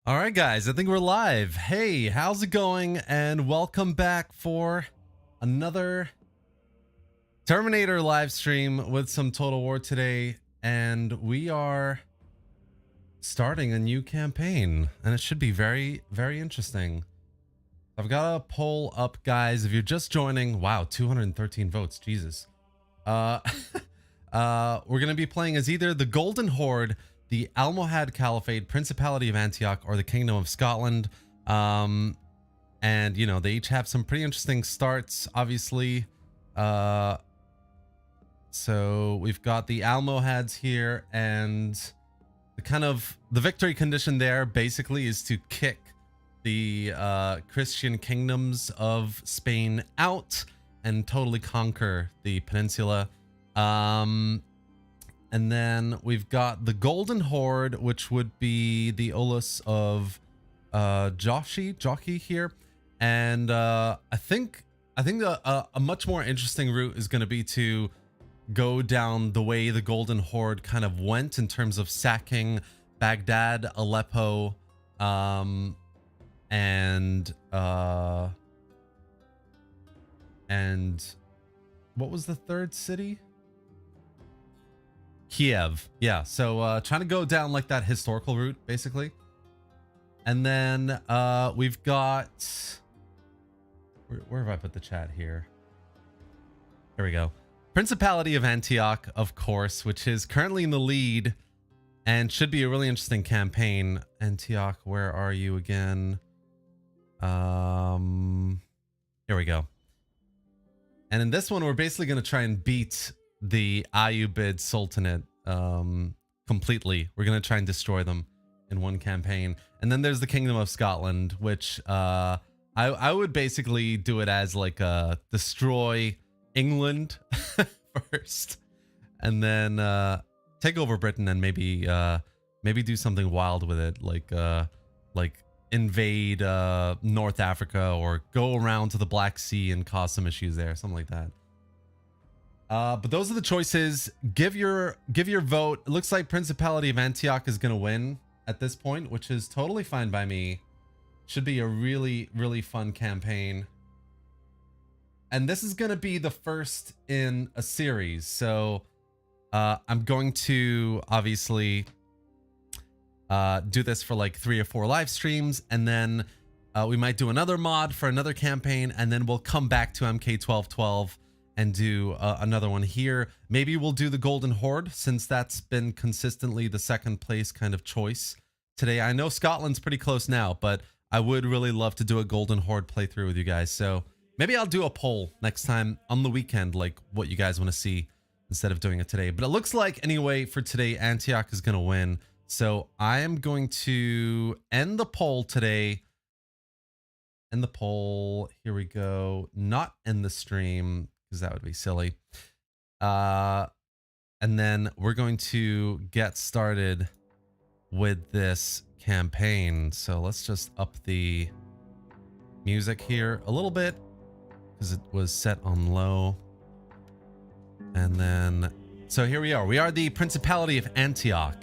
All right, guys, I think we're live. Hey, how's it going? And welcome back for another Terminator live stream with some Total War today. And we are starting a new campaign, and it should be very, very interesting. I've got a poll up, guys. If you're just joining, wow, 213 votes, Jesus. We're gonna be playing as either the Golden Horde, the Almohad Caliphate, Principality of Antioch, or the Kingdom of Scotland. And you know, they each have some pretty interesting starts, obviously. So we've got the Almohads here, and the victory condition there basically is to kick the Christian kingdoms of Spain out and totally conquer the peninsula. And then we've got the Golden Horde, which would be the Ulus of Jochi here. And I think a much more interesting route is going to be to go down the way the Golden Horde kind of went in terms of sacking Baghdad, Aleppo, and what was the third city? Kiev. Yeah, so trying to go down like that historical route, basically. And then we've got... Where have I put the chat here? Here we go. Principality of Antioch, of course, which is currently in the lead and should be a really interesting campaign. Antioch, where are you again? Here we go. And in this one, we're basically going to try and beat the Ayyubid Sultanate completely. We're going to try and destroy them in one campaign. And then there's the Kingdom of Scotland, which I would basically do it as like destroy England first, and then take over Britain, and maybe do something wild with it, like invade North Africa, or go around to the Black Sea and cause some issues there, something like that. But those are the choices. Give your vote. It looks like Principality of Antioch is gonna win at this point, which is totally fine by me. Should be a really, really fun campaign. And this is gonna be the first in a series. So I'm going to obviously do this for like 3 or 4 live streams, and then we might do another mod for another campaign, and then we'll come back to MK1212 and do another one here. Maybe we'll do the Golden Horde, since that's been consistently the second place kind of choice today. I know Scotland's pretty close now, but I would really love to do a Golden Horde playthrough with you guys. So maybe I'll do a poll next time on the weekend, like what you guys want to see, instead of doing it today. But it looks like, anyway, for today, Antioch is going to win. So I am going to end the poll today. End the poll. Here we go. Not end the stream, because that would be silly. And then we're going to get started with this campaign. So let's just up the music here a little bit, because it was set on low. And then, so here we are. We are the Principality of Antioch,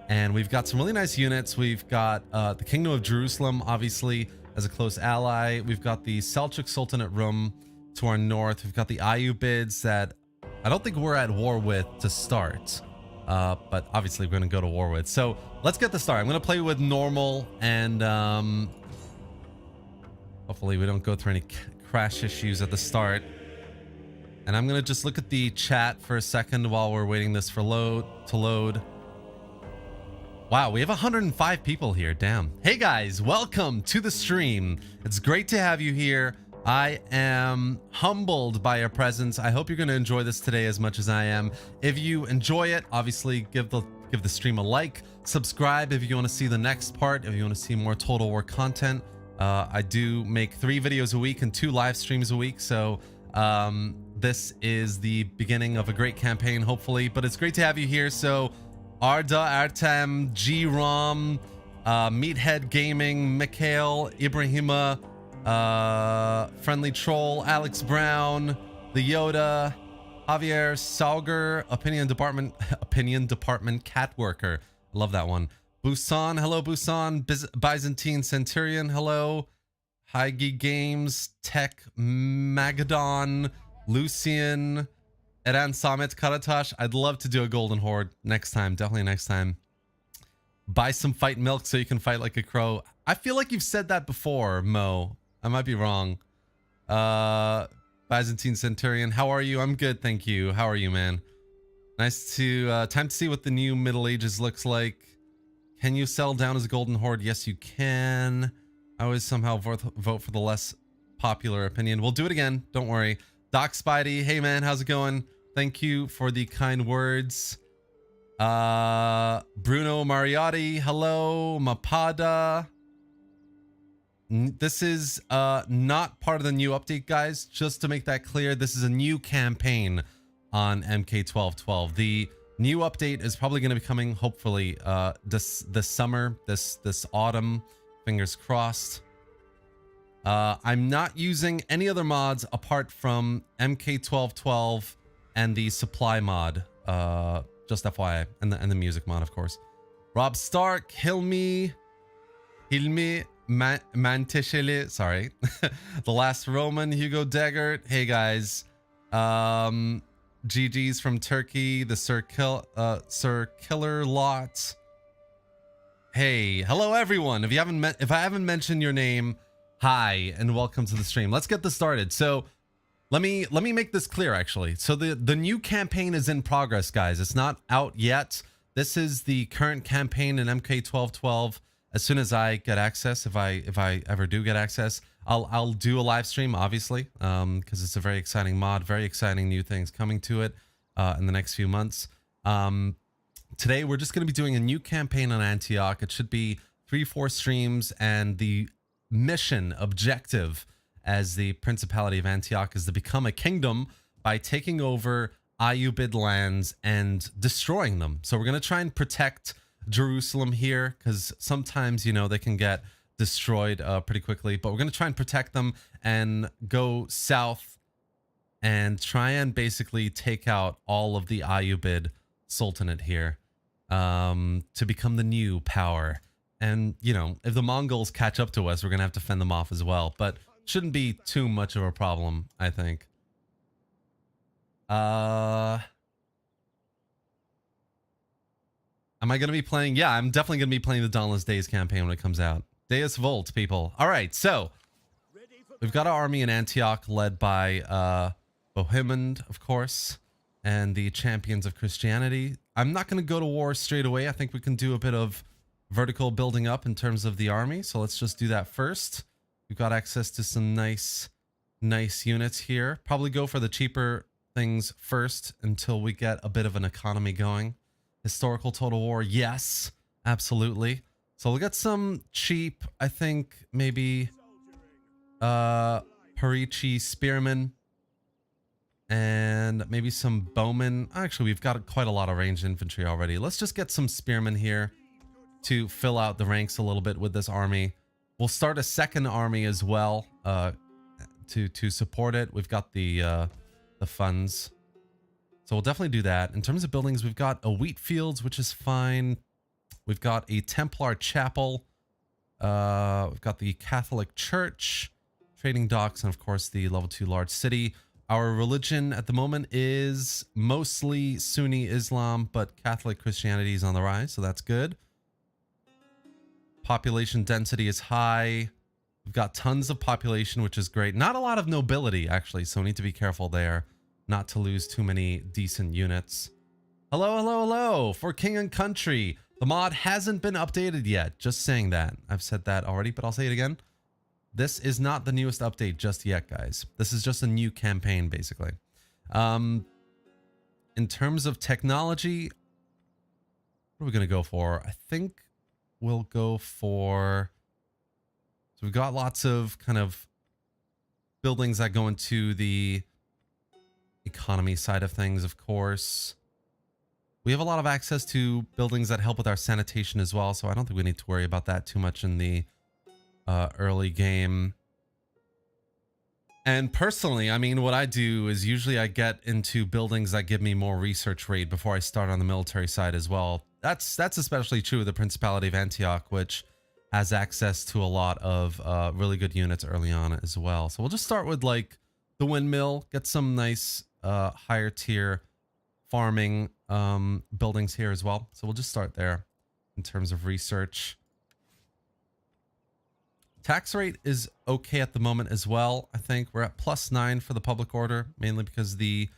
and we've got some really nice units. We've got the Kingdom of Jerusalem, obviously, as a close ally. We've got the Seljuk Sultanate Rum to our north. We've got the Ayyubids that I don't think we're at war with to start, but obviously we're going to go to war with. So let's get the start. I'm going to play with normal, and hopefully we don't go through any crash issues at the start. And I'm going to just look at the chat for a second while we're waiting this for to load. Wow, we have 105 people here. Damn. Hey guys, welcome to the stream. It's great to have you here. I am humbled by your presence. I hope you're going to enjoy this today as much as I am. If you enjoy it, obviously give the stream a like. Subscribe if you want to see the next part, if you want to see more Total War content. I do make 3 videos a week and 2 live streams a week, so this is the beginning of a great campaign, hopefully. But it's great to have you here. So Arda, Artem, G-Rom, Meathead Gaming, Mikhail, Ibrahima, Friendly Troll, Alex Brown, the Yoda, Javier Sauger, Opinion Department Cat Worker. I love that one. Busan, hello Busan. Byzantine Centurion, hello. Hygie Games, Tech Magadon, Lucian, Eran Samet, Karatash. I'd love to do a Golden Horde next time. Definitely next time. Buy some fight milk so you can fight like a crow. I feel like you've said that before, Mo. I might be wrong. Byzantine Centurion, how are you? I'm good, thank you. How are you, man? Nice to, time to see what the new Middle Ages looks like. Can you settle down as a Golden Horde? Yes, you can. I always somehow vote for the less popular opinion. We'll do it again, don't worry. Doc Spidey, hey man, how's it going? Thank you for the kind words. Bruno Mariotti, hello. Mapada. This is not part of the new update, guys. Just to make that clear, this is a new campaign on MK1212. The new update is probably going to be coming, hopefully, this summer, this autumn. Fingers crossed. I'm not using any other mods apart from MK1212 and the supply mod. Just FYI, and the music mod, of course. Rob Stark, Hilmi Mantishele, sorry. The Last Roman, Hugo Deggert. Hey guys. GG's from Turkey, the Sir Killer Lot. Hey, hello everyone. If I haven't mentioned your name, hi and welcome to the stream. Let's get this started. So let me make this clear actually. So the new campaign is in progress, guys. It's not out yet. This is the current campaign in MK1212. As soon as I get access, if I ever do get access, I'll do a live stream, obviously, because it's a very exciting mod, very exciting new things coming to it in the next few months. Today we're just going to be doing a new campaign on Antioch. It should be 3-4 streams, and the mission objective as the Principality of Antioch is to become a kingdom by taking over Ayyubid lands and destroying them. So we're going to try and protect Jerusalem here, because sometimes, you know, they can get destroyed pretty quickly, but we're going to try and protect them and go south and try and basically take out all of the Ayyubid Sultanate here to become the new power. And, you know, if the Mongols catch up to us, we're going to have to fend them off as well, but shouldn't be too much of a problem, I think. Am I going to be playing? Yeah, I'm definitely going to be playing the Dauntless Days campaign when it comes out. Deus Volt, people. All right, so we've got our army in Antioch led by Bohemond, of course, and the champions of Christianity. I'm not going to go to war straight away. I think we can do a bit of vertical building up in terms of the army, so let's just do that first. We've got access to some nice units here. Probably go for the cheaper things first until we get a bit of an economy going. Historical Total War, yes, absolutely. So we'll get some cheap, I think maybe Parichi Spearmen and maybe some Bowmen. Actually, we've got quite a lot of ranged infantry already. Let's just get some Spearmen here to fill out the ranks a little bit with this army. We'll start a second army as well to support it. We've got the funds. So we'll definitely do that. In terms of buildings, we've got a wheat fields, which is fine. We've got a Templar chapel. We've got the Catholic church, trading docks, and of course the level 2 large city. Our religion at the moment is mostly Sunni Islam, but Catholic Christianity is on the rise, so that's good. Population density is high. We've got tons of population, which is great. Not a lot of nobility, actually, so we need to be careful there not to lose too many decent units. Hello, hello, hello. For King and Country, the mod hasn't been updated yet. Just saying that. I've said that already, but I'll say it again. This is not the newest update just yet, guys. This is just a new campaign, basically. In terms of technology, what are we going to go for? I think we'll go for... So we've got lots of kind of buildings that go into the economy side of things, of course. We have a lot of access to buildings that help with our sanitation as well, so I don't think we need to worry about that too much in the early game. And personally, I mean, what I do is usually I get into buildings that give me more research rate before I start on the military side as well. that's especially true of the Principality of Antioch, which has access to a lot of really good units early on as well. So we'll just start with like the windmill, get some nice higher tier farming buildings here as well. So we'll just start there in terms of research. Tax rate is okay at the moment as well. I think we're at +9 for the public order, mainly because the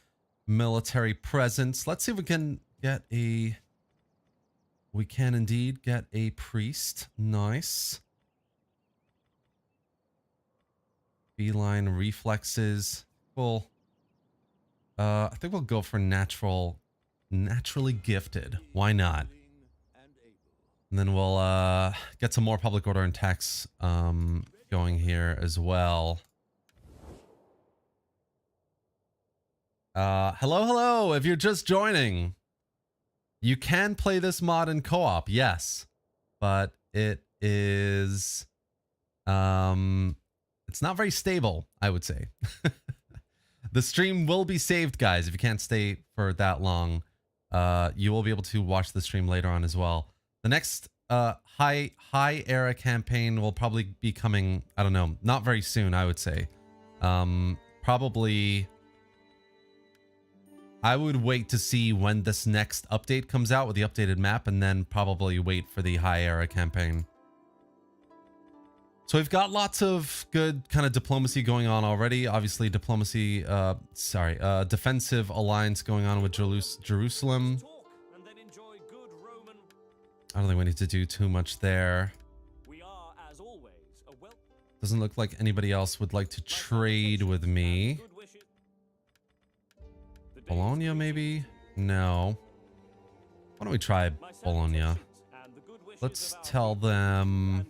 military presence. Let's see if we can get a... We can indeed get a priest. Nice. Feline reflexes. Well, I think we'll go for naturally gifted. Why not? And then we'll get some more public order and tax going here as well. Hello. If you're just joining, you can play this mod in co-op, yes, but it is it's not very stable, I would say. The stream will be saved, guys. If you can't stay for that long, you will be able to watch the stream later on as well. The next high era campaign will probably be coming, I don't know, not very soon, I would say. Probably I would wait to see when this next update comes out with the updated map, and then probably wait for the high era campaign. So we've got lots of good kind of diplomacy going on already. Obviously diplomacy, defensive alliance going on with Jerusalem. I don't think we need to do too much there. Doesn't look like anybody else would like to trade with me. Bologna, maybe? No. Why don't we try Bologna? Let's tell them...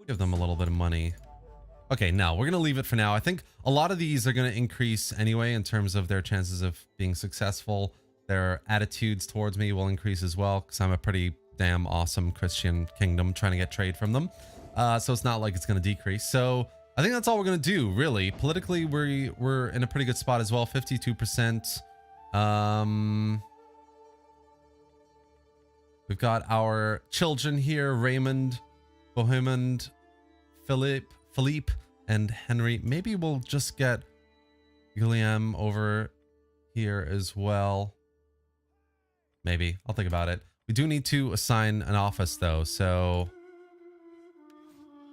Give them a little bit of money. Okay, no, we're going to leave it for now. I think a lot of these are going to increase anyway in terms of their chances of being successful. Their attitudes towards me will increase as well, because I'm a pretty damn awesome Christian kingdom trying to get trade from them. So it's not like it's going to decrease. So I think that's all we're going to do, really. Politically, we're in a pretty good spot as well, 52%. We've got our children here, Raymond, Bohemond, Philippe, and Henry. Maybe we'll just get Guillaume over here as well. Maybe. I'll think about it. We do need to assign an office, though, so...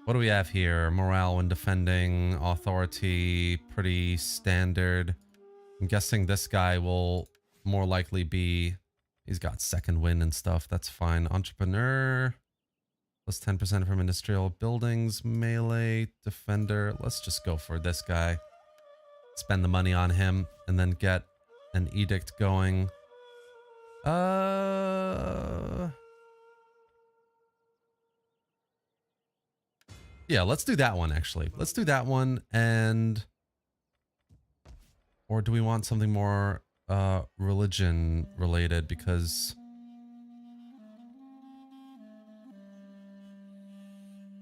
What do we have here? Morale when defending, authority, pretty standard. I'm guessing this guy will more likely be... He's got second win and stuff. That's fine. Entrepreneur... Plus 10% from industrial buildings, melee, defender. Let's just go for this guy. Spend the money on him and then get an edict going. Yeah, let's do that one actually. Let's do that one. And or do we want something more religion related, because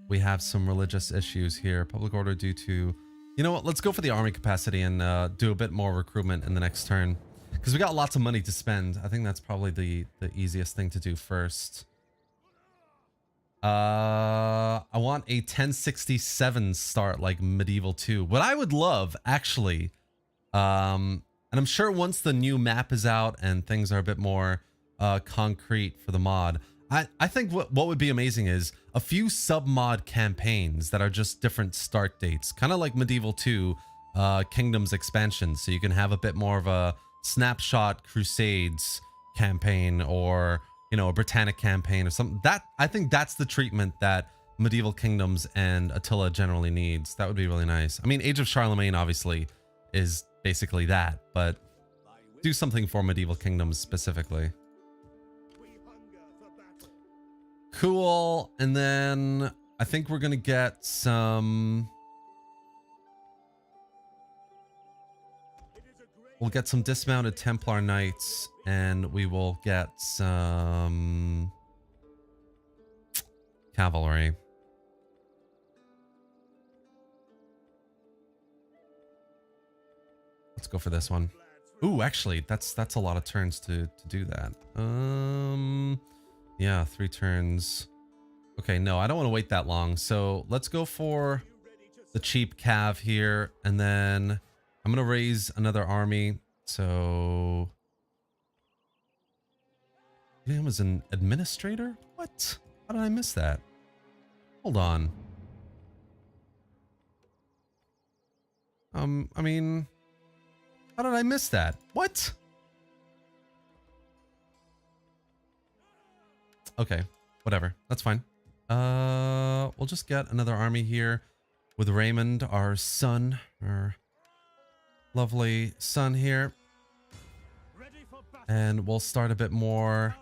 we have some religious issues here. Public order due to... You know what? Let's go for the army capacity and do a bit more recruitment in the next turn. Because we got lots of money to spend. I think that's probably the easiest thing to do first. I want a 1067 start like Medieval 2. What I would love, actually... and I'm sure once the new map is out and things are a bit more concrete for the mod... I think what would be amazing is a few sub-mod campaigns that are just different start dates. Kind of like Medieval 2 Kingdoms expansion. So you can have a bit more of a snapshot Crusades campaign, or, you know, a Britannic campaign or something. I think that's the treatment that Medieval Kingdoms and Attila generally needs. That would be really nice. I mean, Age of Charlemagne obviously is basically that, but do something for Medieval Kingdoms specifically. Cool. And then I think we're gonna get some... We'll get some dismounted Templar Knights, and we will get some cavalry. Let's go for this one. Ooh, actually, that's a lot of turns to do that. Yeah, 3 turns. Okay, no, I don't want to wait that long. So let's go for the cheap cav here, and then I'm gonna raise another army. So he was an administrator? What? How did I miss that? Hold on. I mean, how did I miss that? What? Okay, whatever. That's fine. We'll just get another army here with Raymond, our son, our lovely son here. And we'll start a bit more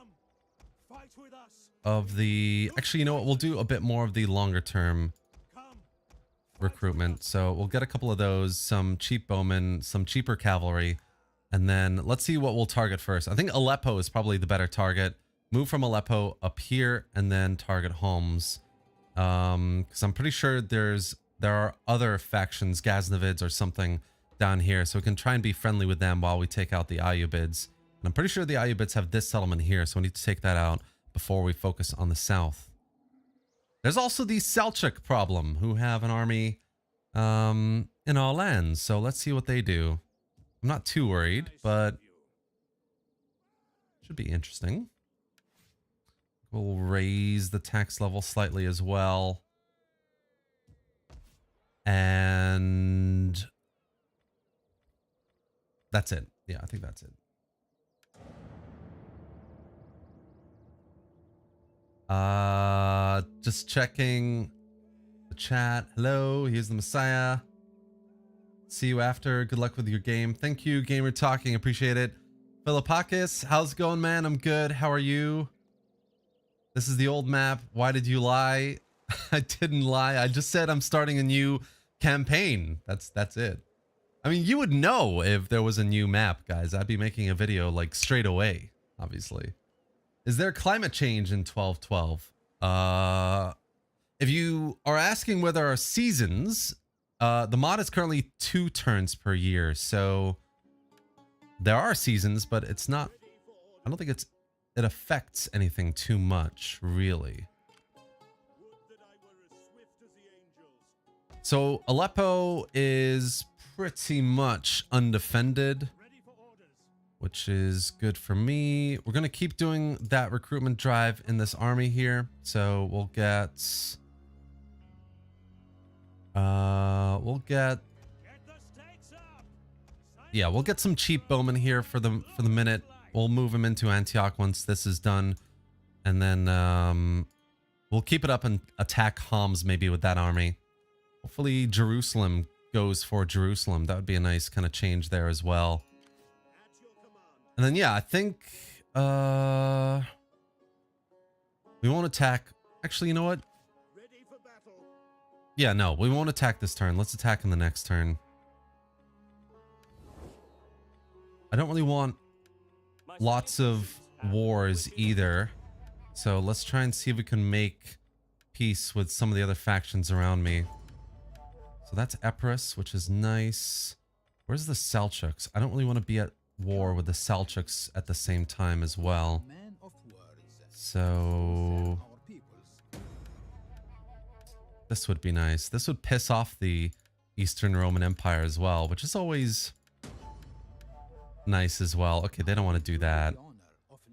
of the... Actually, you know what? We'll do a bit more of the longer term recruitment. So we'll get a couple of those, some cheap bowmen, some cheaper cavalry, and then let's see what we'll target first. I think Aleppo is probably the better target. Move from Aleppo up here and then target Homs. Because I'm pretty sure there are other factions, Ghaznavids or something down here, so we can try and be friendly with them while we take out the Ayyubids. And I'm pretty sure the Ayyubids have this settlement here, so we need to take that out before we focus on the south. There's also the Seljuk problem, who have an army in all lands. So let's see what they do. I'm not too worried, but should be interesting. We'll raise the tax level slightly as well. And that's it. Yeah, I think that's it. Just checking the chat. Hello, here's the Messiah. See you after. Good luck with your game. Thank you, Gamer Talking. Appreciate it. Philippakis, how's it going, man? I'm good. How are you? This is the old map. Why did you lie? I didn't lie. I just said I'm starting a new campaign. That's it. I mean, you would know if there was a new map, guys. I'd be making a video like straight away, obviously. Is there climate change in 1212? If you are asking whether there are seasons, the mod is currently 2 turns per year. So there are seasons, but it's not, I don't think it affects anything too much, really. So Aleppo is pretty much undefended, which is good for me. We're going to keep doing that recruitment drive in this army here. So we'll get some cheap bowmen here for the minute. We'll move him into Antioch once this is done. And then we'll keep it up and attack Homs maybe with that army. Hopefully Jerusalem goes for Jerusalem. That would be a nice kind of change there as well. And then, yeah, I think we won't attack. Actually, you know what? Yeah, no, we won't attack this turn. Let's attack in the next turn. I don't really want lots of wars either. So let's try and see if we can make peace with some of the other factions around me. So that's Epirus, which is nice. Where's the Seljuks? I don't really want to be at war with the Seljuks at the same time as well. So this would be nice. This would piss off the Eastern Roman Empire as well, which is always nice as well. Okay, they don't want to do that.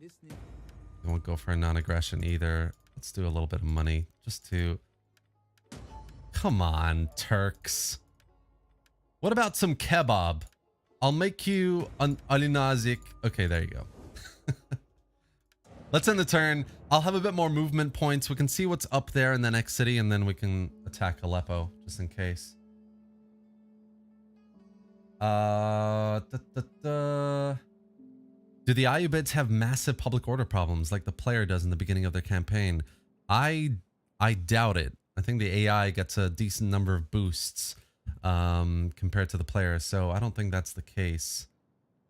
They won't go for a non-aggression either. Let's do a little bit of money just to... Come on, Turks. What about some kebab? I'll make you an Ali Nazik. Okay, there you go. Let's end the turn. I'll have a bit more movement points. We can see what's up there in the next city, and then we can attack Aleppo, just in case. Do the Ayyubids have massive public order problems like the player does in the beginning of their campaign? I doubt it. I think the AI gets a decent number of boosts compared to the player, so I don't think that's the case.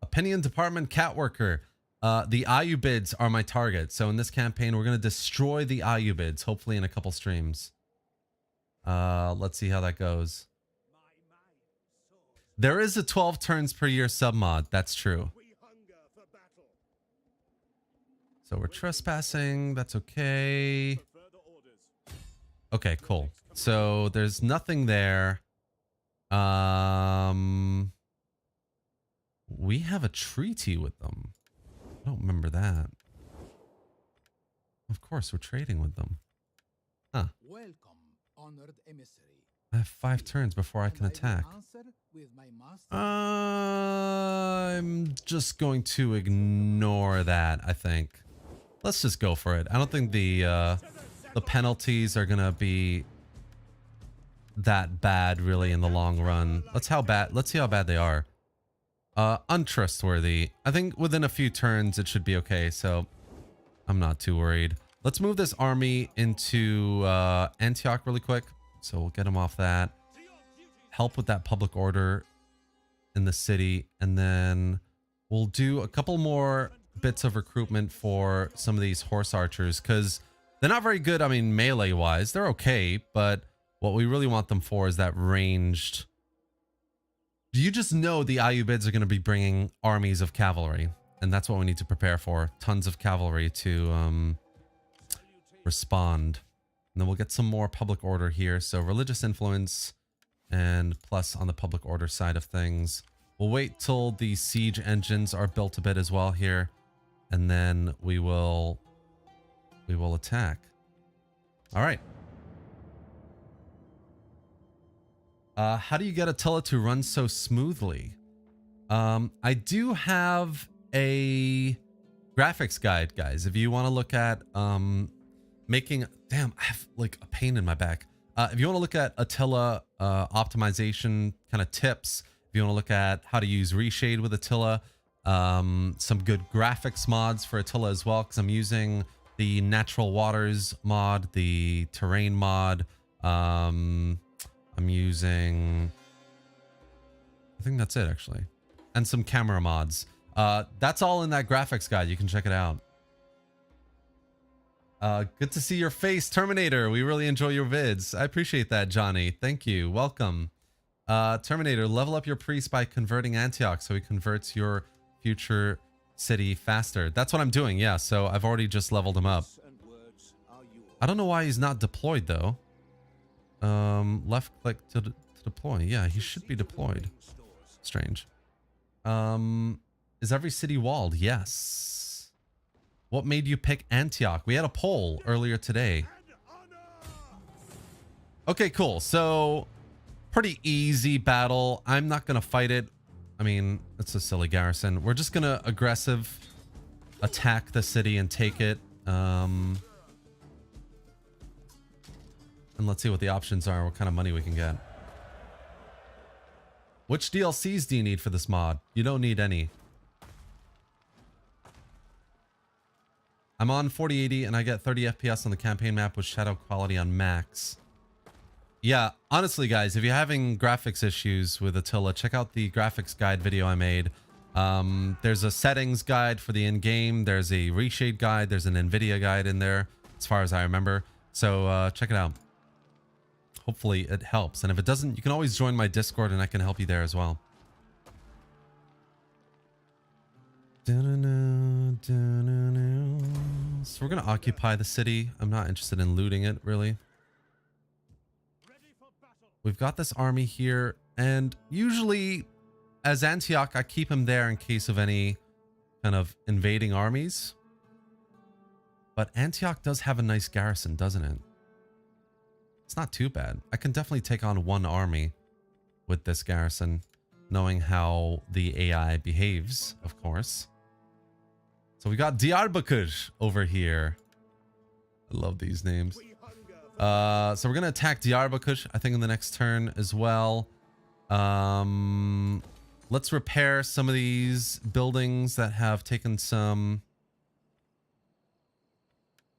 Opinion Department Catworker. The Ayyubids are my target, so in this campaign we're going to destroy the Ayyubids, hopefully in a couple streams. Let's see how that goes. There is a 12 turns per year submod. That's true. So we're trespassing. That's okay. Okay, cool. So there's nothing there. We have a treaty with them. I don't remember that. Of course, we're trading with them. Huh. Welcome, honored emissary. I have 5 turns before I can attack. I'm just going to ignore that, I think. Let's just go for it. I don't think the penalties are gonna be that bad really in the long run. Let's see how bad they are. Untrustworthy. I think within a few turns it should be okay, so I'm not too worried. Let's move this army into Antioch really quick. So we'll get them off that. Help with that public order in the city. And then we'll do a couple more bits of recruitment for some of these horse archers. Because they're not very good, I mean, melee-wise. They're okay. But what we really want them for is that ranged... You just know the Ayyubids are going to be bringing armies of cavalry. And that's what we need to prepare for. Tons of cavalry to respond. And then we'll get some more public order here. So religious influence and plus on the public order side of things. We'll wait till the siege engines are built a bit as well here. And then we will attack. All right. How do you get Attila to run so smoothly? I do have a graphics guide, guys. If you want to look at making... Damn, I have like a pain in my back. If you want to look at Attila optimization kind of tips, if you want to look at how to use reshade with Attila, some good graphics mods for Attila as well, because I'm using the natural waters mod, the terrain mod. I'm using... I think that's it, actually. And some camera mods. That's all in that graphics guide. You can check it out. Good to see your face, Terminator. We really enjoy your vids. I appreciate that, Johnny. Thank you. Welcome. Terminator, level up your priest by converting Antioch so he converts your future city faster. That's what I'm doing, yeah. So I've already just leveled him up. I don't know why he's not deployed, though. Left click to deploy. Yeah, he should be deployed. Strange. Is every city walled? Yes. What made you pick Antioch? We had a poll earlier today. Okay, cool. So, pretty easy battle. I'm not going to fight it. I mean, it's a silly garrison. We're just going to aggressive attack the city and take it. And let's see what the options are, what kind of money we can get. Which DLCs do you need for this mod? You don't need any. I'm on 4080 and I get 30 FPS on the campaign map with shadow quality on max. Yeah, honestly, guys, if you're having graphics issues with Attila, check out the graphics guide video I made. There's a settings guide for the in-game. There's a reshade guide. There's an NVIDIA guide in there, as far as I remember. So check it out. Hopefully it helps. And if it doesn't, you can always join my Discord and I can help you there as well. So we're going to occupy the city. I'm not interested in looting it, really. We've got this army here. And usually, as Antioch, I keep him there in case of any kind of invading armies. But Antioch does have a nice garrison, doesn't it? It's not too bad. I can definitely take on one army with this garrison, knowing how the AI behaves, of course. So we got Dar Bakush over here. I love these names. So we're going to attack Dar Bakush, I think, in the next turn as well. Let's repair some of these buildings that have taken some...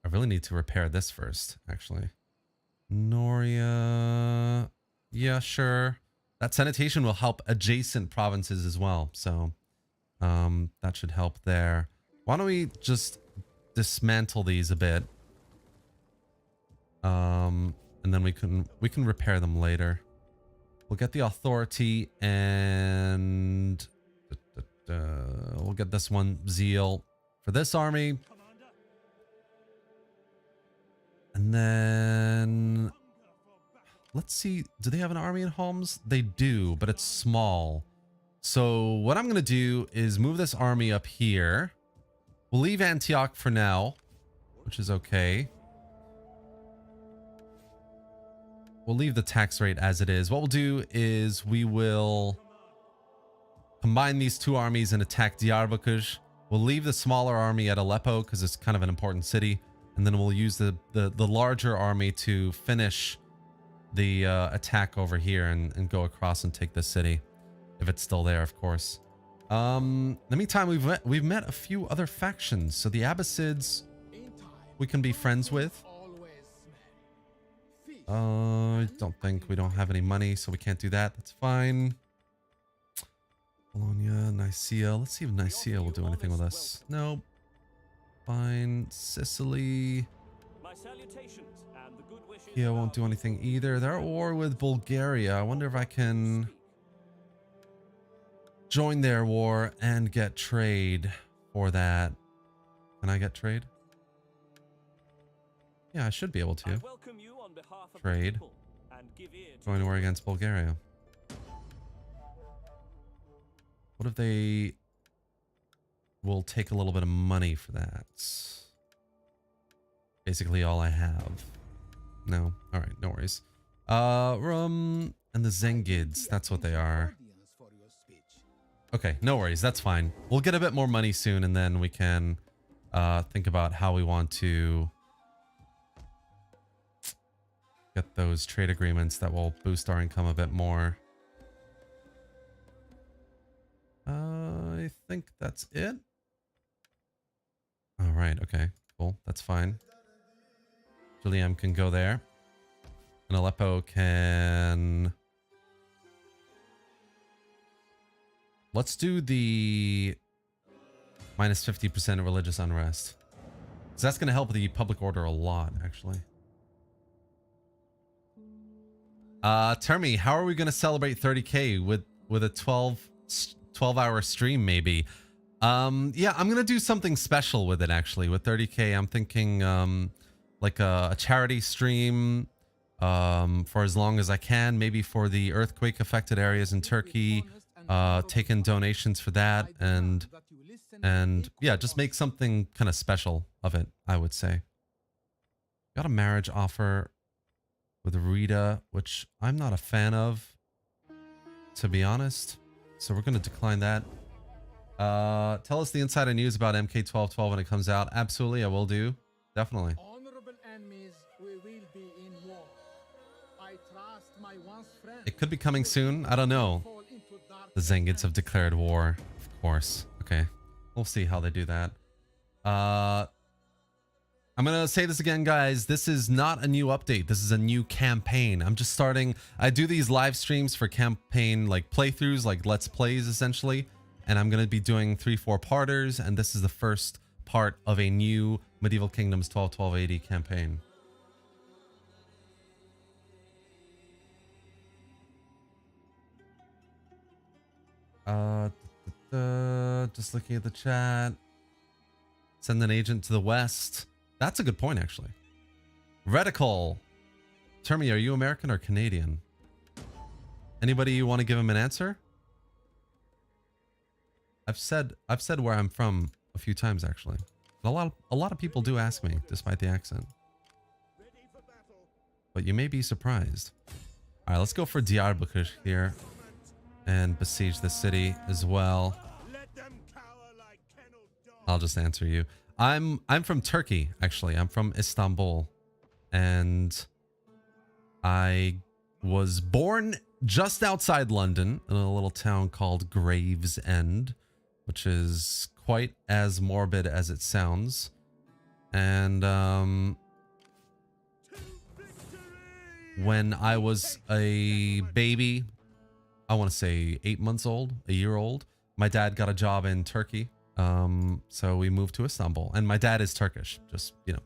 I really need to repair this first, actually. Noria. Yeah, sure. That sanitation will help adjacent provinces as well. So that should help there. Why don't we just dismantle these a bit? And then we can repair them later. We'll get the authority and we'll get this one, zeal, for this army. And then let's see, do they have an army in Homs? They do, but it's small. So what I'm going to do is move this army up here. We'll leave Antioch for now, which is okay. We'll leave the tax rate as it is. What we'll do is we will combine these two armies and attack Dar Bakush. We'll leave the smaller army at Aleppo because it's kind of an important city. And then we'll use the larger army to finish the attack over here and go across and take this city. If it's still there, of course. In the meantime, we've met a few other factions. So the Abbasids we can be friends with. I don't think we don't have any money, so we can't do that. That's fine. Bologna, Nicaea. Let's see if Nicaea will do anything with us. Nope. Fine. Sicily. Kiev won't do anything either. They're at war with Bulgaria. I wonder if I can join their war and get trade for that. Can I get trade? Yeah, I should be able to. Trade. Join war against Bulgaria. What if they will take a little bit of money for that? Basically all I have. No. All right, no worries. Rum and the Zengids, that's what they are. Okay, no worries, that's fine. We'll get a bit more money soon and then we can think about how we want to get those trade agreements that will boost our income a bit more. I think that's it. All right, okay, cool, that's fine. Juliam can go there. And Aleppo can... Let's do the minus 50% religious unrest. So that's going to help the public order a lot, actually. Termi, how are we going to celebrate 30K with a 12-hour stream, maybe? Yeah, I'm going to do something special with it, actually. With 30K, I'm thinking like a charity stream for as long as I can, maybe for the earthquake affected areas in Turkey, take in donations for that, and yeah, just make something kind of special of it, I would say. Got a marriage offer with Rita, which I'm not a fan of, to be honest, so we're going to decline that. Tell us the insider news about MK1212 when it comes out. Absolutely, I will do. Definitely. It could be coming soon. I don't know. The Zengids have declared war, of course. Okay, we'll see how they do that. I'm gonna say this again, guys. This is not a new update. This is a new campaign. I'm just starting. I do these live streams for campaign like playthroughs, like let's plays essentially. And I'm gonna be doing 3-4 parters, and this is the first part of a new Medieval Kingdoms 12-12 AD campaign. Just looking at the chat. Send an agent to the west. That's a good point, actually. Reticle. Termi, are you American or Canadian? Anybody you want to give him an answer? I've said where I'm from a few times, actually. A lot of people do ask me, despite the accent. But you may be surprised. All right, let's go for Dar Bakush here and besiege the city as well. I'll just answer you. I'm from Turkey, actually. I'm from Istanbul, and I was born just outside London in a little town called Gravesend, which is quite as morbid as it sounds. And when I was a baby, I want to say 8 months old, a year old, my dad got a job in Turkey. So we moved to Istanbul, and my dad is Turkish, just, you know,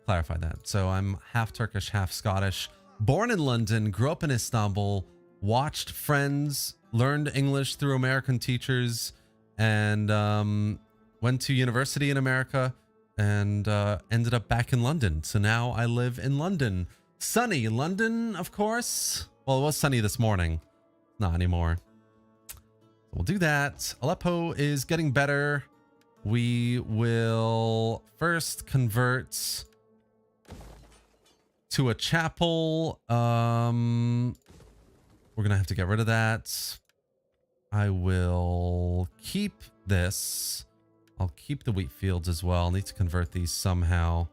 clarify that. So I'm half Turkish, half Scottish, born in London, grew up in Istanbul, watched friends, learned English through American teachers, and went to university in America, and ended up back in London. So now I live in London. Sunny London, of course. Well, it was sunny this morning. Not anymore. We'll do that. Aleppo is getting better. We will first convert to a chapel. We're gonna have to get rid of that. I will keep this. I'll keep the wheat fields as well. I'll need to convert these somehow.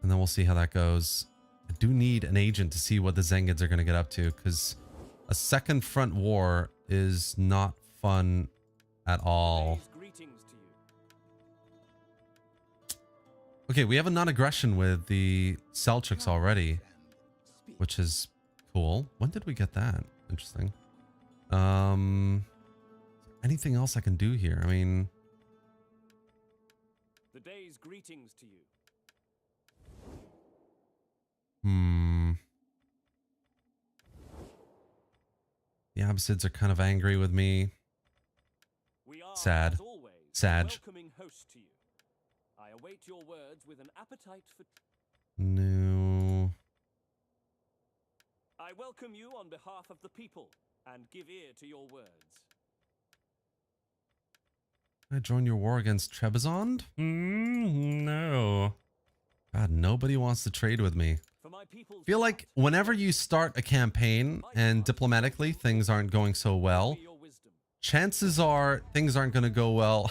And then we'll see how that goes. I do need an agent to see what the Zengids are going to get up to, because a second front war is not fun at all. Okay, we have a non-aggression with the Seljuks already, which is cool. When did we get that? Interesting. Anything else I can do here? I mean... The day's greetings to you. The Abbasids are kind of angry with me. We are, Sad. as always, Sag. welcoming host to you. I await your words with an appetite for... No. I welcome you on behalf of the people and give ear to your words. Can I join your war against Trebizond? No. God, nobody wants to trade with me. For my people's Feel like whenever you start a campaign and diplomatically things aren't going so well, your wisdom. chances are things aren't going to go well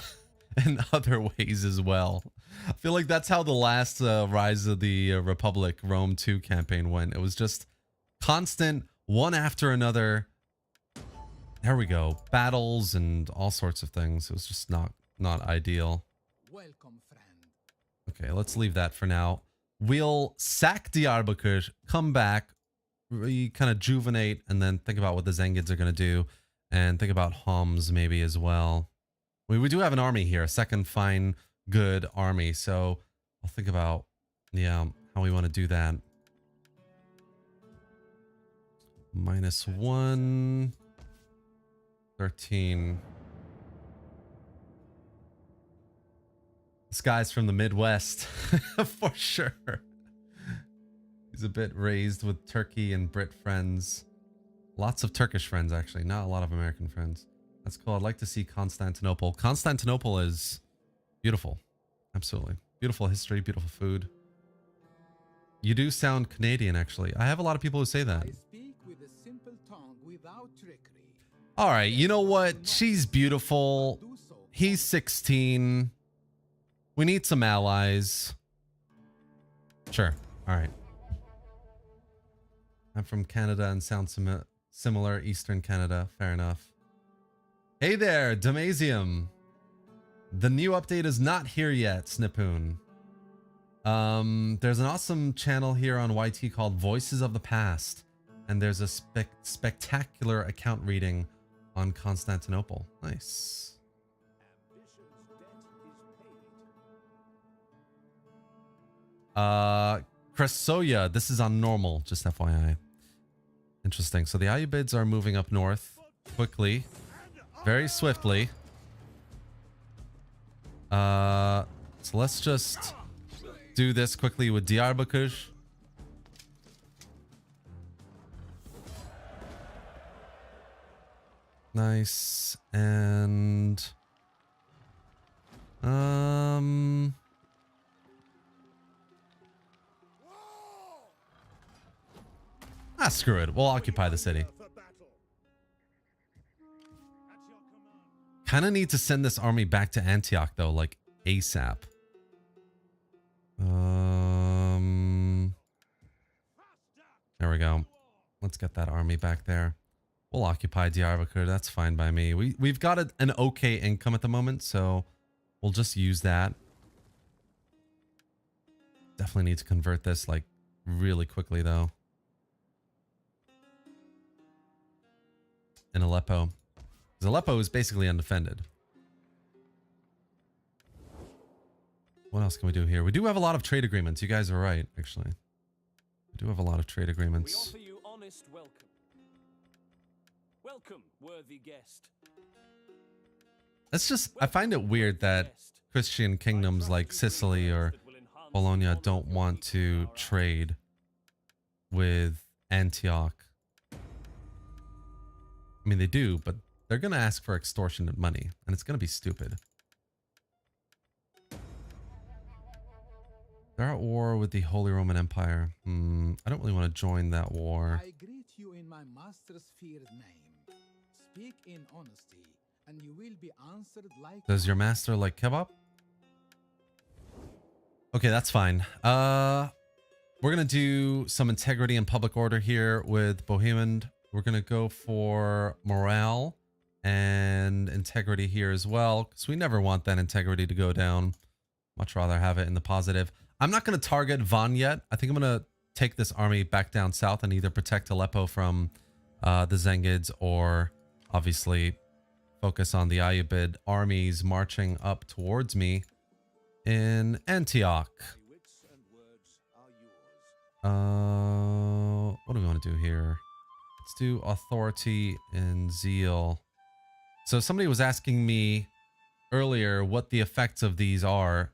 in other ways as well. I feel like that's how the last Rise of the Republic Rome 2 campaign went. It was just constant, one after another. There we go. Battles and all sorts of things. It was just not ideal. Welcome, friend. Okay, let's leave that for now. We'll sack Dar Bakush, come back, kind of juvenate, and then think about what the Zengids are going to do, and think about Homs maybe as well. We do have an army here, a second fine, good army, so I'll think about, yeah, how we want to do that. -1, 13. This guy's from the Midwest, for sure. He's a bit raised with Turkey and Brit friends. Lots of Turkish friends, actually. Not a lot of American friends. That's cool. I'd like to see Constantinople. Constantinople is beautiful. Absolutely. Beautiful history, beautiful food. You do sound Canadian, actually. I have a lot of people who say that. I speak with a simple tongue without trickery. All right, you know what? She's beautiful. Do so. He's 16. We need some allies. Sure. All right. I'm from Canada and sound similar. Eastern Canada. Fair enough. Hey there, Damasium. The new update is not here yet, Snipoon. There's an awesome channel here on YT called Voices of the Past. And there's a spectacular account reading on Constantinople. Nice. Kresoya, this is on normal, just FYI. Interesting. So the Ayyubids are moving up north quickly, very swiftly. So let's just do this quickly with Dar Bakush. Nice. And screw it. We'll occupy the city. Kind of need to send this army back to Antioch though, like ASAP. There we go. Let's get that army back there. We'll occupy Diyarbakir. That's fine by me. We've got an okay income at the moment, so we'll just use that. Definitely need to convert this like really quickly though. In Aleppo. Because Aleppo is basically undefended. What else can we do here? We do have a lot of trade agreements. You guys are right, actually. We do have a lot of trade We agreements. offer you honest welcome. Welcome, worthy guest. It's just, I find it weird that Christian kingdoms like Sicily or Bologna don't want to trade with Antioch. I mean, they do, but they're going to ask for extortionate money, and it's going to be stupid. They're at war with the Holy Roman Empire. I don't really want to join that war. I greet you in my master's feared name. Speak in honesty, and you will be answered like... Does your master like kebab? Okay, that's fine. We're going to do some integrity and public order here with Bohemian. We're going to go for morale and integrity here as well, because we never want that integrity to go down. Much rather have it in the positive. I'm not going to target Van yet. I think I'm going to take this army back down south and either protect Aleppo from the Zengids or obviously focus on the Ayyubid armies marching up towards me in Antioch. What do we want to do here? Let's do authority and zeal. So somebody was asking me earlier what the effects of these are.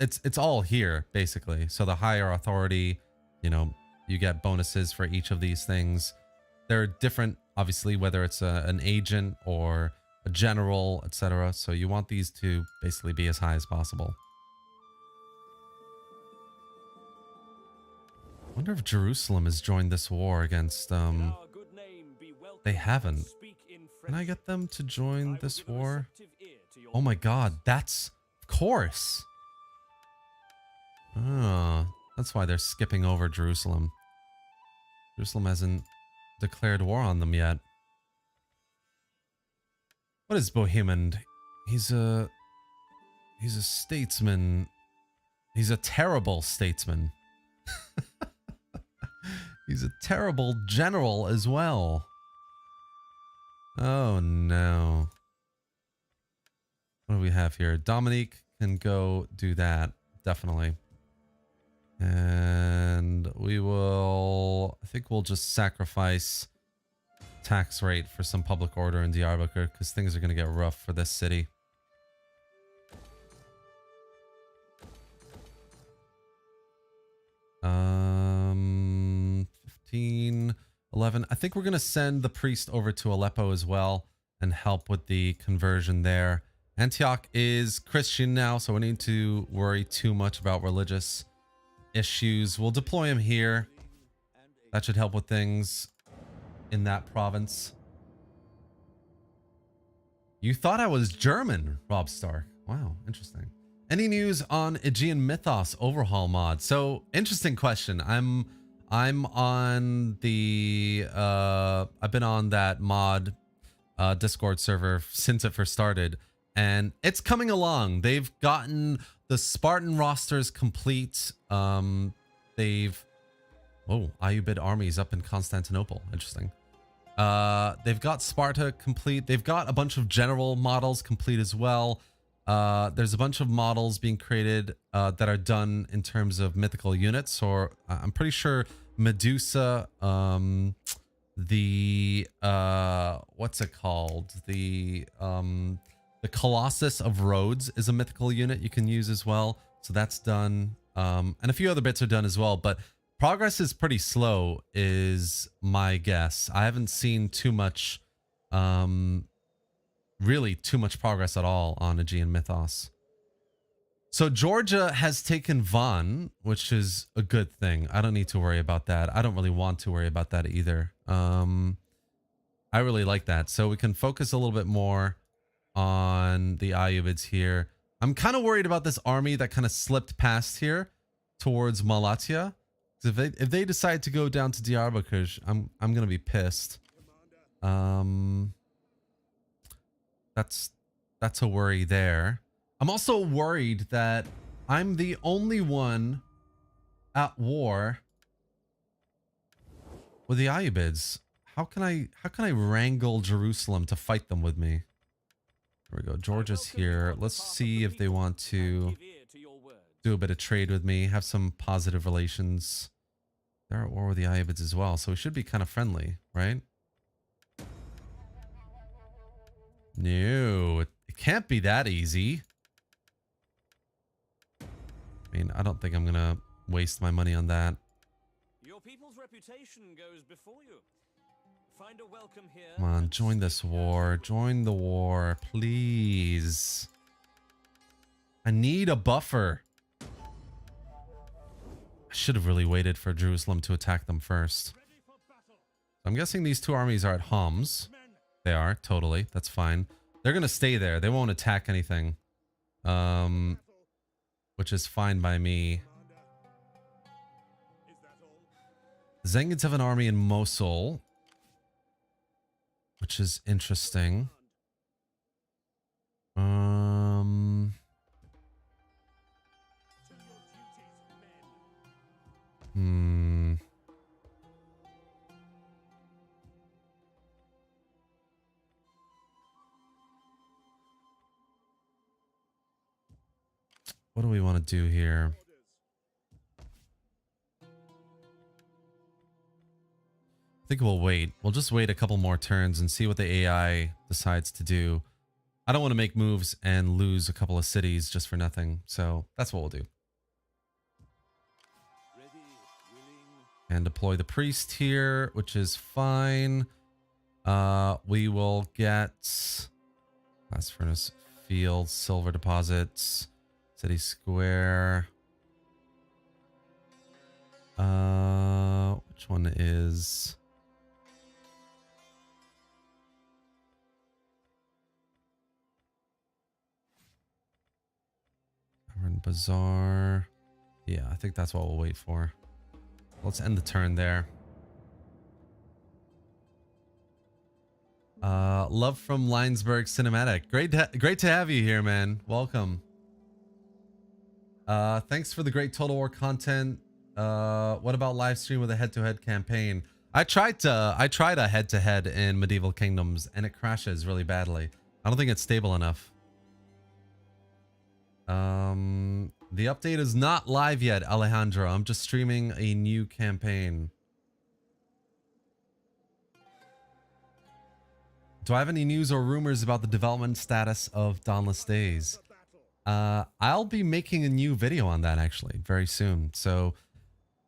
It's all here basically. So the higher authority, you know, you get bonuses for each of these things. They're different, obviously, whether it's an agent or a general, etc. So you want these to basically be as high as possible. I wonder if Jerusalem has joined this war against they haven't. Can I get them to join this war? Oh my god, that's of course. Oh, that's why they're skipping over Jerusalem. Jerusalem hasn't declared war on them yet. What is Bohemian? He's a statesman. He's a terrible statesman. He's a terrible general as well. Oh no. What do we have here? Dominique can go do that. Definitely. And we will, I think we'll just sacrifice tax rate for some public order in Diyarbakir because things are going to get rough for this city. Um, 15, 11. I think we're going to send the priest over to Aleppo as well and help with the conversion there. Antioch is Christian now, so we don't need to worry too much about religious issues. We'll deploy him here. That should help with things in that province. You thought I was German, Rob Stark. Wow, interesting. Any news on Aegean Mythos overhaul mod? So, interesting question. I'm on the I've been on that mod Discord server since it first started, and it's coming along. They've gotten the Spartan rosters complete. They've Ayyubid armies up in Constantinople. Interesting. They've got Sparta complete. They've got a bunch of general models complete as well. There's a bunch of models being created that are done in terms of mythical units. Or I'm pretty sure Medusa, the what's it called? The Colossus of Rhodes is a mythical unit you can use as well. So that's done. And a few other bits are done as well, but progress is pretty slow is my guess. I haven't seen too much, really too much progress at all on Aegean Mythos. So Georgia has taken Van, which is a good thing. I don't need to worry about that. I don't really want to worry about that either. I really like that. So we can focus a little bit more on the Ayyubids here. I'm kind of worried about this army that kind of slipped past here towards Malatya. If they decide to go down to Diyarbakir, I'm gonna be pissed. That's a worry there. I'm also worried that I'm the only one at war with the Ayyubids. How can I wrangle Jerusalem to fight them with me? There we go. Georgia's here. Let's see if they want to do a bit of trade with me, have some positive relations. They're at war with the Ayyubids as well, so we should be kind of friendly, right? No, it can't be that easy. I mean, I don't think I'm gonna waste my money on that. Your people's reputation goes before you. Find a welcome here. Come on, and join this stick war. Join the war, please. I need a buffer. I should have really waited for Jerusalem to attack them first. I'm guessing these two armies are at Homs. They are, totally. That's fine. They're going to stay there. They won't attack anything. Which is fine by me. The Zengids have an army in Mosul, which is interesting. What do we want to do here? I think we'll wait. We'll just wait a couple more turns and see what the AI decides to do. I don't want to make moves and lose a couple of cities just for nothing. So that's what we'll do. And deploy the priest here, which is fine. We will get blast furnace field, silver deposits, city square. Which one is... Bazaar. Yeah, I think that's what we'll wait for. Let's end the turn there. Love from Linesburg Cinematic. Great to have you here, man. Welcome. Thanks for the great Total War content. What about live stream with a head-to-head campaign? I tried a head-to-head in Medieval Kingdoms and it crashes really badly. I don't think it's stable enough. The update is not live yet, Alejandro. I'm just streaming a new campaign. Do I have any news or rumors about the development status of Dauntless Days? I'll be making a new video on that actually very soon. So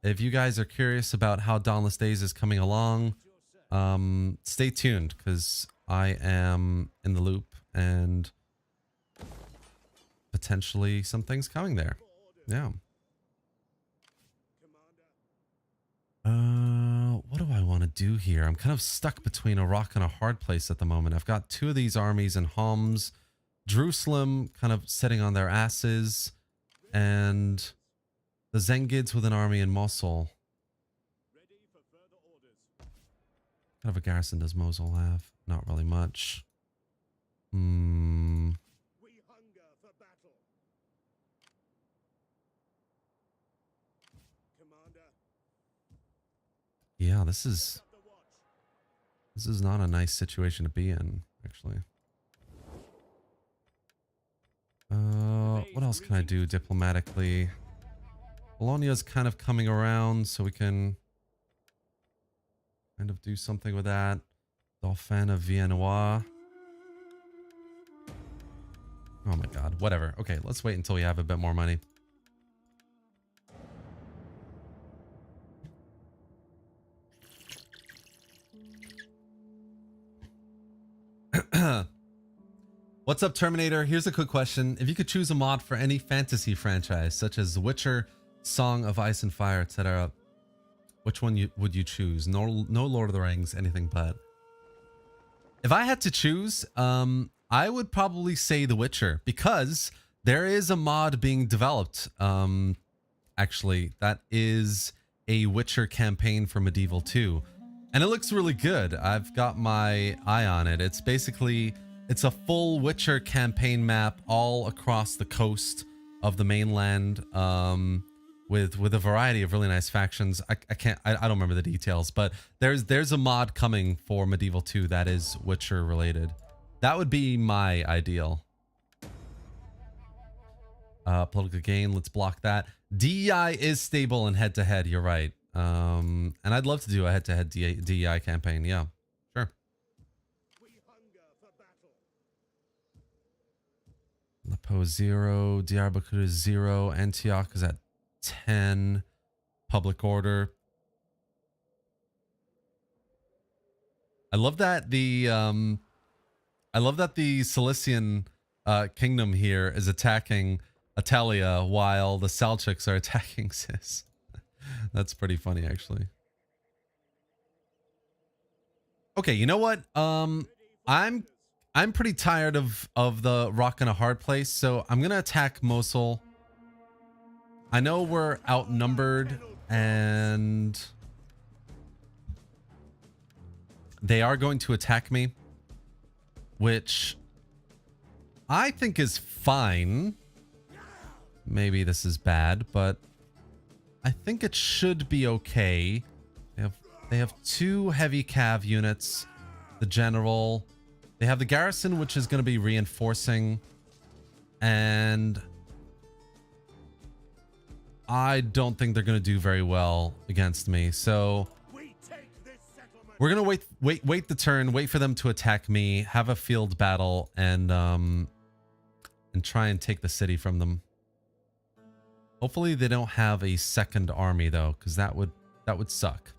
if you guys are curious about how Dauntless Days is coming along, stay tuned because I am in the loop and potentially some things coming there. Yeah. What do I want to do here? I'm kind of stuck between a rock and a hard place at the moment. I've got two of these armies in Homs, Jerusalem kind of sitting on their asses, and the Zengids with an army in Mosul. What kind of a garrison does Mosul have? Not really much. Yeah, this is not a nice situation to be in, actually. What else can I do diplomatically? Bologna's kind of coming around, so we can kind of do something with that. Dauphin of Viennois. Oh my god, whatever. Okay, let's wait until we have a bit more money. What's up, Terminator? Here's a quick question. If you could choose a mod for any fantasy franchise, such as The Witcher, Song of Ice and Fire, etc., which one would you choose? No Lord of the Rings, anything but. If I had to choose, I would probably say The Witcher, because there is a mod being developed. Actually, that is a Witcher campaign for Medieval 2. And it looks really good. I've got my eye on it. It's basically, it's a full Witcher campaign map all across the coast of the mainland, with a variety of really nice factions. I don't remember the details, but there's a mod coming for Medieval 2 that is Witcher related. That would be my ideal. Political gain, let's block that. DEI is stable in head-to-head, you're right. And I'd love to do a head-to-head DEI campaign. Yeah, sure. Aleppo 0, Dar Bakush 0, Antioch is at 10. Public order. I love that the Cilician kingdom here is attacking Attila while the Seljuks are attacking Sis. That's pretty funny, actually. Okay, you know what? I'm pretty tired of the rock and a hard place, so I'm gonna attack Mosul. I know we're outnumbered and they are going to attack me, which I think is fine. Maybe this is bad, but I think it should be okay. They have 2 heavy cav units, the general. They have the garrison, which is going to be reinforcing, and I don't think they're going to do very well against me. So we're going to wait the turn, wait for them to attack me, have a field battle, and try and take the city from them. Hopefully they don't have a second army though, because that would suck.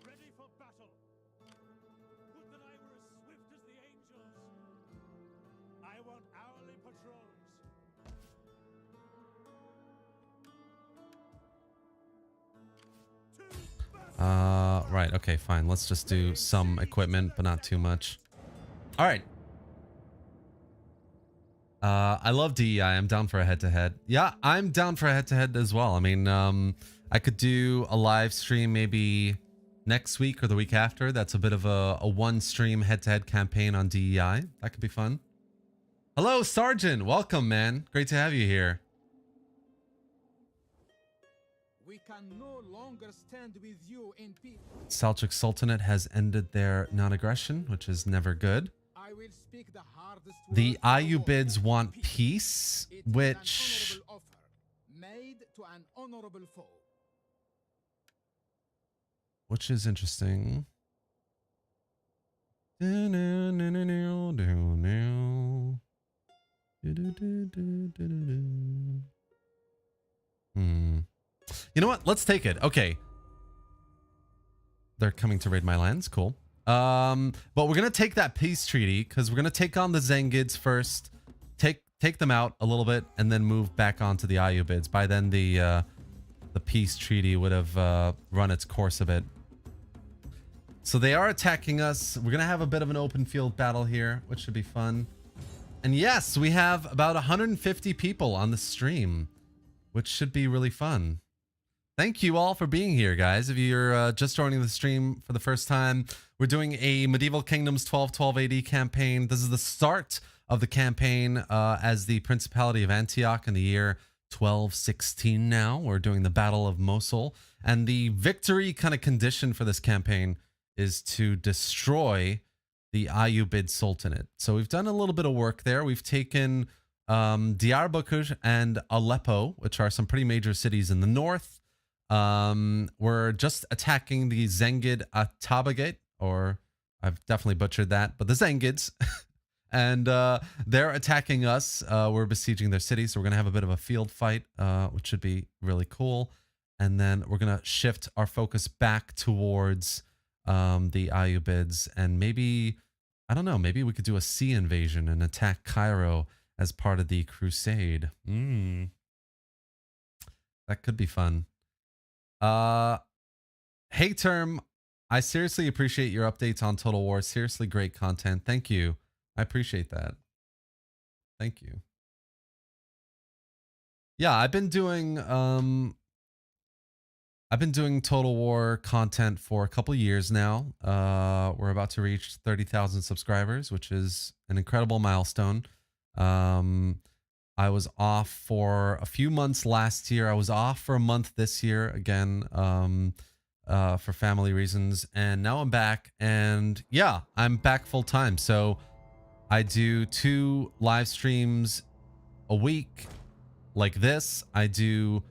Ready for battle. Would that I were as swift as the angels. I want hourly patrols. Right, okay, fine. Let's just do some equipment, but not too much. All right. I love DEI. I'm down for a head-to-head. Yeah, I'm down for a head-to-head as well. I mean, I could do a live stream maybe next week or the week after. That's a bit of a one-stream head-to-head campaign on DEI. That could be fun. Hello, Sergeant. Welcome, man. Great to have you here. We can no longer stand with you in peace. Seljuk Sultanate has ended their non-aggression, which is never good. I will speak the hardest The words of all. Ayyubids want peace, It is which... an honorable offer made to an honorable foe. Which is interesting. You know what? Let's take it. Okay. They're coming to raid my lands. Cool. But we're gonna take that peace treaty because we're gonna take on the Zengids first, take them out a little bit, and then move back onto the Ayyubids. By then, the peace treaty would have run its course a bit. So they are attacking us. We're gonna have a bit of an open field battle here, which should be fun. And yes, we have about 150 people on the stream, which should be really fun. Thank you all for being here, guys. If you're just joining the stream for the first time, we're doing a Medieval Kingdoms 1212 AD campaign. This is the start of the campaign as the Principality of Antioch in the year 1216 now. We're doing the Battle of Mosul. And the victory kind of condition for this campaign is to destroy the Ayyubid Sultanate. So we've done a little bit of work there. We've taken Dar Bakush and Aleppo, which are some pretty major cities in the north. We're just attacking the Zengid Atabagate, or I've definitely butchered that, but the Zengids. And they're attacking us. We're besieging their city, so we're going to have a bit of a field fight, which should be really cool. And then we're going to shift our focus back towards the Ayyubids, and maybe, I don't know, maybe we could do a sea invasion and attack Cairo as part of the crusade. That could be fun. Hey Term, I seriously appreciate your updates on Total War. Seriously great content. Thank you. I appreciate that. Thank you. Yeah, I've been doing Total War content for a couple years now. We're about to reach 30,000 subscribers, which is an incredible milestone. I was off for a few months last year. I was off for a month this year again, for family reasons. And now I'm back, and yeah, I'm back full time. So I do 2 live streams a week like this. I do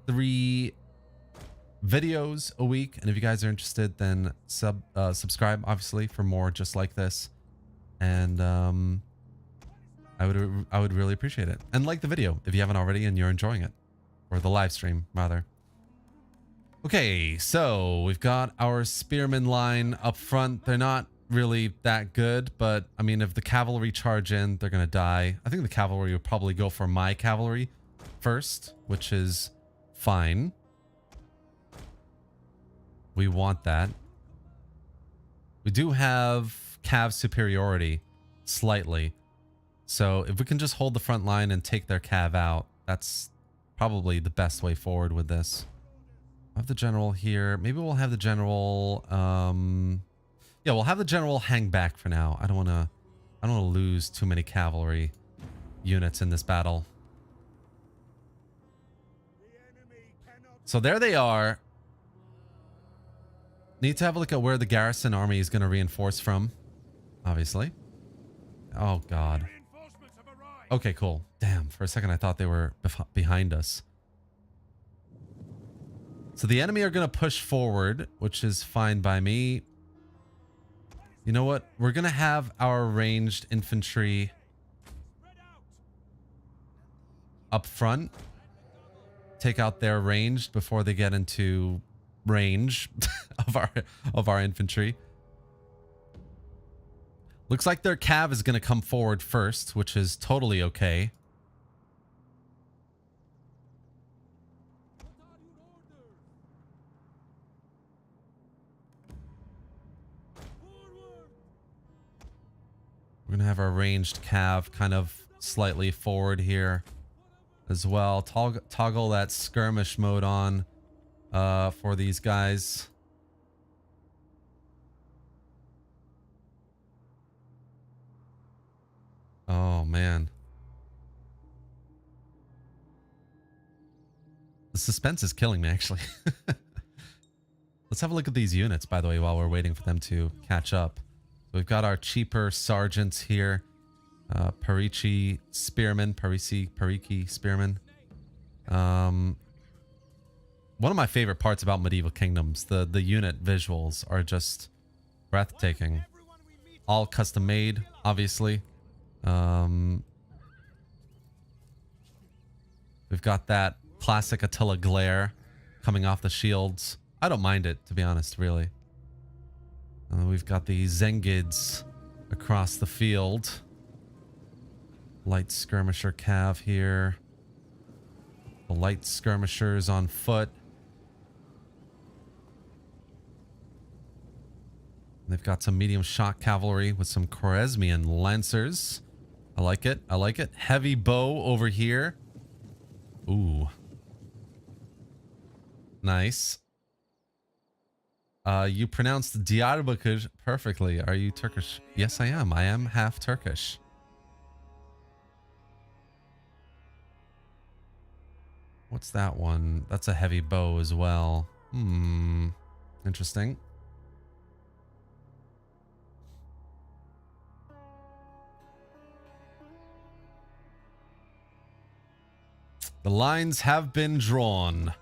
3 videos a week. And if you guys are interested, then subscribe, obviously, for more just like this. And I would really appreciate it. And like the video if you haven't already and you're enjoying it. Or the live stream, rather. Okay, so we've got our spearmen line up front. They're not really that good, but I mean, if the cavalry charge in, they're gonna die. I think the cavalry will probably go for my cavalry first, which is fine. We want that. We do have cav superiority slightly, so if we can just hold the front line and take their cav out, that's probably the best way forward with this. I have the general here. Maybe we'll have the general yeah, we'll have the general hang back for now. I don't want to lose too many cavalry units in this battle. So there they are. Need to have a look at where the garrison army is going to reinforce from, obviously. Oh god. Okay, cool. Damn, for a second I thought they were behind us. So the enemy are going to push forward, which is fine by me. You know what? We're going to have our ranged infantry up front. Take out their ranged before they get into range of our infantry. Looks like their cav is going to come forward first, which is totally okay. We're going to have our ranged cav kind of slightly forward here as well. Toggle that skirmish mode on for these guys. Oh, man. The suspense is killing me, actually. Let's have a look at these units, by the way, while we're waiting for them to catch up. We've got our cheaper sergeants here. Pariki spearmen. One of my favorite parts about medieval kingdoms, the unit visuals are just breathtaking. All custom made, obviously. We've got that classic Attila glare coming off the shields. I don't mind it, to be honest, really. And then we've got the Zengids across the field. Light skirmisher cav here. The light skirmishers on foot. They've got some medium shock cavalry with some Khwarezmian lancers. I like it. I like it. Heavy bow over here. Ooh. Nice. You pronounced Dar Bakush perfectly. Are you Turkish? Yes, I am. I am half Turkish. What's that one? That's a heavy bow as well. Interesting. The lines have been drawn.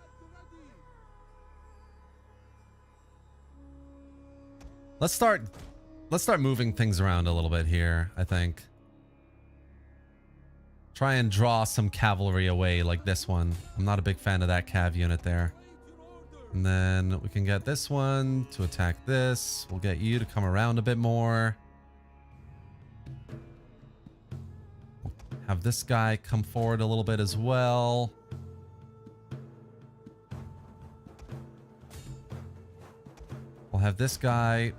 Let's start moving things around a little bit here, I think. Try and draw some cavalry away like this one. I'm not a big fan of that cav unit there. And then we can get this one to attack this. We'll get you to come around a bit more. Have this guy come forward a little bit as well. We'll have this guy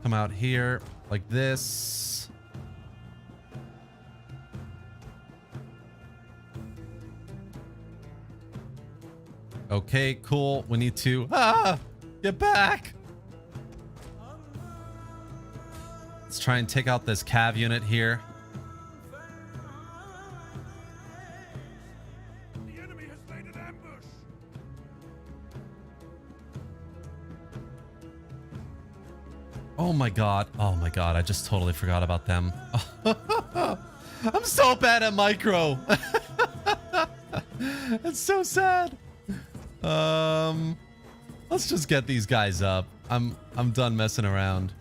come out here like this. Okay, cool. We need to get back. Let's try and take out this cav unit here. The enemy has laid an ambush. Oh my god. Oh my god. I just totally forgot about them. I'm so bad at micro. It's so sad. Let's just get these guys up. I'm done messing around.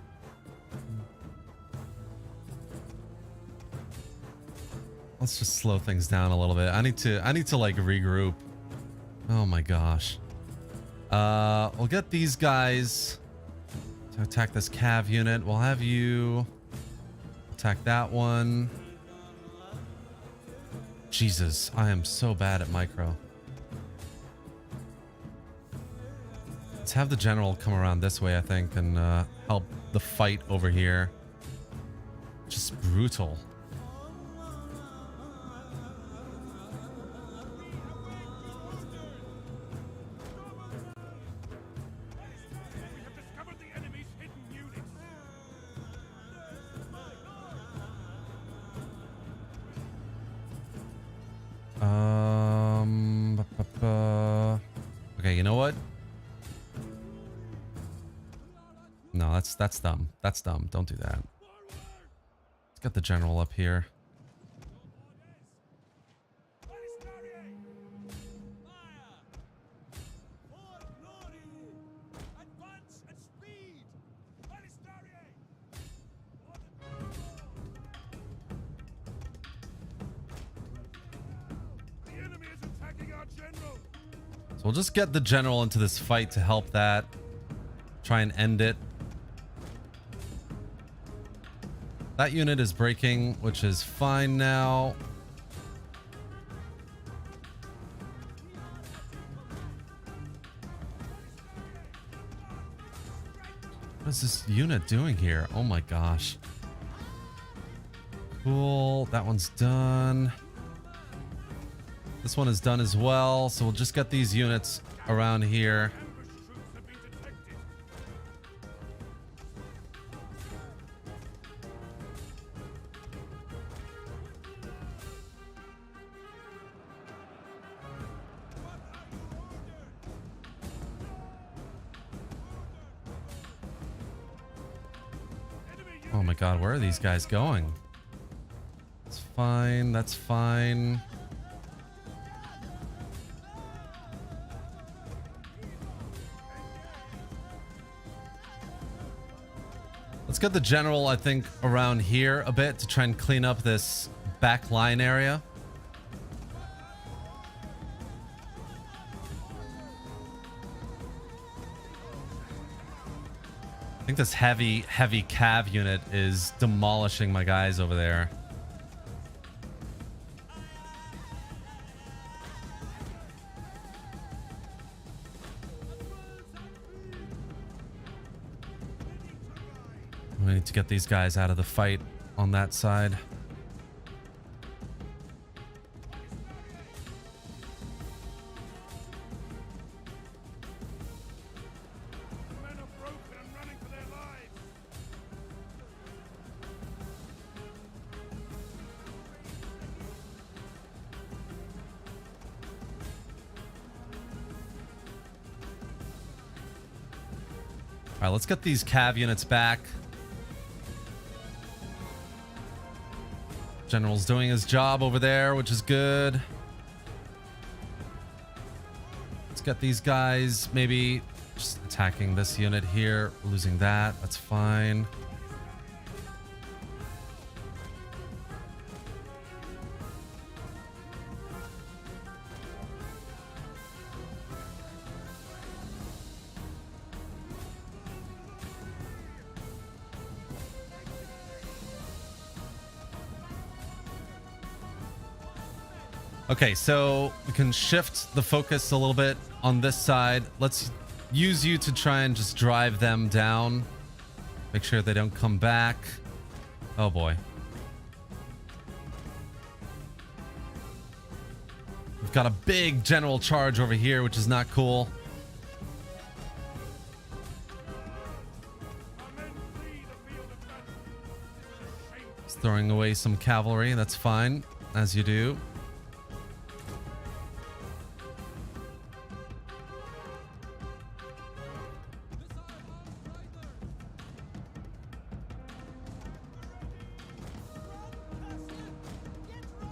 Let's just slow things down a little bit. I need to like regroup. Oh my gosh. We'll get these guys to attack this cav unit. We'll have you attack that one. Jesus, I am so bad at micro. Let's have the general come around this way, I think, and help the fight over here. Just brutal. Okay, you know what? No, that's dumb. That's dumb. Don't do that. Let's get the general up here. So we'll just get the general into this fight to help that. Try and end it. That unit is breaking, which is fine now. What is this unit doing here? Oh my gosh. Cool. That one's done. This one is done as well. So we'll just get these units around here. Oh my god, where are these guys going? It's fine, that's fine. Let's get the general, I think, around here a bit to try and clean up this back line area. I think this heavy cav unit is demolishing my guys over there. We need to get these guys out of the fight on that side. All right, let's get these cav units back. General's doing his job over there, which is good. Let's get these guys maybe just attacking this unit here. Losing that. That's fine. Okay, so we can shift the focus a little bit on this side. Let's use you to try and just drive them down. Make sure they don't come back. Oh boy. We've got a big general charge over here, which is not cool. It's throwing away some cavalry. That's fine, as you do.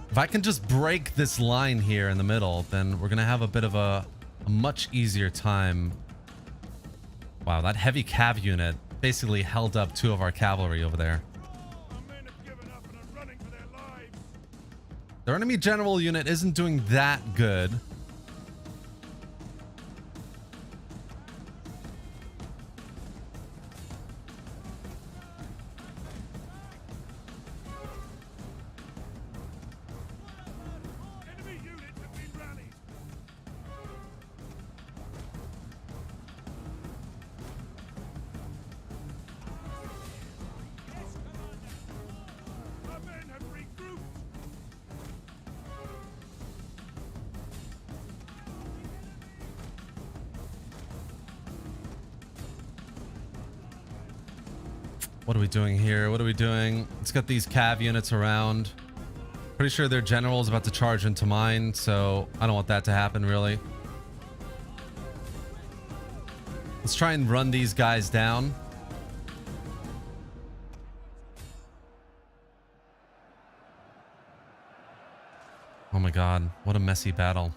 If I can just break this line here in the middle, then we're going to have a bit of a much easier time Wow, that heavy cav unit basically held up 2 of our cavalry over there. Our men have given up and are running for their lives. Their enemy general unit isn't doing that good. Enemy units have been rallied. Our men have regrouped. What are we doing here? What are we doing? Let's get these cav units around. Pretty sure their general is about to charge into mine, so I don't want that to happen, really. Let's try and run these guys down. Oh my god, what a messy battle.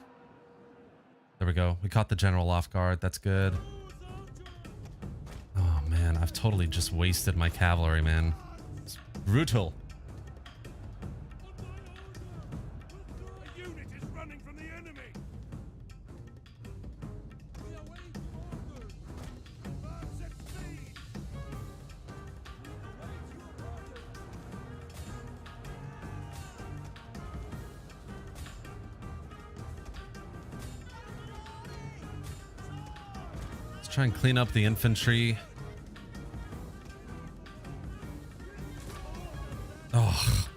There we go. We caught the general off guard. That's good. Oh man, I've totally just wasted my cavalry, man. It's brutal. A unit is running from the enemy. We await orders. Advance at speed. Let's try and clean up the infantry.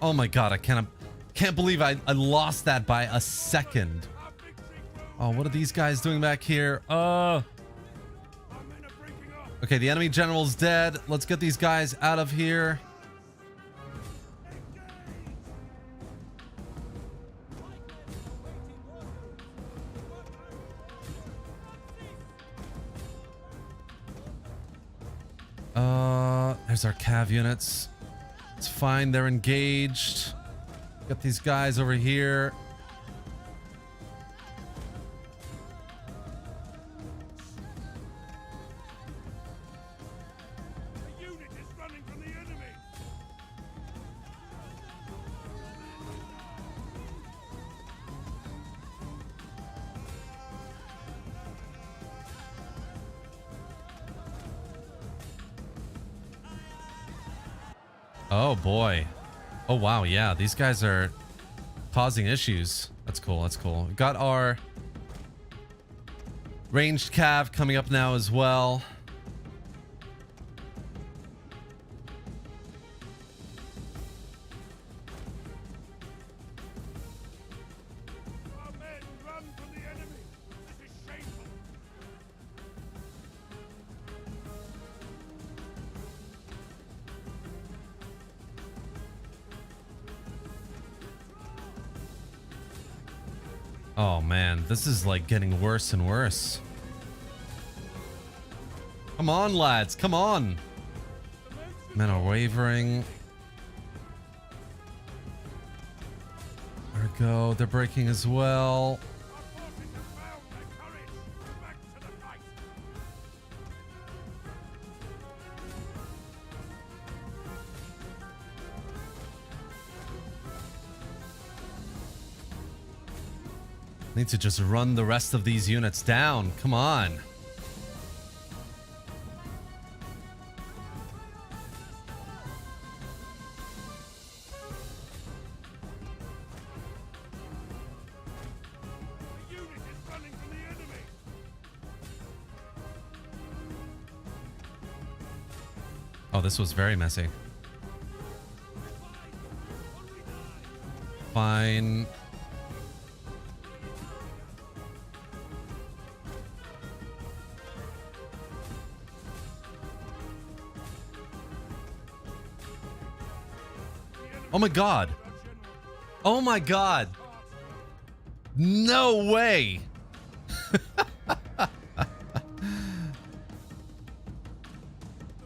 Oh my god, I can't believe I lost that by a second. Oh, what are these guys doing back here? Our men are breaking up. Okay, the enemy general's dead. Let's get these guys out of here. There's our cav units. It's fine, they're engaged. Got these guys over here. A unit is running from the enemy. Oh boy. Oh wow, yeah, these guys are causing issues. That's cool, that's cool. We got our ranged cav coming up now as well. Our men run from the enemy. This is shameful. Oh man, this is like getting worse and worse. Come on, lads, come on. Men are wavering. There we go, they're breaking as well. Our forces have found their courage. Back to the fight. Need to just run the rest of these units down. Come on. A unit is running from the enemy. Oh, this was very messy. Fine. Oh my god. Oh my god. No way. The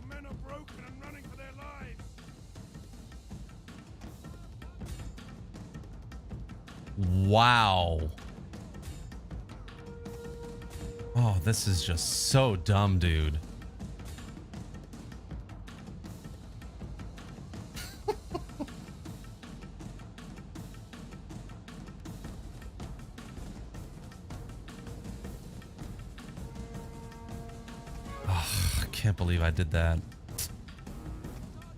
men are broken and running for their lives. Wow. Oh, this is just so dumb, dude. can't believe I did that.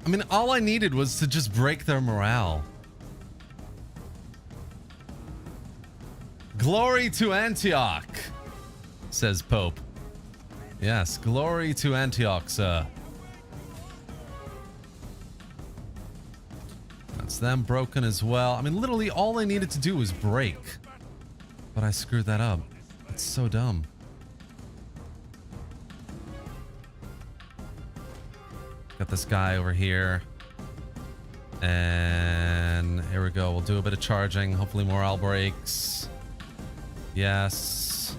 I mean, all I needed was to just break their morale. Glory to Antioch, says Pope. Yes, glory to Antioch, sir. That's them broken as well. I mean, literally all I needed to do was break. But I screwed that up. It's so dumb. Got this guy over here. And here we go. We'll do a bit of charging. Hopefully morale breaks. Yes.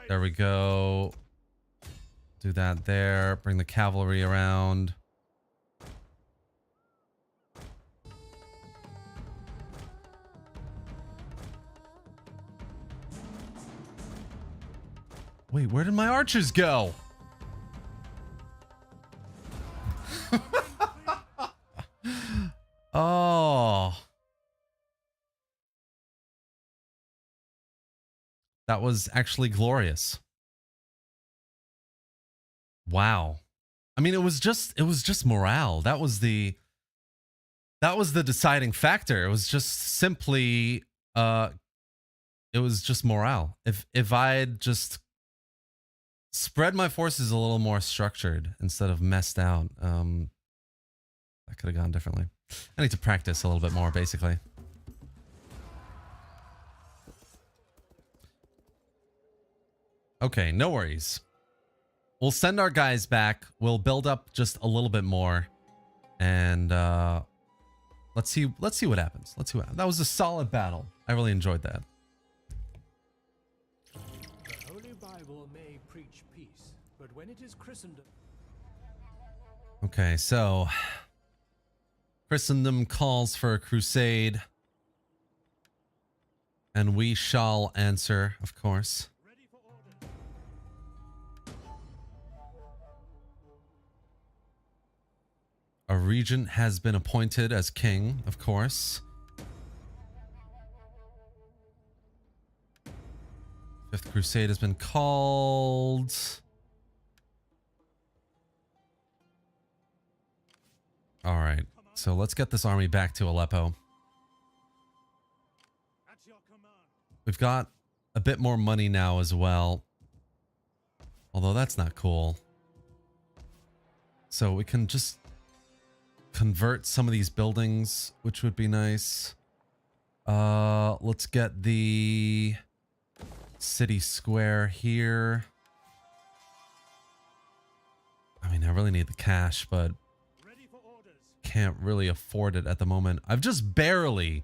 There we go. Do that there. Bring the cavalry around. Wait, where did my archers go? Oh. That was actually glorious. Wow. I mean, it was just morale. That was the deciding factor. It was just simply it was just morale. If I had just spread my forces a little more structured instead of messed out, that could have gone differently. I need to practice a little bit more, basically. Okay, no worries. We'll send our guys back. We'll build up just a little bit more, and let's see what happens. Let's see what happens. That was a solid battle. I really enjoyed that. The Holy Bible may preach peace, but when it is Christendom. Okay, so Christendom calls for a crusade, and we shall answer, of course. A regent has been appointed as king, of course. Fifth Crusade has been called. All right, so let's get this army back to Aleppo. We've got a bit more money now as well. Although that's not cool. So we can just convert some of these buildings, which would be nice. Let's get the city square here. I mean, I really need the cash, but can't really afford it at the moment. I've just barely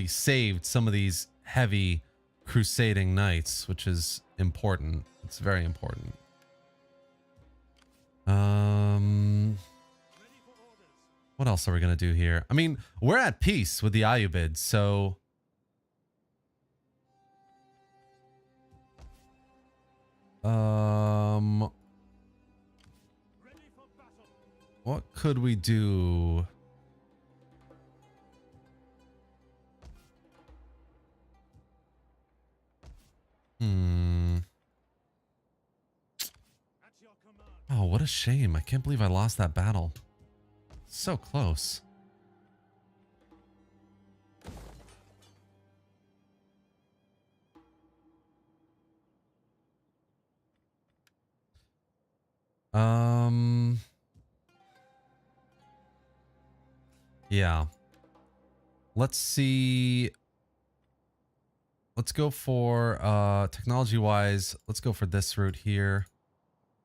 saved some of these heavy crusading knights, which is important. It's very important. What else are we going to do here? I mean, we're at peace with the Ayyubid, so what could we do? Oh, what a shame. I can't believe I lost that battle. So close. Yeah. Let's see. Let's go for technology wise. Let's go for this route here.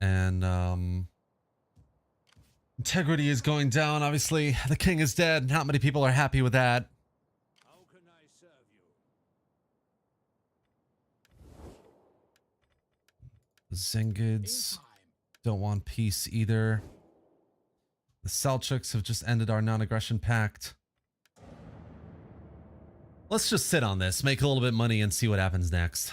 And integrity is going down. Obviously, the king is dead. Not many people are happy with that. How can I serve you? Zengids don't want peace either. The Selchuks have just ended our non-aggression pact. Let's just sit on this, make a little bit of money, and see what happens next.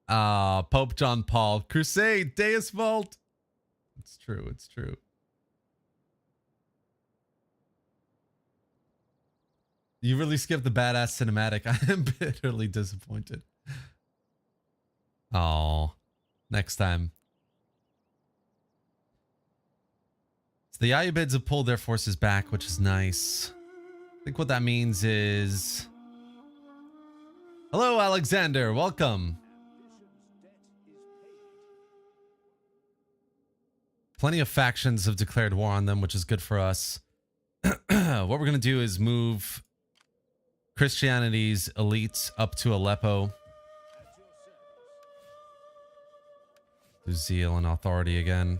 Pope John Paul. Crusade, Deus Vult. It's true, it's true. You really skipped the badass cinematic. I am bitterly disappointed. Oh, next time. So the Ayyubids have pulled their forces back, which is nice. I think what that means is... Hello, Alexander. Welcome. Plenty of factions have declared war on them, which is good for us. What we're going to do is move Christianity's elites up to Aleppo. Do zeal and authority again.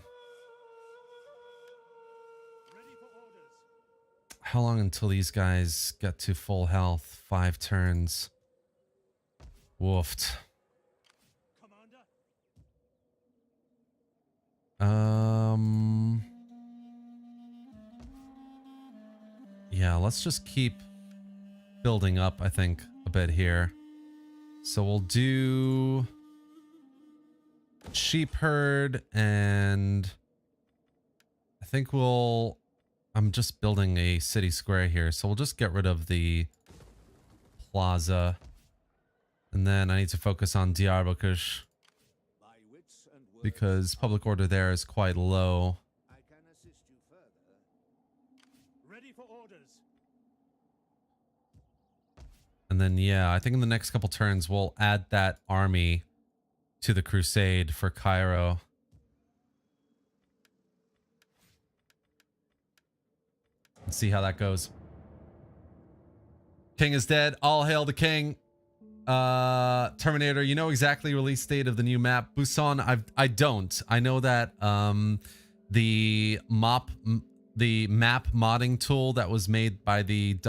How long until these guys get to full health? 5 turns. Woofed. Yeah, let's just keep building up, I think, a bit here. So we'll do sheep herd, and I think I'm just building a city square here, so we'll just get rid of the plaza. And then I need to focus on Dar Bakush because public order there is quite low. And then, yeah, I think in the next couple turns, we'll add that army to the crusade for Cairo. Let's see how that goes. King is dead. All hail the king. Terminator, you know exactly release date of the new map. Busan, I don't. I know that the map modding tool that was made by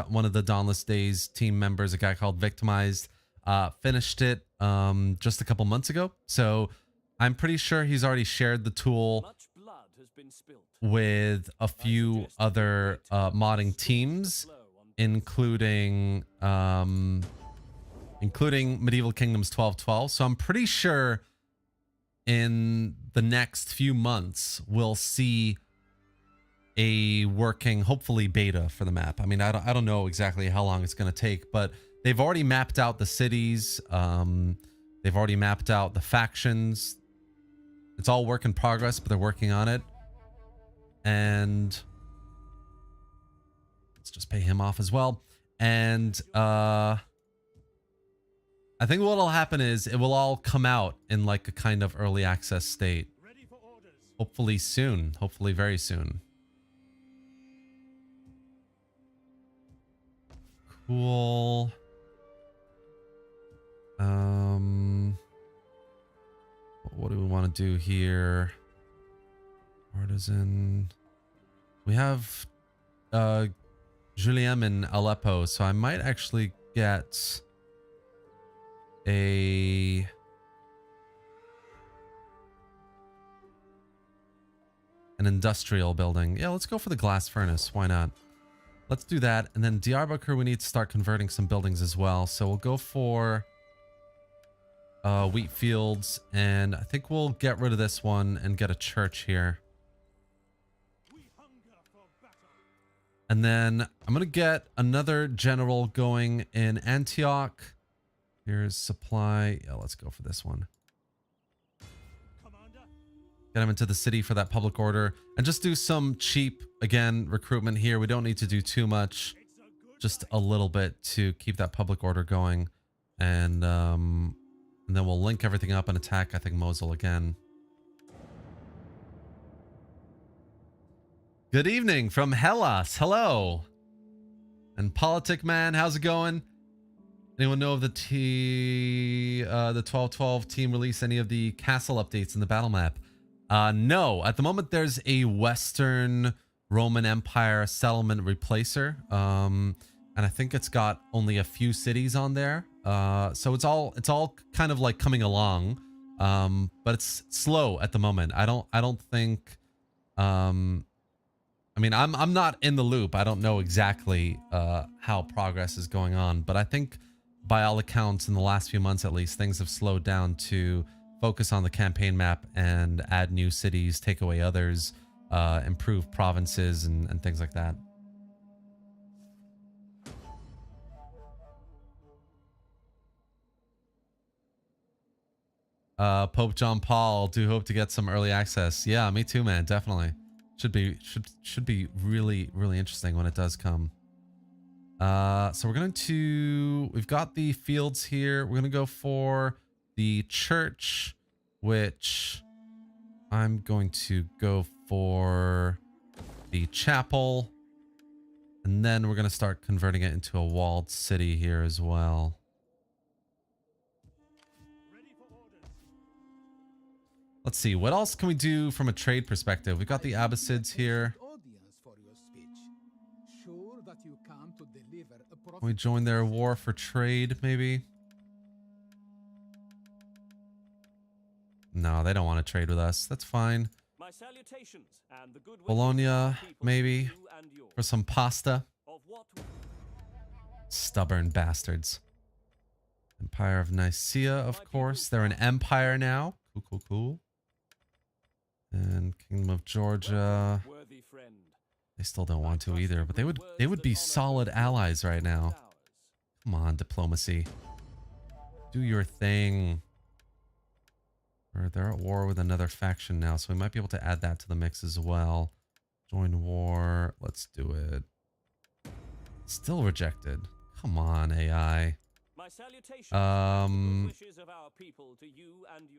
one of the Dauntless Days team members, a guy called Victimized, finished it just a couple months ago. So I'm pretty sure he's already shared the tool with a few other modding teams, including Medieval Kingdoms 1212. So I'm pretty sure in the next few months we'll see a working, hopefully, beta for the map. I mean, I don't know exactly how long it's going to take, but they've already mapped out the cities. They've already mapped out the factions. It's all work in progress, but they're working on it. And let's just pay him off as well. And I think what'll happen is it will all come out in like a kind of early access state. Hopefully soon. Hopefully very soon. Cool. What do we want to do here? Artisan. We have Julien in Aleppo, so I might actually get an industrial building. Yeah, let's go for the glass furnace. Why not? Let's do that. And then Diyarbakir, we need to start converting some buildings as well. So we'll go for wheat fields, and I think we'll get rid of this one and get a church here. And then I'm going to get another general going in Antioch. Here's supply. Yeah, let's go for this one. Get him into the city for that public order. And just do some cheap, again, recruitment here. We don't need to do too much. Just a little bit to keep that public order going. And then we'll link everything up and attack, I think, Mosul again. Good evening from Hellas. Hello. And Politic Man, how's it going? Anyone know if the 1212 team released any of the castle updates in the battle map? No. At the moment, there's a Western Roman Empire settlement replacer. And I think it's got only a few cities on there. So it's all kind of like coming along. But it's slow at the moment. I don't think I mean, I'm not in the loop. I don't know exactly how progress is going on, but I think by all accounts, in the last few months at least, things have slowed down to focus on the campaign map and add new cities, take away others, improve provinces and things like that. Pope John Paul, do hope to get some early access. Yeah, me too, man. Definitely. Should be really, really interesting when it does come. So we've got the fields here. We're going to go for the church, which I'm going to go for the chapel. And then we're going to start converting it into a walled city here as well. Let's see, what else can we do from a trade perspective? We've got the Abbasids here. Can we join their war for trade, maybe? No, they don't want to trade with us. That's fine. My salutations and the good Bologna, maybe, for some pasta. Stubborn bastards. Empire of Nicaea, of course. They're an empire now. Cool, cool, cool. And Kingdom of Georgia. They still don't want to either, but they would be solid allies right now. Come on, diplomacy. Do your thing. Or they're at war with another faction now, so we might be able to add that to the mix as well. Join war. Let's do it. Still rejected. Come on, AI.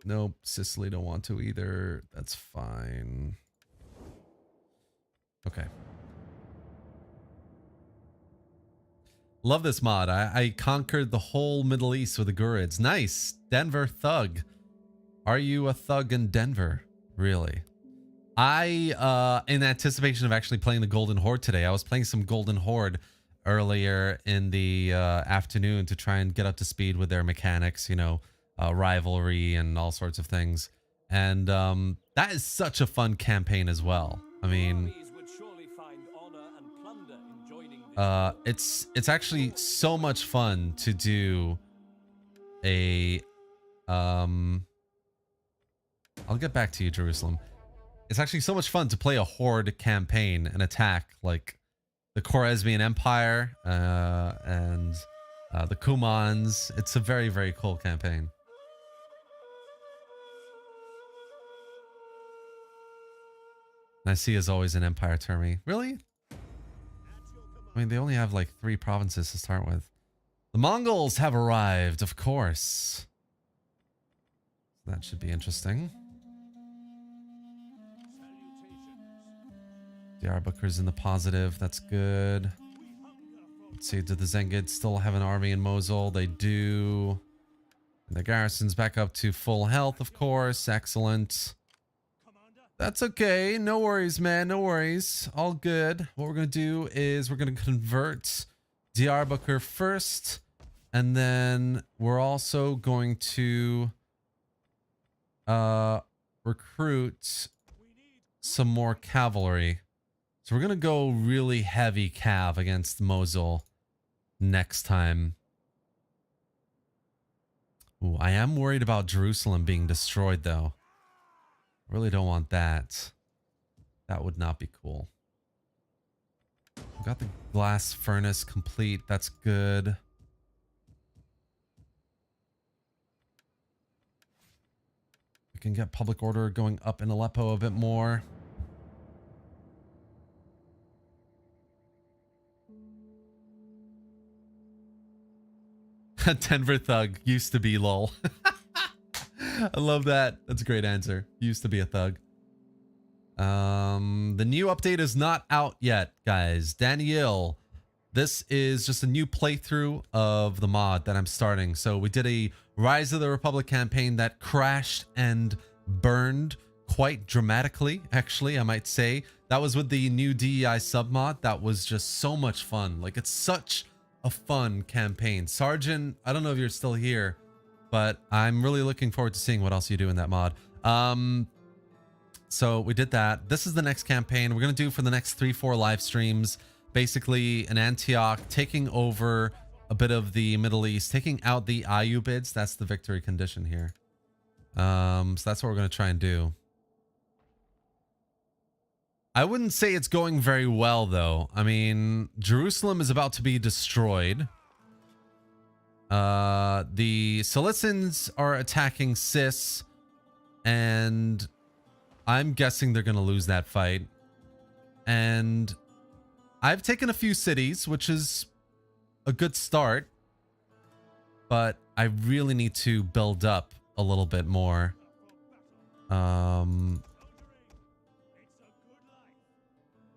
Nope, Sicily don't want to either. That's fine. Okay. Love this mod. I conquered the whole Middle East with the Gurids. Nice. Denver thug. Are you a thug in Denver? Really? I, in anticipation of actually playing the Golden Horde today, I was playing some Golden Horde earlier in the afternoon to try and get up to speed with their mechanics, you know, rivalry and all sorts of things. And that is such a fun campaign as well. I mean, it's actually so much fun to do a I'll get back to you, Jerusalem. It's actually so much fun to play a horde campaign and attack like the Khwarezmian Empire and the Kumans. It's a very, very cool campaign. Nicaea is always an empire to me. Really? I mean, they only have like 3 provinces to start with. The Mongols have arrived, of course. That should be interesting. Diyarbakar's in the positive. That's good. Let's see. Do the Zengids still have an army in Mosul? They do. And the garrison's back up to full health, of course. Excellent. That's okay. No worries, man. No worries. All good. What we're going to do is we're going to convert Diyarbakir first. And then we're also going to recruit some more cavalry. So we're going to go really heavy cav against Mosul next time. Ooh, I am worried about Jerusalem being destroyed, though. I really don't want that. That would not be cool. We've got the glass furnace complete. That's good. We can get public order going up in Aleppo a bit more. Denver thug used to be lol. I love that. That's a great answer. Used to be a thug. The new update is not out yet, guys. Daniel, this is just a new playthrough of the mod that I'm starting. So we did a Rise of the Republic campaign that crashed and burned quite dramatically, actually, I might say. That was with the new DEI submod. That was just so much fun. Like, it's such a fun campaign. Sergeant, I don't know if you're still here, but I'm really looking forward to seeing what else you do in that mod. So we did that. This is the next campaign we're going to do for the next 3-4 live streams. Basically, in Antioch, taking over a bit of the Middle East, taking out the Ayyubids. That's the victory condition here. So that's what we're going to try and do. I wouldn't say it's going very well, though. I mean, Jerusalem is about to be destroyed. The Cilicians are attacking Sis, and I'm guessing they're going to lose that fight. And I've taken a few cities, which is a good start, but I really need to build up a little bit more.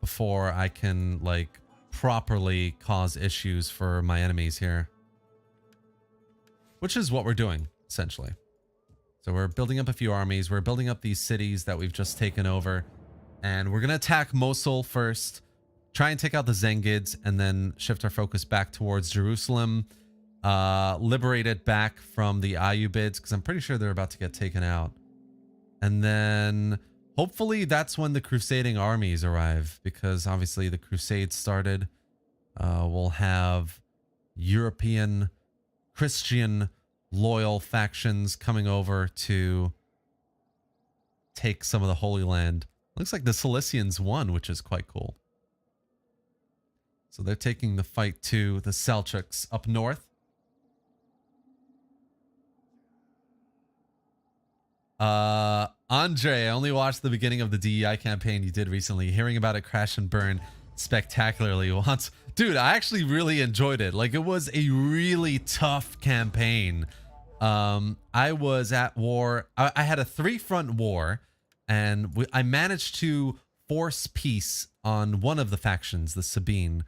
Before I can, like, properly cause issues for my enemies here. Which is what we're doing, essentially. So we're building up a few armies. We're building up these cities that we've just taken over. And we're going to attack Mosul first. Try and take out the Zengids. And then shift our focus back towards Jerusalem. Liberate it back from the Ayyubids. Because I'm pretty sure they're about to get taken out. And then hopefully that's when the crusading armies arrive. Because obviously the crusades started. We'll have European Christian loyal factions coming over to take some of the Holy Land. Looks like the Cilicians won, which is quite cool. So they're taking the fight to the Seljuks up north. Andre, I only watched the beginning of the DEI campaign you did recently. Hearing about it crash and burn spectacularly once. Dude, I actually really enjoyed it. Like, it was a really tough campaign. I was at war. I had a 3-front war, and I managed to force peace on one of the factions, the Sabine.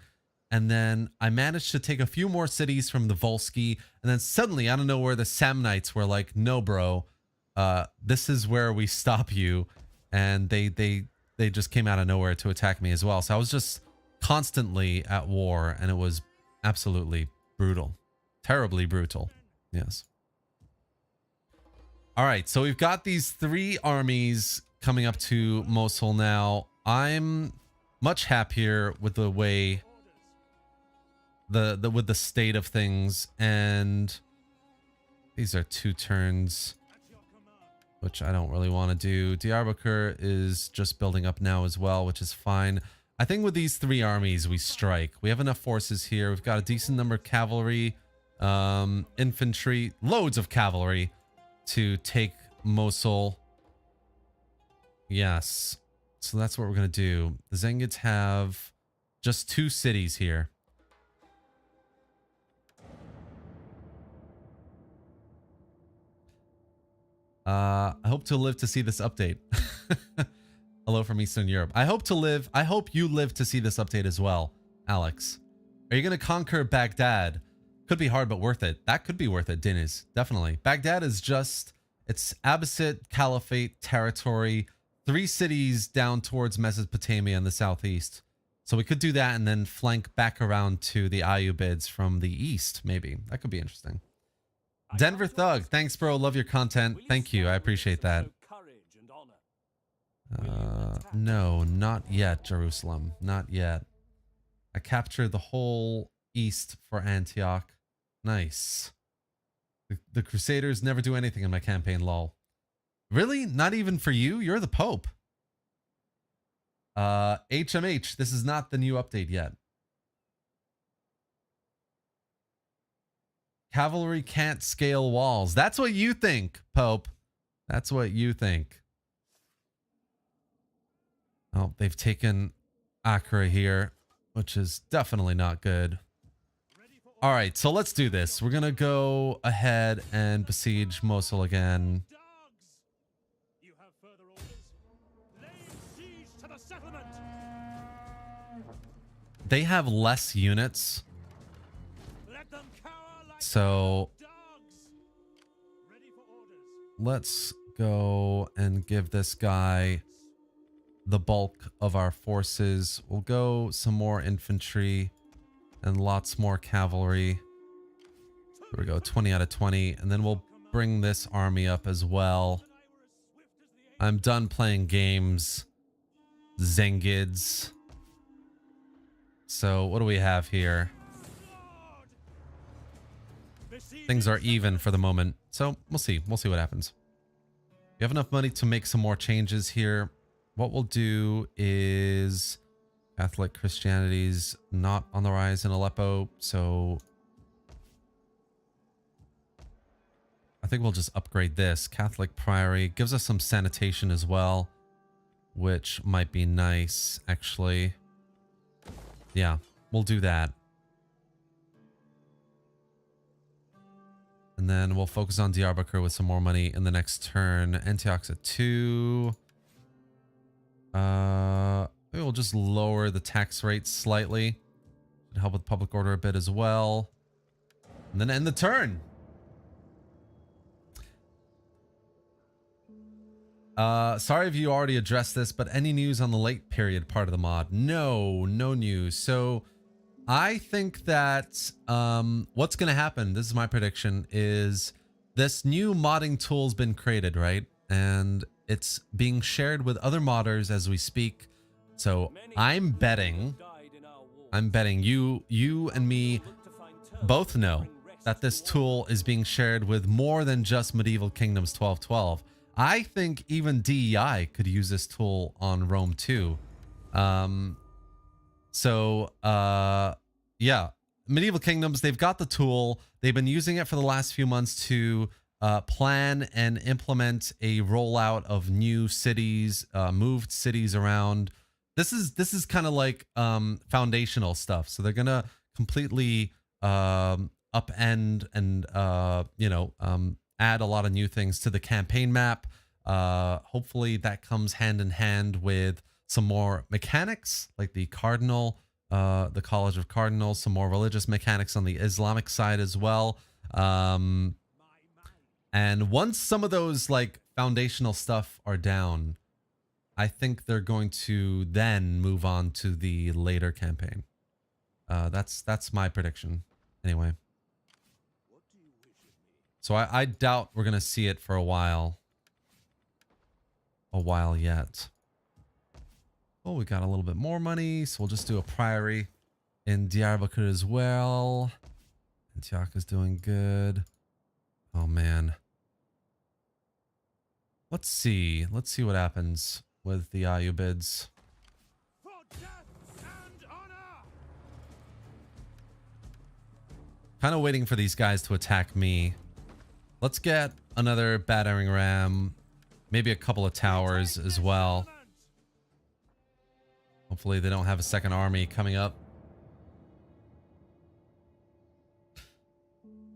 And then I managed to take a few more cities from the Volsky. And then suddenly, I don't know where the Samnites were like, no, bro, this is where we stop you. And they just came out of nowhere to attack me as well. So I was just constantly at war, and it was absolutely brutal. Terribly brutal. Yes. All right, so we've got these 3 armies coming up to Mosul now. I'm much happier with the way with the state of things, and these are 2 turns, which I don't really want to do. Diyarbakir is just building up now as well, which is fine. I think with these 3 armies, we strike. We have enough forces here. We've got a decent number of cavalry, infantry, loads of cavalry to take Mosul. Yes. So that's what we're going to do. The Zengids have just 2 cities here. I hope to live to see this update. Hello from Eastern Europe. I hope you live to see this update as well, Alex. Are you going to conquer Baghdad? Could be hard, but worth it. That could be worth it, Diniz. Definitely. Baghdad is just, it's Abbasid Caliphate territory, 3 cities down towards Mesopotamia in the southeast. So we could do that and then flank back around to the Ayyubids from the east, maybe. That could be interesting. Denver Thug, thanks, bro. Love your content. Thank you. I appreciate that. No, not yet, Jerusalem. Not yet. I captured the whole east for Antioch. Nice. The Crusaders never do anything in my campaign, lol. Really? Not even for you? You're the Pope. HMH, this is not the new update yet. Cavalry can't scale walls. That's what you think, Pope. That's what you think. Oh, they've taken Accra here, which is definitely not good. All right, so let's do this. We're going to go ahead and besiege Mosul again. You have further orders. Lay siege to the settlement. They have less units. Let them cower like So dogs. Ready for orders. let's go and give this guy the bulk of our forces. We'll go some more infantry and lots more cavalry. There we go, 20 out of 20. And then we'll bring this army up as well. I'm done playing games. Zengids. So what do we have here? things are even for the moment. So we'll see. We'll see what happens. We have enough money to make some more changes here. What we'll do is Catholic Christianity's not on the rise in Aleppo, so I think we'll just upgrade this. Catholic Priory gives us some sanitation as well, which might be nice, actually. Yeah, we'll do that. And then we'll focus on Diyarbakir with some more money in the next turn. Antioch's at 2. Maybe we'll just lower the tax rate slightly. Should help with public order a bit as well. And then end the turn. Sorry if you already addressed this, but any news on the late period part of the mod? No news. So I think that what's going to happen, this is my prediction, is this new modding tool's been created, right? And it's being shared with other modders as we speak. So I'm betting you and me both know that this tool is being shared with more than just Medieval Kingdoms 1212. I think even DEI could use this tool on Rome too. Yeah, Medieval Kingdoms, they've got the tool. They've been using it for the last few months to plan and implement a rollout of new cities, moved cities around. This is kind of like foundational stuff. So they're gonna completely upend and add a lot of new things to the campaign map. Hopefully that comes hand in hand with some more mechanics like the Cardinal, the College of Cardinals, some more religious mechanics on the Islamic side as well. And once some of those like foundational stuff are down, I think they're going to then move on to the later campaign. That's my prediction anyway. So I doubt we're going to see it for a while yet. Oh, we got a little bit more money, so we'll just do a priory in Diyarbakir as well. Antioch is doing good. Oh, man. Let's see what happens with the Ayyubids. Kind of waiting for these guys to attack me. Let's get another battering ram, maybe a couple of towers as well. Hopefully they don't have a second army coming up.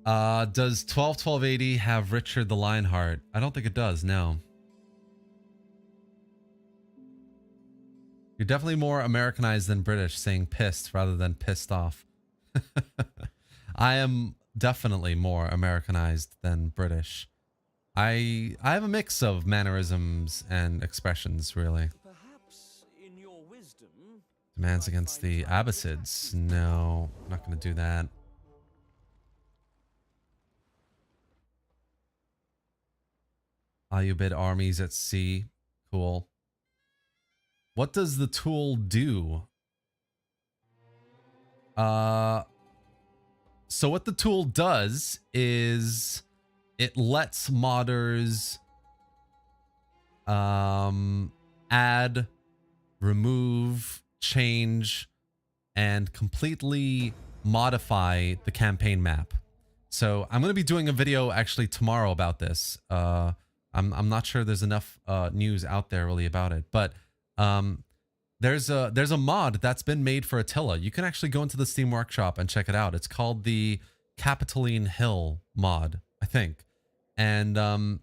Does 12-12-80 have Richard the Lionheart? I don't think it does, no. You're definitely more Americanized than British, saying pissed rather than pissed off. I am definitely more Americanized than British. I have a mix of mannerisms and expressions, really. Demands against the Abbasids. No, I'm not going to do that. Ayyubid armies at sea. Cool. What does the tool do? So what the tool does is it lets modders add, remove, change, and completely modify the campaign map. So I'm going to be doing a video actually tomorrow about this. I'm not sure there's enough news out there really about it, but there's a mod that's been made for Attila. You can actually go into the Steam Workshop and check it out. It's called the Capitoline Hill mod, I think. And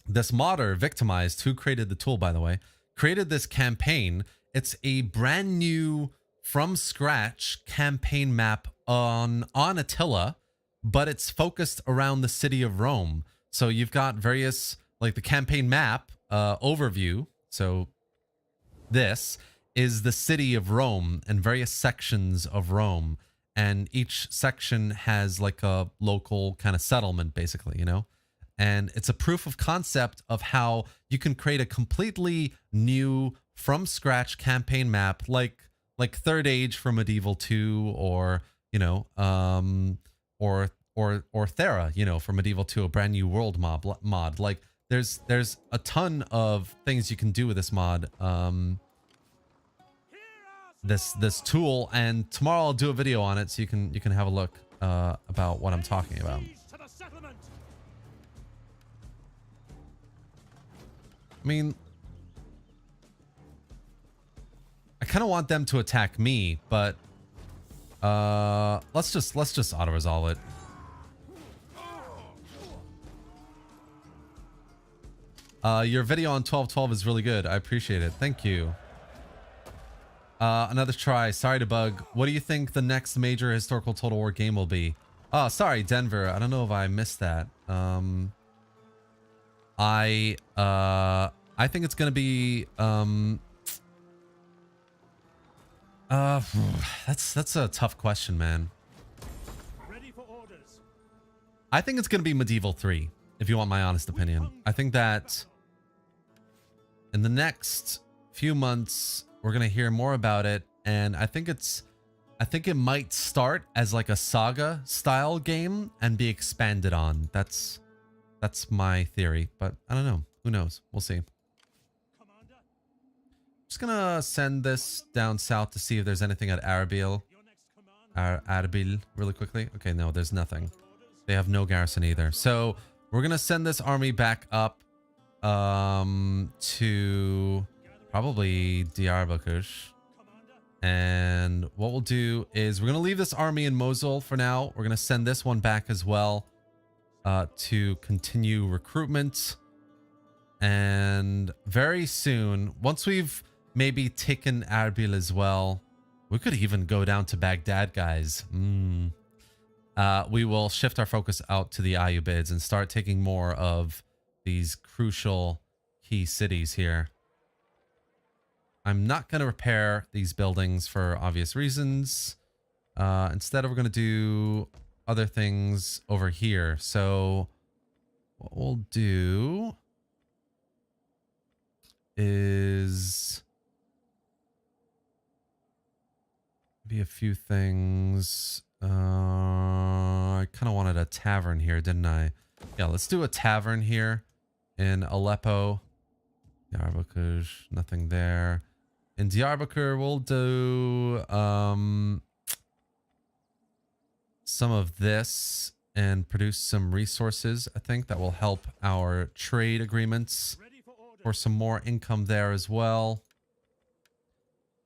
this modder, Victimized, who created the tool, by the way, created this campaign. It's a brand new, from scratch campaign map on Attila, but it's focused around the city of Rome. So you've got various, like the campaign map overview. So this is the city of Rome and various sections of Rome. And each section has like a local kind of settlement, basically, you know? And it's a proof of concept of how you can create a completely new, from scratch campaign map, like Third Age for Medieval 2, or, you know, or or Thera, you know, for Medieval 2, a brand new world mod. Like there's a ton of things you can do with this mod. This tool, and tomorrow I'll do a video on it so you can have a look about what I'm talking about. I mean, I kind of want them to attack me, but let's just auto-resolve it. Your video on 1212 is really good. I appreciate it. Thank you. Another try. Sorry to bug. What do you think the next major historical Total War game will be? Oh, sorry, Denver. I don't know if I missed that. I think it's gonna be that's a tough question, man. Ready for orders. I think it's gonna be Medieval 3, if you want my honest opinion. I think that in the next few months we're gonna hear more about it, and I think it might start as like a saga style game and be expanded on. That's my theory, but I don't know. Who knows? We'll see. Commander, Just gonna send this down south to see if there's anything at Arbil. your next command. Arbil really quickly. Okay, no, there's nothing. They have no garrison either. So we're gonna send this army back up to probably Dar Bakush. And what we'll do is we're gonna leave this army in Mosul for now. We're gonna send this one back as well to continue recruitment. And very soon, once we've maybe taken Arbil as well, we could even go down to Baghdad, guys. We will shift our focus out to the Ayyubids and start taking more of these crucial key cities here. I'm not going to repair these buildings for obvious reasons. Instead, we're going to do other things over here. So what we'll do is maybe a few things. I kind of wanted a tavern here, didn't I? Yeah, let's do a tavern here in Aleppo. Diyarbakir, nothing there. In Diyarbakir, we'll do some of this and produce some resources. I think that will help our trade agreements for some more income there as well.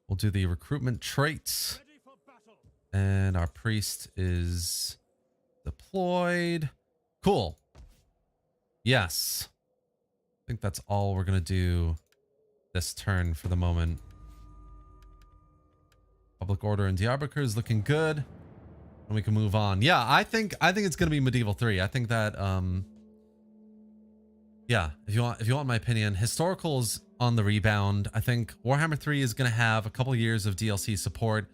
We'll do the recruitment traits. And our priest is deployed. Cool. Yes. I think that's all we're going to do this turn for the moment. Public order in Diyarbakir is looking good. And we can move on. Yeah, I think it's going to be Medieval 3. I think that yeah, if you want my opinion, historical's on the rebound. I think Warhammer 3 is going to have a couple years of DLC support,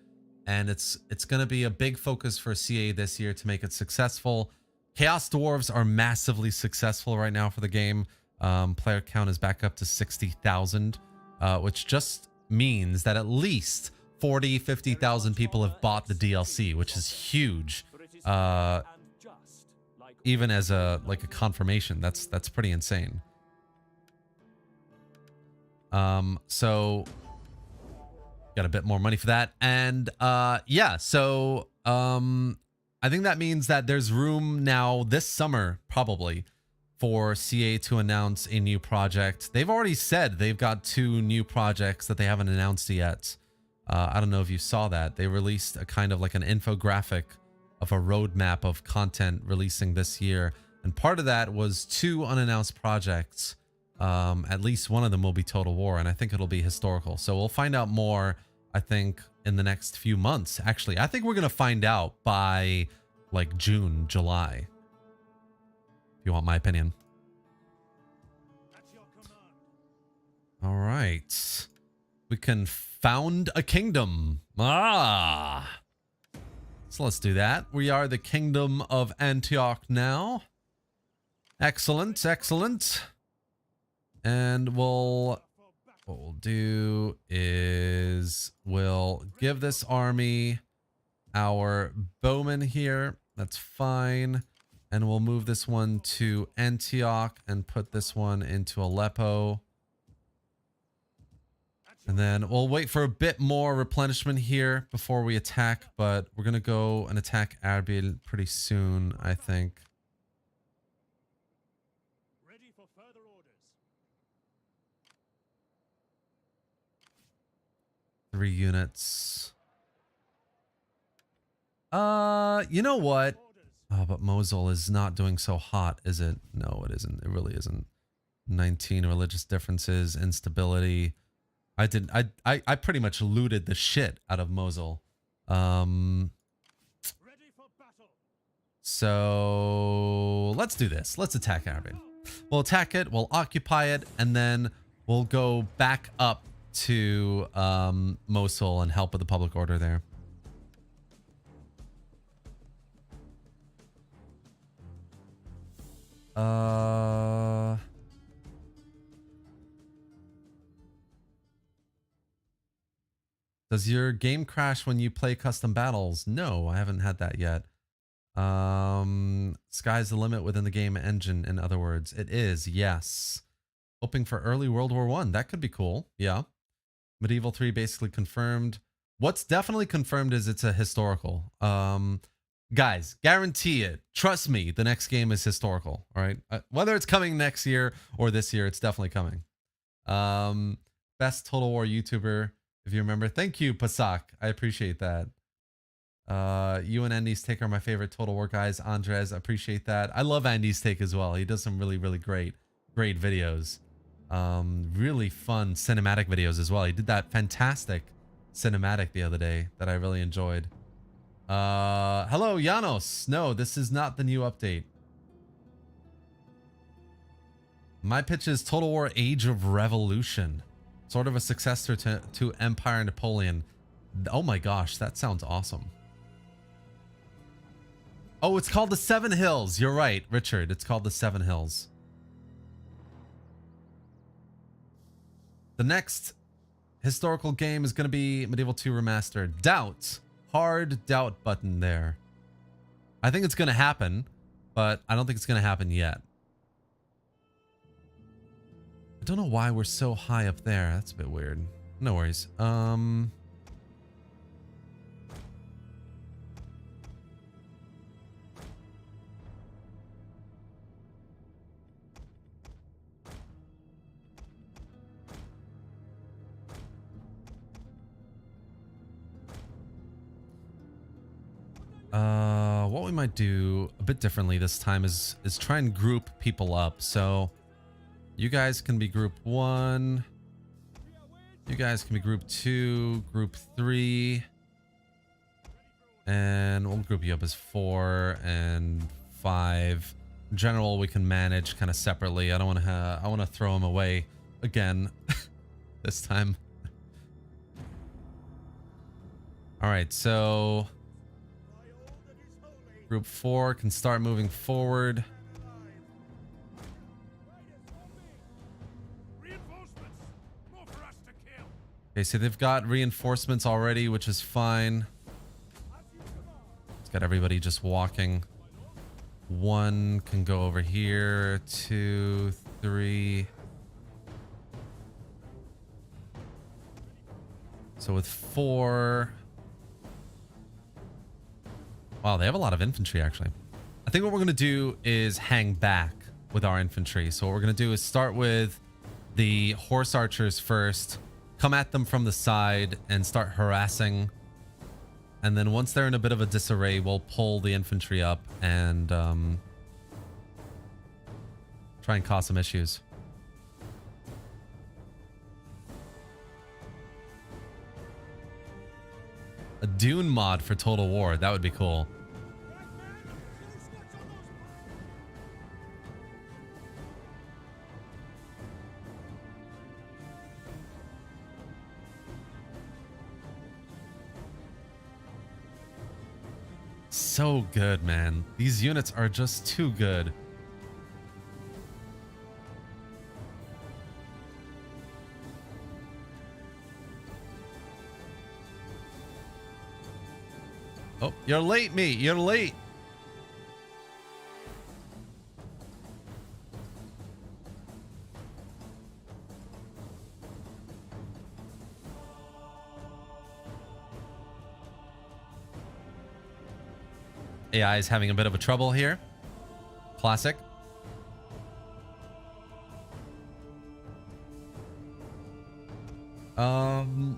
and it's going to be a big focus for CA this year to make it successful. Chaos Dwarves are massively successful right now for the game. Player count is back up to 60,000, which just means that at least 50,000 people have bought the DLC, which is huge. Even as a confirmation, that's pretty insane. So got a bit more money for that, and yeah, so I think that means that there's room now this summer probably for CA to announce a new project. They've already said they've got 2 new projects that they haven't announced yet. I don't know if you saw that. They released a kind of like an infographic of a roadmap of content releasing this year. And part of that was 2 unannounced projects. At least one of them will be Total War, and I think it'll be historical. So we'll find out more, I think, in the next few months. Actually, I think we're going to find out by like June, July. If you want my opinion. All right. We can found a kingdom. So let's do that. We are the Kingdom of Antioch now. Excellent, excellent. And what we'll do is we'll give this army our bowmen here. That's fine. And we'll move this one to Antioch and put this one into Aleppo. And then we'll wait for a bit more replenishment here before we attack, but we're going to go and attack Erbil pretty soon, I think. Ready for further orders. 3 units. You know what? Oh, but Mosul is not doing so hot, is it? No, it isn't. It really isn't. 19 religious differences, instability. I pretty much looted the shit out of Mosul. Ready for battle. So let's do this. Let's attack Erbil. We'll attack it, we'll occupy it, and then we'll go back up to Mosul and help with the public order there. Does your game crash when you play custom battles? No, I haven't had that yet. Sky's the limit within the game engine, in other words. It is, yes. Hoping for early World War I. That could be cool. Yeah. Medieval 3 basically confirmed. What's definitely confirmed is it's a historical. Guys, guarantee it. Trust me, the next game is historical. All right. Whether it's coming next year or this year, it's definitely coming. Best Total War YouTuber, if you remember. Thank you, Pasak. I appreciate that. You and Andy's Take are my favorite Total War guys. Andres, I appreciate that. I love Andy's Take as well. He does some really, really great videos. Really fun cinematic videos as well. He did that fantastic cinematic the other day that I really enjoyed. Hello, Janos. No, this is not the new update. My pitch is Total War Age of Revolution. Sort of a successor to Empire Napoleon. Oh my gosh, that sounds awesome. Oh, it's called the Seven Hills. You're right, Richard. It's called the Seven Hills. The next historical game is going to be Medieval 2 Remastered. Doubt. Hard doubt button there. I think it's going to happen, but I don't think it's going to happen yet. I don't know why we're so high up there. That's a bit weird. No worries. What we might do a bit differently this time is try and group people up. So you guys can be group 1. You guys can be group 2, group 3. And we'll group you up as 4 and 5. In general, we can manage kind of separately. I don't want to I want to throw them away again this time. All right, so Group 4 can start moving forward. Okay, so they've got reinforcements already, which is fine. Let's get everybody just walking. 1 can go over here. 2, 3. So with 4... Wow, they have a lot of infantry, actually. I think what we're going to do is hang back with our infantry. So what we're going to do is start with the horse archers first, come at them from the side and start harassing. And then once they're in a bit of a disarray, we'll pull the infantry up and try and cause some issues. A Dune mod for Total War. That would be cool. So good, man. These units are just too good. Oh, you're late, mate. You're late. AI is having a bit of a trouble here. Classic. You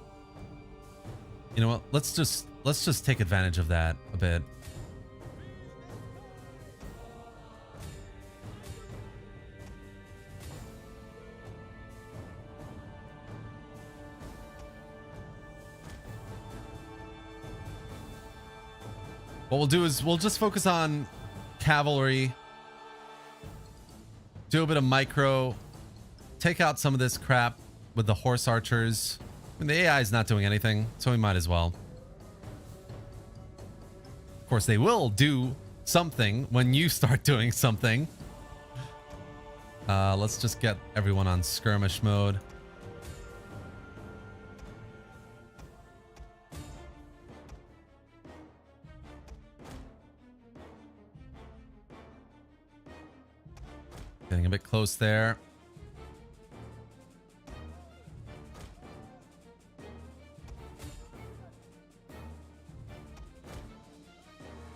know what? Let's just take advantage of that a bit. What we'll do is we'll just focus on cavalry, do a bit of micro, take out some of this crap with the horse archers. I mean, the AI is not doing anything, so we might as well. Of course, they will do something when you start doing something. Let's just get everyone on skirmish mode. Getting a bit close there.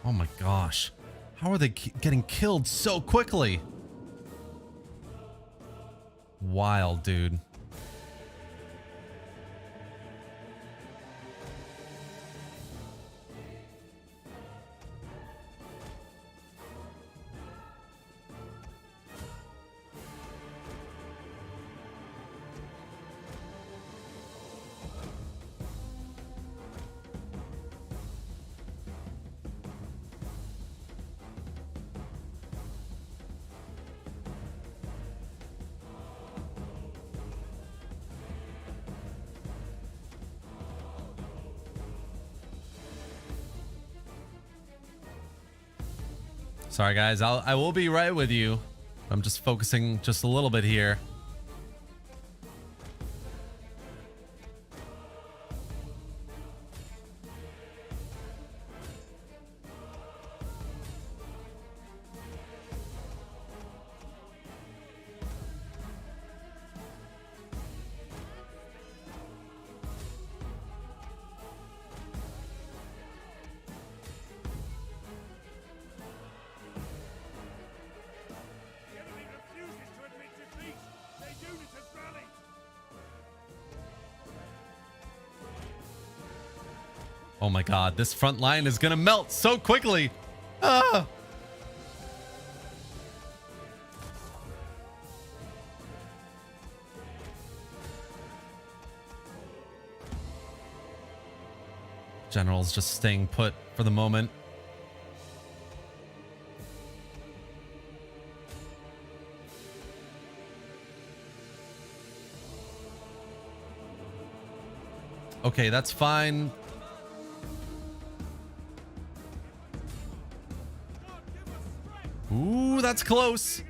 Oh my gosh. How are they getting killed so quickly? Wild, dude. Sorry guys, I will be right with you. I'm just focusing just a little bit here. Oh my god, this front line is gonna melt so quickly. Ah! General's just staying put for the moment. Okay, that's fine. Ooh, that's close.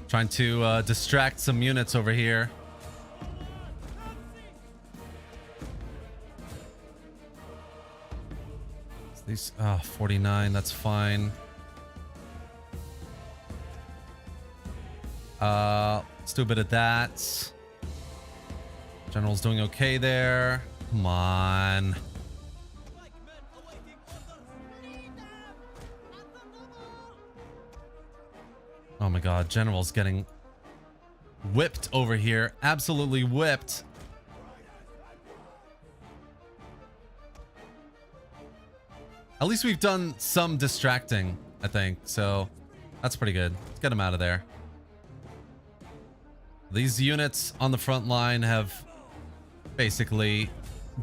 Trying to distract some units over here. These 49, that's fine. Let's do a bit of that. General's doing okay there. Come on. Oh my god, General's getting whipped over here. Absolutely whipped. At least we've done some distracting, I think. So that's pretty good. Let's get him out of there. These units on the front line have basically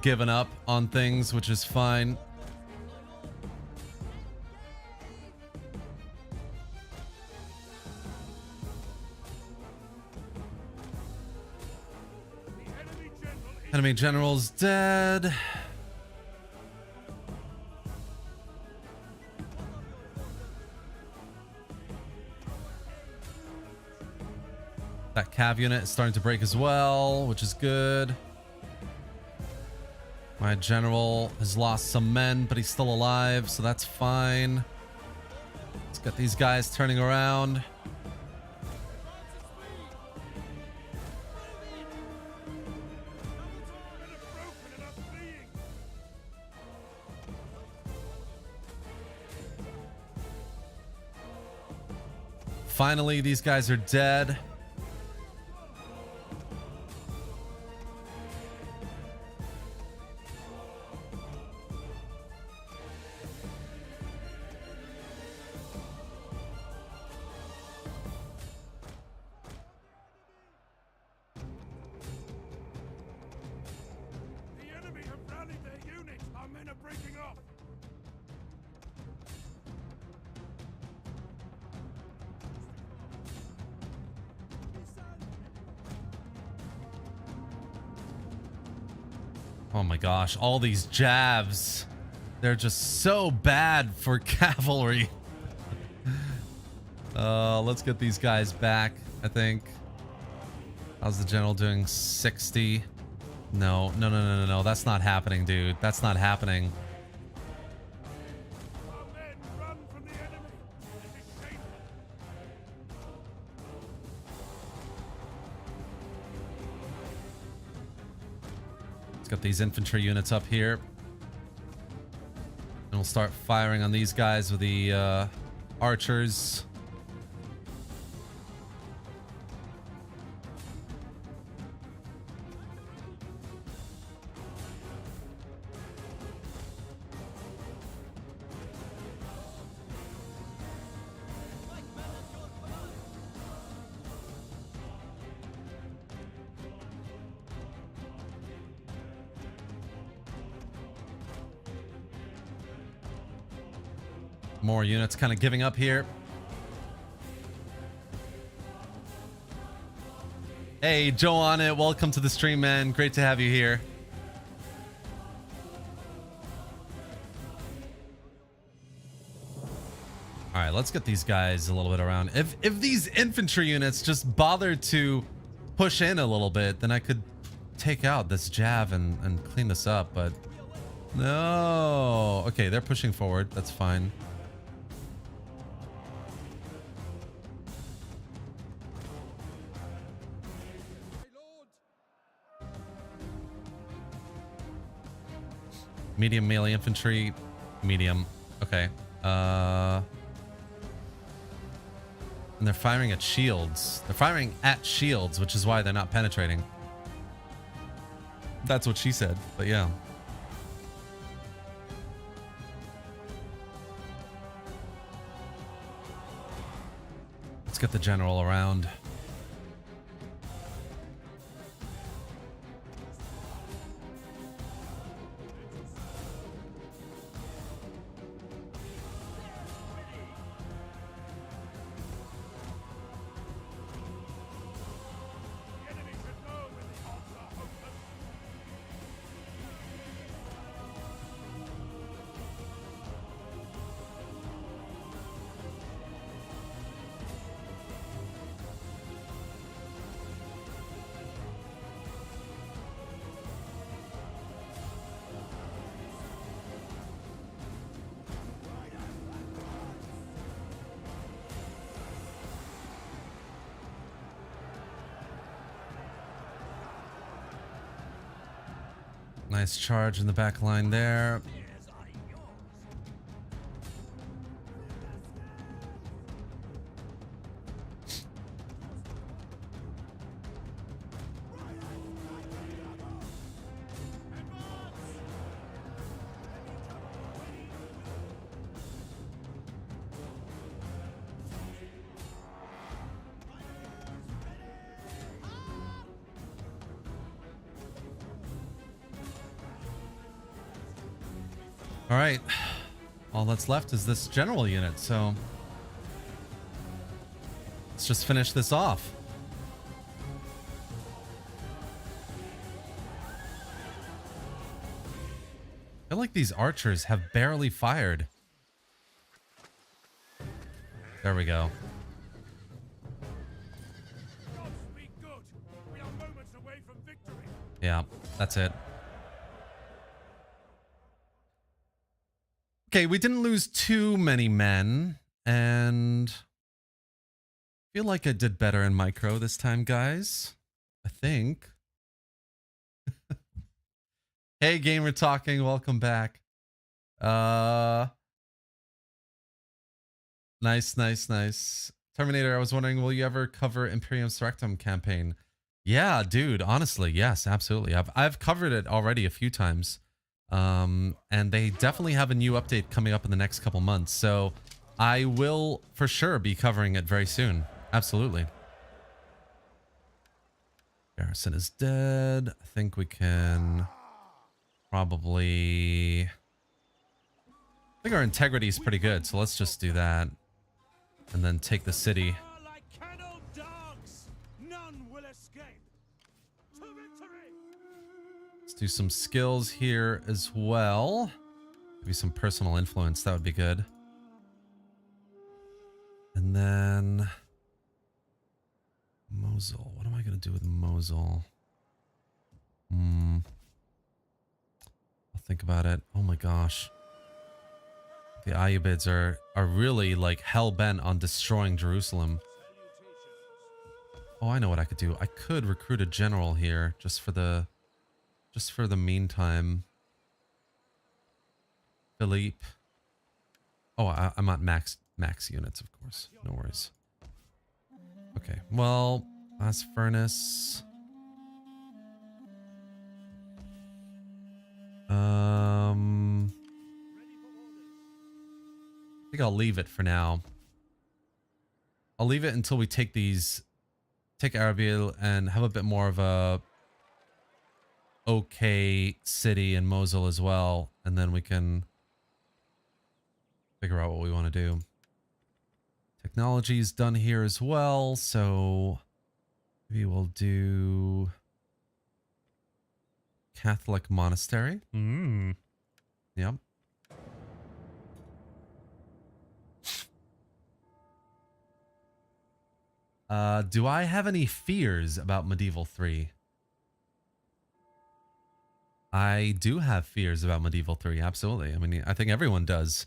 given up on things, which is fine. Enemy general's dead. That cav unit is starting to break as well, which is good. My general has lost some men, but he's still alive, so that's fine. Let's get these guys turning around. finally, these guys are dead. The enemy have rallied their units. Our men are breaking off. Oh my gosh, all these jabs. They're just so bad for cavalry. Let's get these guys back, I think. How's the general doing? 60. No. That's not happening, dude. That's not happening. Our men run from the enemy. This is shameful. Let's get these infantry units up here. And we'll start firing on these guys with the archers. More units kind of giving up here. Hey, Joe on it. Welcome to the stream, man. Great to have you here. All right, let's get these guys a little bit around. If these infantry units just bother to push in a little bit, then I could take out this Jav and clean this up, but no. Okay, they're pushing forward. That's fine. Medium melee infantry. Medium. Okay. And they're firing at shields. They're firing at shields, which is why they're not penetrating. That's what she said, but yeah. Let's get the general around. Nice charge in the back line there. All right, all that's left is this general unit, so let's just finish this off. I feel like these archers have barely fired. There we go. Godspeed good. We are moments away from victory. Yeah, that's it. Okay, we didn't lose too many men, and I feel like I did better in micro this time, guys. I think. Hey, Gamer Talking, welcome back. Nice. Terminator, I was wondering, will you ever cover Imperium Surrectum campaign? Yeah, dude, honestly, yes, absolutely. I've covered it already a few times. And they definitely have a new update coming up in the next couple months. So I will for sure be covering it very soon. Absolutely. Garrison is dead. I think we can probably... I think our integrity is pretty good, so let's just do that. And then take the city. Like kennel dogs, none will escape. To victory. Let's do some skills here as well. Maybe some personal influence, that would be good. And then... Mosul. What am I going to do with Mosul? I'll think about it. Oh my gosh. The Ayyubids are really like hell-bent on destroying Jerusalem. Oh, I know what I could do. I could recruit a general here just for the meantime. Philippe. Oh, I'm at max units, of course. No worries. Okay, well, last furnace. I think I'll leave it for now. I'll leave it until we take Arabil and have a bit more of a okay city in Mosul as well, and then we can figure out what we want to do. Technology is done here as well, so maybe we'll do Catholic monastery. Yep. Do I have any fears about Medieval 3? I do have fears about Medieval 3, absolutely. I mean, I think everyone does.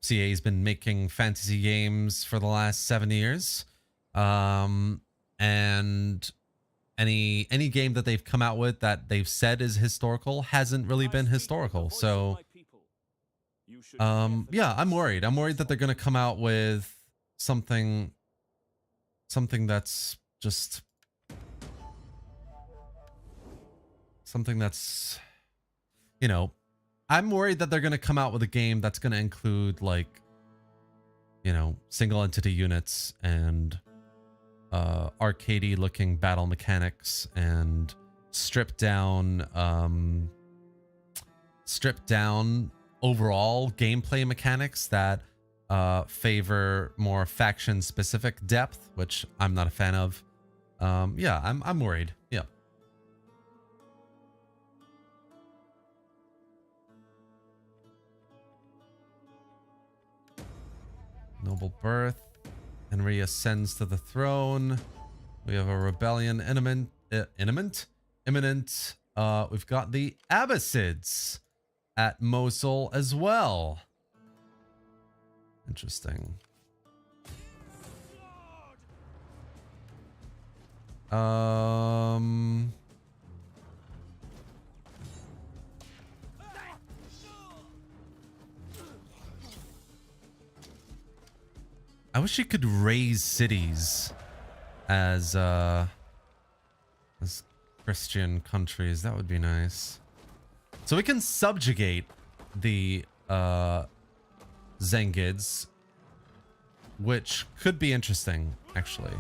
CA's been making fantasy games for the last 7 years. And any game that they've come out with that they've said is historical hasn't really been historical. So, yeah, I'm worried. I'm worried that they're going to come out with something that's just... something that's... You know, I'm worried that they're going to come out with a game that's going to include, like, you know, single entity units and arcadey looking battle mechanics and stripped down overall gameplay mechanics that favor more faction specific depth, which I'm not a fan of. Yeah, I'm worried. Yeah. Noble birth. Henry ascends to the throne. We have a rebellion imminent. We've got the Abbasids at Mosul as well. Interesting. I wish you could raise cities as Christian countries. That would be nice. So we can subjugate the Zengids, which could be interesting, actually.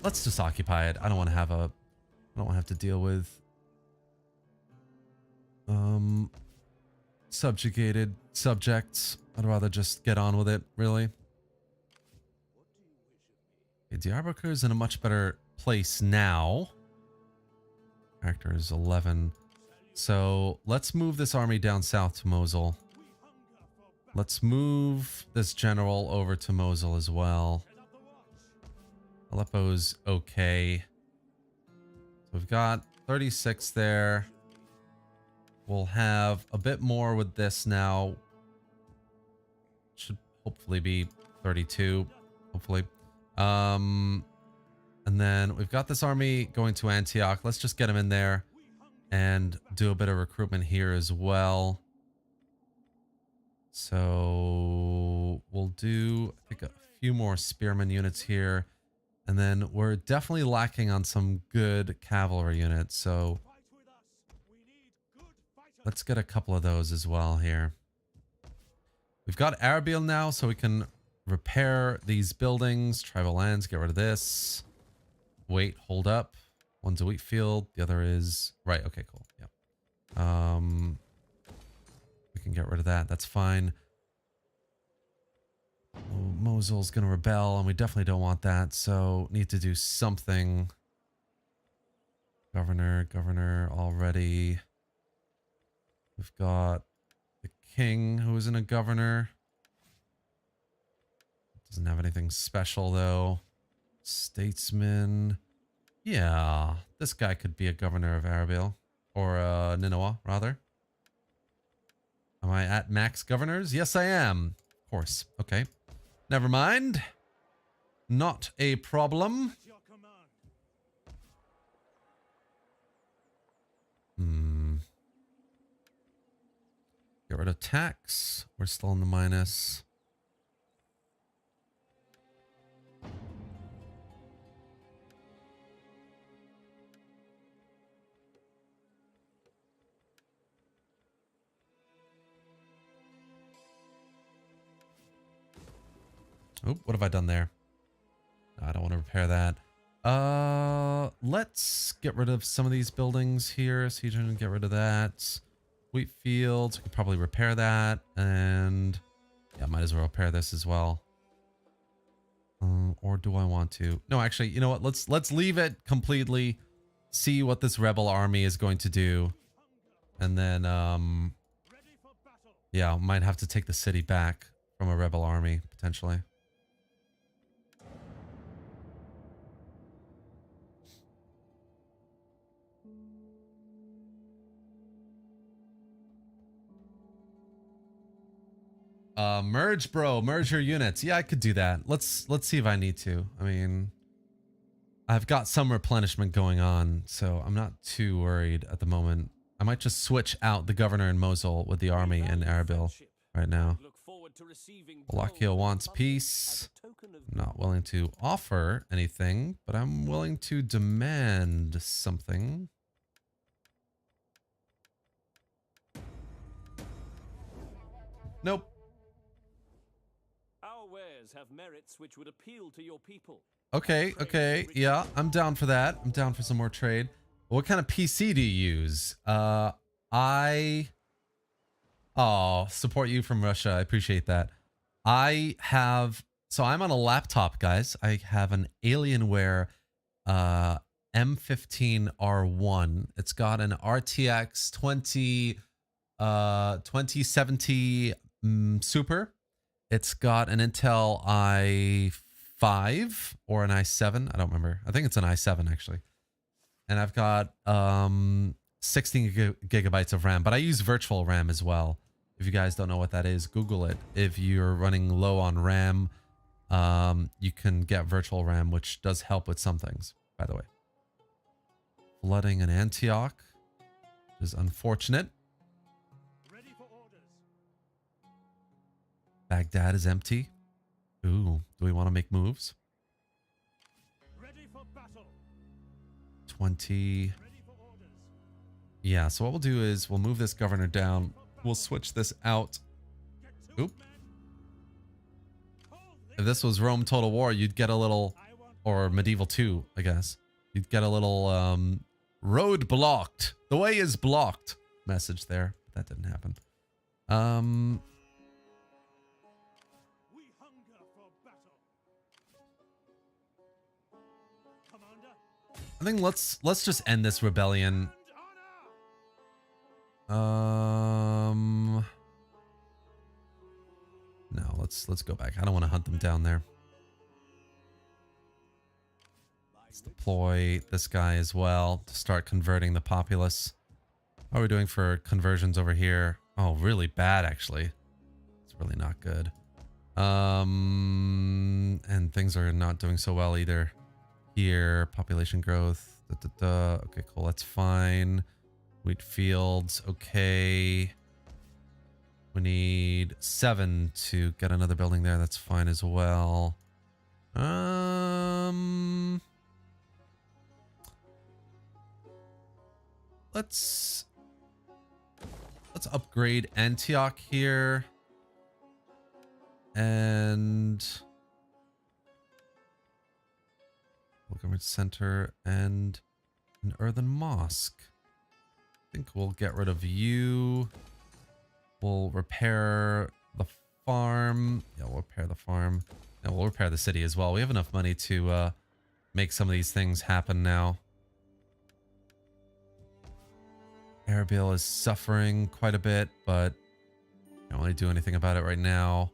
Let's just occupy it. I don't want to have to deal with subjugated subjects. I'd rather just get on with it, really. Okay, Diyarbakir is in a much better place now. Character is 11. So let's move this army down south to Mosul. Let's move this general over to Mosul as well. Aleppo's okay. So we've got 36 there. We'll have a bit more with this now. Should hopefully be 32. Hopefully. And then we've got this army going to Antioch. Let's just get him in there and do a bit of recruitment here as well. So we'll do, I think, a few more spearman units here. And then we're definitely lacking on some good cavalry units. So let's get a couple of those as well here. We've got Erbil now, so we can repair these buildings. Tribal lands, get rid of this. Wait, hold up. One's a wheat field. The other is... Right, okay, cool. Yep. We can get rid of that. That's fine. Oh, Mosul's going to rebel, and we definitely don't want that. So, need to do something. Governor already. We've got the king, who isn't a governor. Doesn't have anything special, though. Statesman. Yeah, this guy could be a governor of Erbil. Or Nineveh, rather. Am I at max governors? Yes, I am. Of course. Okay. Never mind. Not a problem. Get rid of tax. We're still in the minus. Oh, what have I done there? I don't want to repair that. Let's get rid of some of these buildings here. Siege engine, get rid of that. Wheat fields, we could probably repair that. And yeah, might as well repair this as well. Or do I want to? No, actually, you know what? Let's leave it completely. See what this rebel army is going to do. And then, yeah, might have to take the city back from a rebel army, potentially. Merge, bro. Merge your units. Yeah, I could do that. Let's see if I need to. I mean, I've got some replenishment going on, so I'm not too worried at the moment. I might just switch out the governor in Mosul with the army in Erbil right now. Wallachia wants peace. I'm not willing to offer anything, but I'm willing to demand something. Nope. Have merits which would appeal to your people. Okay, yeah, I'm down for that. I'm down for some more trade. What kind of PC do you use? Oh, support you from Russia. I appreciate that. So I'm on a laptop, guys. I have an Alienware M15R1. It's got an RTX 2070 Super. It's got an Intel i5 or an i7. I don't remember. I think it's an i7 actually. And I've got 16 gigabytes of RAM, but I use virtual RAM as well. If you guys don't know what that is, Google it. If you're running low on RAM, you can get virtual RAM, which does help with some things, by the way. Flooding in Antioch, which is unfortunate. Baghdad is empty. Ooh, do we want to make moves? Ready for battle. 20. Yeah, so what we'll do is we'll move this governor down. We'll switch this out. Oop. If this was Rome Total War, you'd get a little, or Medieval 2, I guess. You'd get a little road blocked. The way is blocked message there. That didn't happen. I think let's just end this rebellion. No, let's go back. I don't want to hunt them down there. Let's deploy this guy as well to start converting the populace. How are we doing for conversions over here? Oh, really bad actually. It's really not good. And things are not doing so well either. Here, population growth. Okay, cool. That's fine. Wheat fields. Okay. We need 7 to get another building there. That's fine as well. Let's upgrade Antioch here. And Pilgrimage Center and an earthen mosque. I think we'll get rid of you. We'll repair the farm. Yeah, we'll repair the farm. And we'll repair the city as well. We have enough money to make some of these things happen now. Erbil is suffering quite a bit, but I can't really do anything about it right now.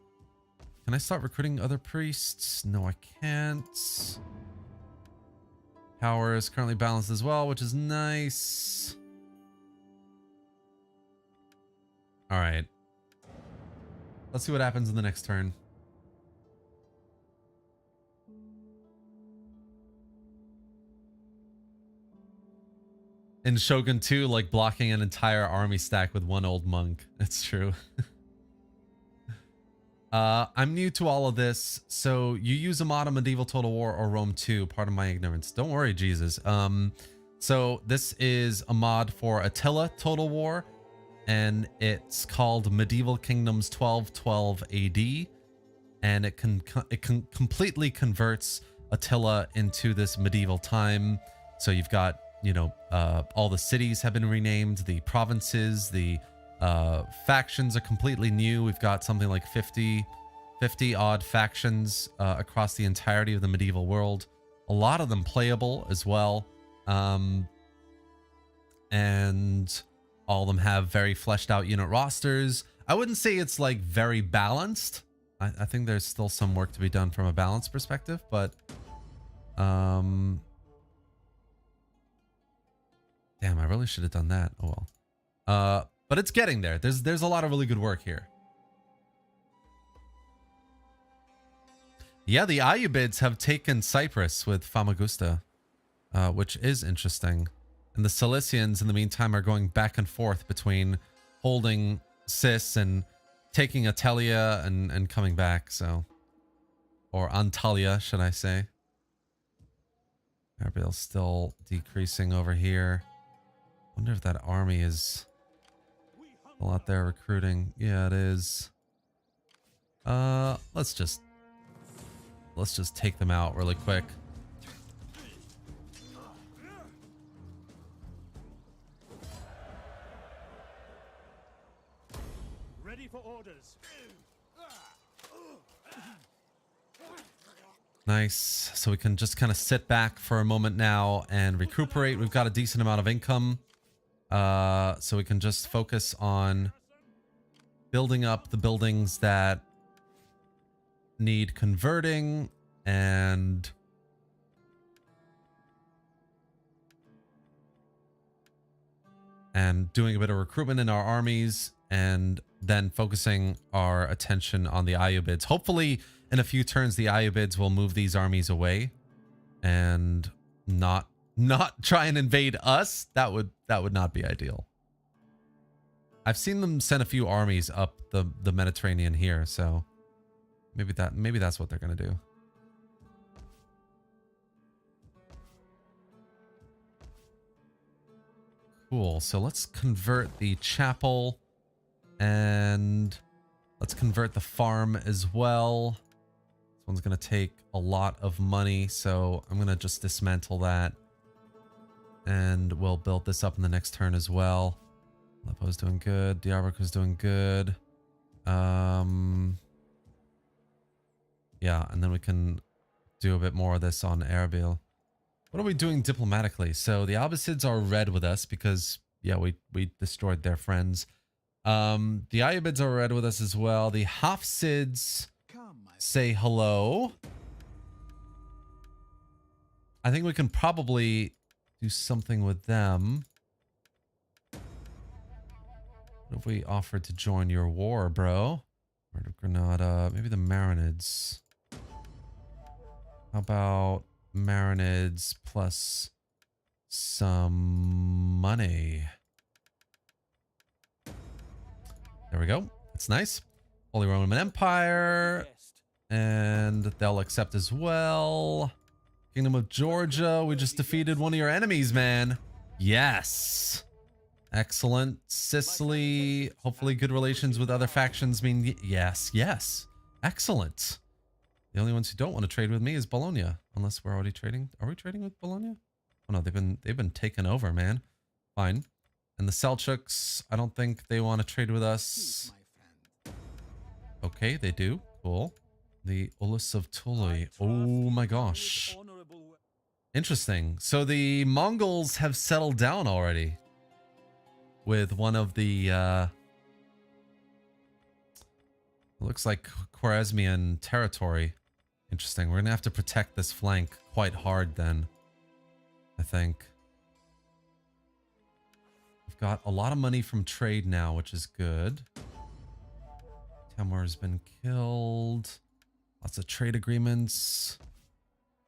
Can I start recruiting other priests? No, I can't. Power is currently balanced as well, which is nice. All right. Let's see what happens in the next turn. In Shogun 2, like blocking an entire army stack with one old monk. It's true. I'm new to all of this, so you use a mod on Medieval Total War or Rome 2, pardon my ignorance. Don't worry, Jesus. So this is a mod for Attila Total War, and it's called Medieval Kingdoms 1212 AD, and it completely converts Attila into this medieval time. So you've got, you know, all the cities have been renamed, the provinces, the factions are completely new. We've got something like 50 odd factions across the entirety of the medieval world. A lot of them playable as well. And all of them have very fleshed out unit rosters. I wouldn't say it's like very balanced. I think there's still some work to be done from a balance perspective, but damn, I really should have done that. Oh well. But it's getting there. There's a lot of really good work here. Yeah, the Ayyubids have taken Cyprus with Famagusta, which is interesting. And the Cilicians, in the meantime, are going back and forth between holding Cis and taking Attila and coming back, so. Or Antalya, should I say. Erbil's still decreasing over here. Wonder if that army is still out there recruiting. Yeah, it is. Let's just take them out really quick. Ready for orders. Nice. So we can just kind of sit back for a moment now and recuperate. We've got a decent amount of income. So we can just focus on building up the buildings that need converting and doing a bit of recruitment in our armies, and then focusing our attention on the Ayyubids. Hopefully in a few turns the Ayyubids will move these armies away and not try and invade us. That would not be ideal. I've seen them send a few armies up the Mediterranean here, so maybe that's what they're gonna do. Cool. So let's convert the chapel and let's convert the farm as well. This one's gonna take a lot of money, so I'm gonna just dismantle that. And we'll build this up in the next turn as well. Aleppo's doing good. Diyarbakr's doing good. Yeah, and then we can do a bit more of this on Erbil. What are we doing diplomatically? So the Abbasids are red with us because, yeah, we destroyed their friends. The Ayyubids are red with us as well. The Hafsids say hello. I think we can probably do something with them. What if we offered to join your war, bro? Or Heart of Granada. Maybe the Marinids. How about Marinids plus some money? There we go. That's nice. Holy Roman Empire. And they'll accept as well. Kingdom of Georgia. We just defeated one of your enemies, man. Yes. Excellent. Sicily. Hopefully good relations with other factions mean yes. Yes. Excellent. The only ones who don't want to trade with me is Bologna. Unless we're already trading. Are we trading with Bologna? Oh no, they've been taken over, man. Fine. And the Seljuks, I don't think they want to trade with us. Okay, they do. Cool. The Ulus of Tuli. Oh my gosh. Interesting. So the Mongols have settled down already with one of the looks like Khwarezmian territory. Interesting. We're gonna have to protect this flank quite hard then, I think. We've got a lot of money from trade now, which is good. Tamar's been killed. Lots of trade agreements.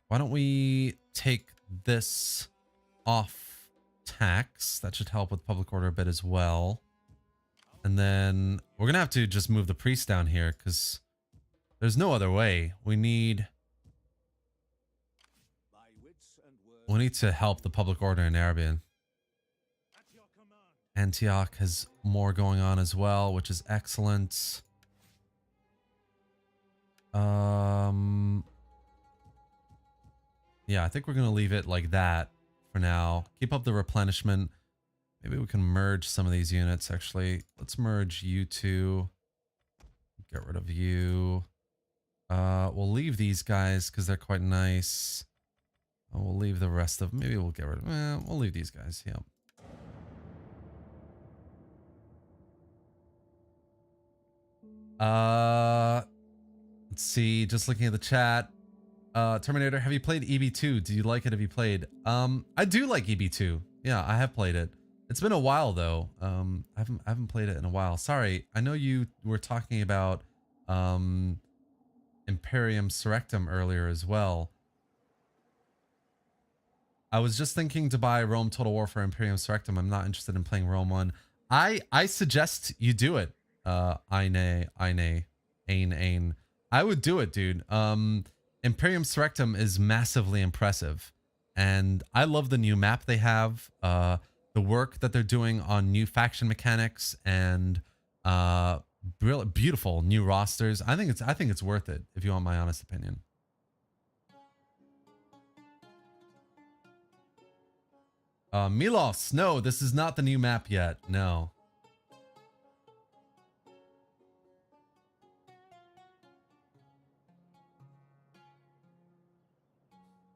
Why don't we take this off tax? That should help with public order a bit as well. And then we're going to have to just move the priest down here because there's no other way. We need to help the public order in Arabian. Antioch has more going on as well, which is excellent. Yeah, I think we're going to leave it like that for now. Keep up the replenishment. Maybe we can merge some of these units, actually. Let's merge you two. Get rid of you. We'll leave these guys because they're quite nice. We'll leave the rest of... Maybe we'll get rid of... we'll leave these guys, yeah. Let's see, just looking at the chat. Terminator, have you played EB2? Do you like it? Have you played? I do like EB2. Yeah, I have played it. It's been a while though. I haven't played it in a while. Sorry, I know you were talking about Imperium Surrectum earlier as well. I was just thinking to buy Rome Total War for Imperium Surrectum. I'm not interested in playing Rome 1. I suggest you do it. Aine. I would do it, dude. Imperium Surrectum is massively impressive. And I love the new map they have. The work that they're doing on new faction mechanics and beautiful new rosters. I think it's worth it, if you want my honest opinion. Milos, no, this is not the new map yet. No.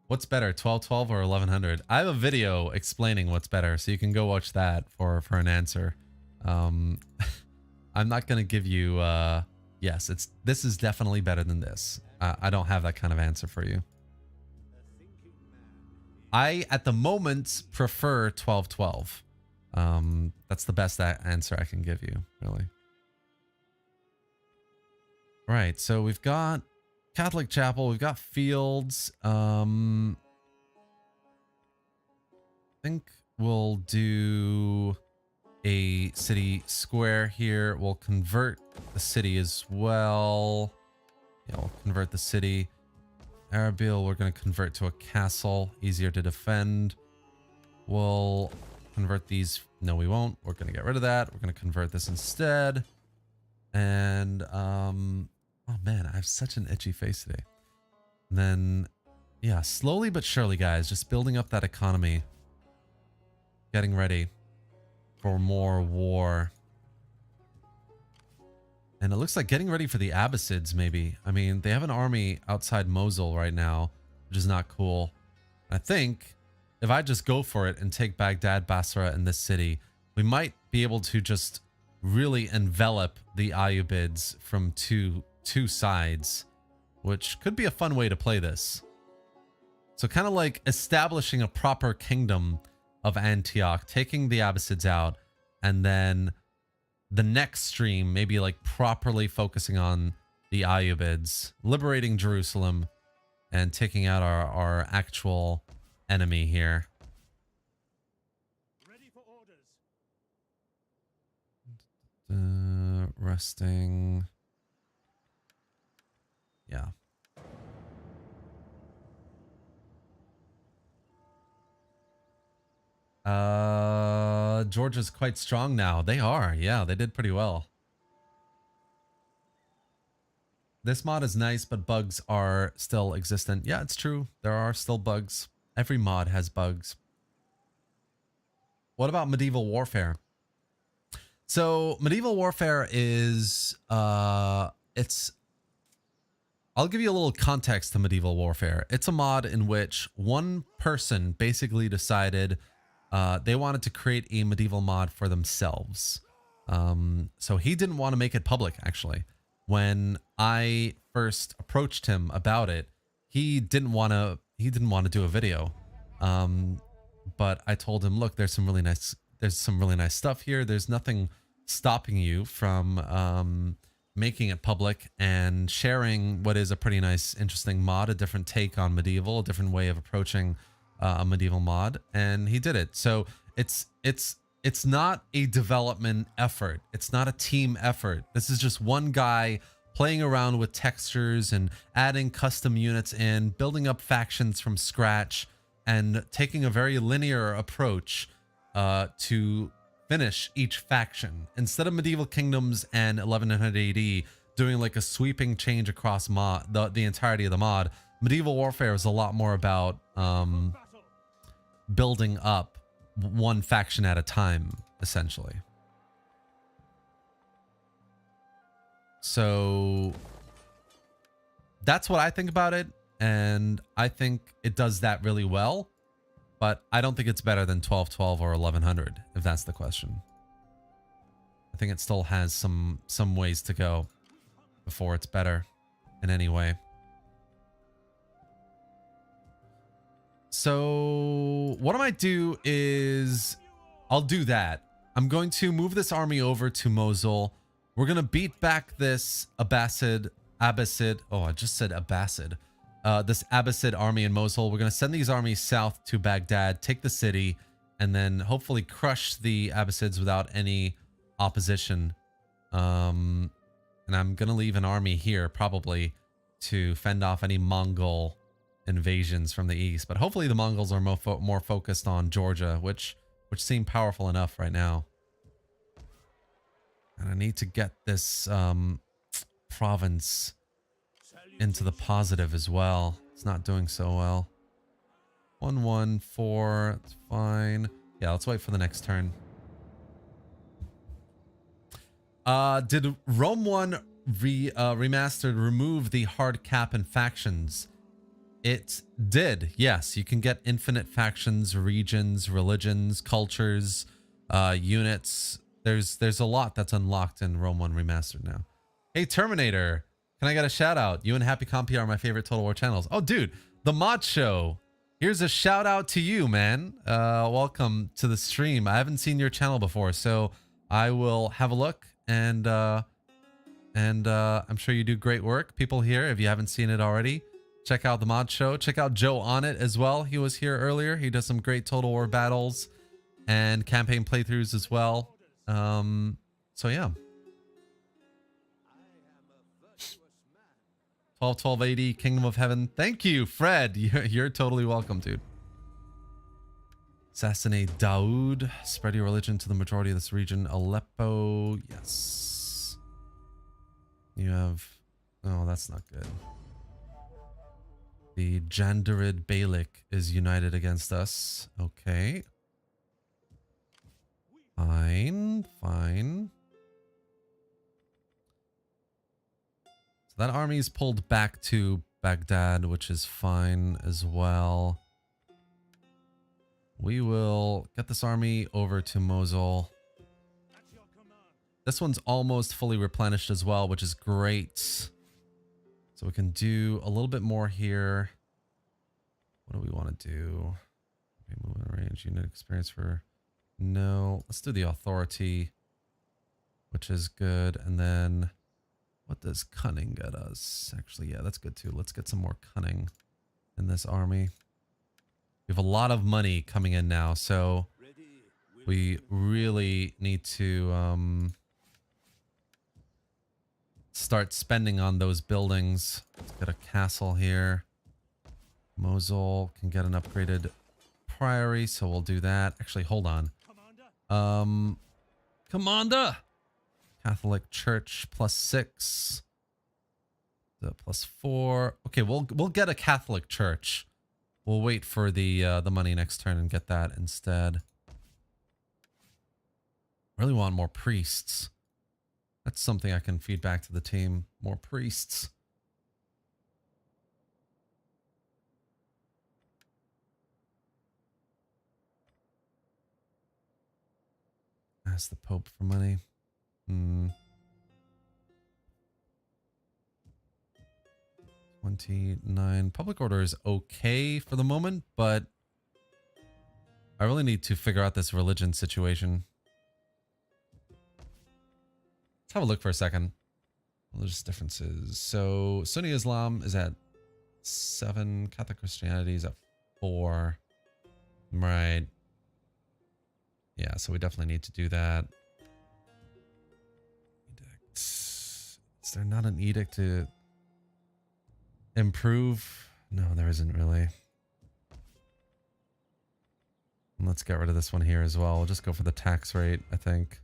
What's better, 1212 or 1100? I have a video explaining what's better, so you can go watch that for an answer. I'm not gonna give you yes, this is definitely better than this. I don't have that kind of answer for you. I at the moment prefer 1212. That's the best answer I can give you, really. Right, so we've got Catholic Chapel, we've got fields. I think we'll do a city square here. We'll convert the city as well. Yeah, we'll convert the city. Arabil, we're going to convert to a castle, easier to defend. We'll convert these. No, we won't. We're going to get rid of that. We're going to convert this instead. And, oh man, I have such an itchy face today. And then, yeah, slowly but surely, guys, just building up that economy. Getting ready for more war. And it looks like getting ready for the Abbasids, maybe. I mean, they have an army outside Mosul right now, which is not cool. I think if I just go for it and take Baghdad, Basra, and this city, we might be able to just really envelop the Ayyubids from two sides, which could be a fun way to play this. So kind of like establishing a proper kingdom of Antioch, taking the Abbasids out, and then the next stream, maybe like properly focusing on the Ayyubids, liberating Jerusalem, and taking out our actual enemy here. Ready for orders. Resting. Yeah. Georgia's quite strong now. They are. Yeah, they did pretty well. This mod is nice, but bugs are still existent. Yeah, it's true. There are still bugs. Every mod has bugs. What about medieval warfare? So medieval warfare is it's I'll give you a little context to medieval warfare. It's a mod in which one person basically decided they wanted to create a medieval mod for themselves. So he didn't want to make it public, actually. When I first approached him about it, he didn't want to do a video. But I told him, look, there's some really nice stuff here. There's nothing stopping you from making it public and sharing what is a pretty nice, interesting mod, a different take on medieval, a different way of approaching a medieval mod, and he did it. So it's not a development effort. It's not a team effort. This is just one guy playing around with textures and adding custom units in, building up factions from scratch, and taking a very linear approach to finish each faction. Instead of Medieval Kingdoms and 1100 AD doing like a sweeping change across the entirety of the mod, Medieval Warfare is a lot more about building up one faction at a time, essentially. So that's what I think about it, and I think it does that really well, but I don't think it's better than 1212 or 1100, if that's the question. I think it still has some ways to go before it's better in any way. So what I might do is I'll do that. I'm going to move this army over to Mosul. We're going to beat back this Abbasid. Oh, I just said Abbasid. This Abbasid army in Mosul. We're going to send these armies south to Baghdad, take the city, and then hopefully crush the Abbasids without any opposition. And I'm going to leave an army here probably to fend off any Mongol invasions from the east, but hopefully the Mongols are more focused on Georgia, which seem powerful enough right now. And I need to get this province into the positive as well. It's not doing so well. 114, it's fine. Yeah, let's wait for the next turn. Did Rome 1 remastered remove the hard cap and factions? It did, yes. You can get infinite factions, regions, religions, cultures, units. There's a lot that's unlocked in Rome 1 Remastered now. Hey, Terminator, can I get a shout out? You and Happy Compy are my favorite Total War channels. Oh, dude, the Mod Show. Here's a shout out to you, man. Welcome to the stream. I haven't seen your channel before, so I will have a look, and I'm sure you do great work. People here, if you haven't seen it already, check out the Mod Show. Check out Joe on it as well. He was here earlier. He does some great Total War battles and campaign playthroughs as well. So yeah. 1280 Kingdom of Heaven. Thank you, Fred. You're totally welcome, dude. Assassinate Daoud. Spread your religion to the majority of this region. Aleppo. Yes. You have... Oh, that's not good. The Jandarid Beylik is united against us. Okay. Fine. Fine. So that army is pulled back to Baghdad, which is fine as well. We will get this army over to Mosul. This one's almost fully replenished as well, which is great. So we can do a little bit more here. What do we want to do? Movement range, unit experience for... No. Let's do the authority. which is good. And then what does cunning get us? Actually, yeah, that's good too. Let's get some more cunning in this army. We have a lot of money coming in now, so we really need to start spending on those buildings. Let's get a castle here. Mosul can get an upgraded priory, so we'll do that. Actually, hold on. Commander! Catholic Church +6. The +4. Okay, we'll get a Catholic Church. We'll wait for the money next turn and get that instead. Really want more priests. That's something I can feed back to the team. More priests. Ask the Pope for money. 29. Public order is okay for the moment, but I really need to figure out this religion situation. Let's have a look for a second. Religious differences. So Sunni Islam is at 7. Catholic Christianity is at 4. Right. Yeah, so we definitely need to do that. Edict. Is there not an edict to improve? No, there isn't really. Let's get rid of this one here as well. We'll just go for the tax rate, I think.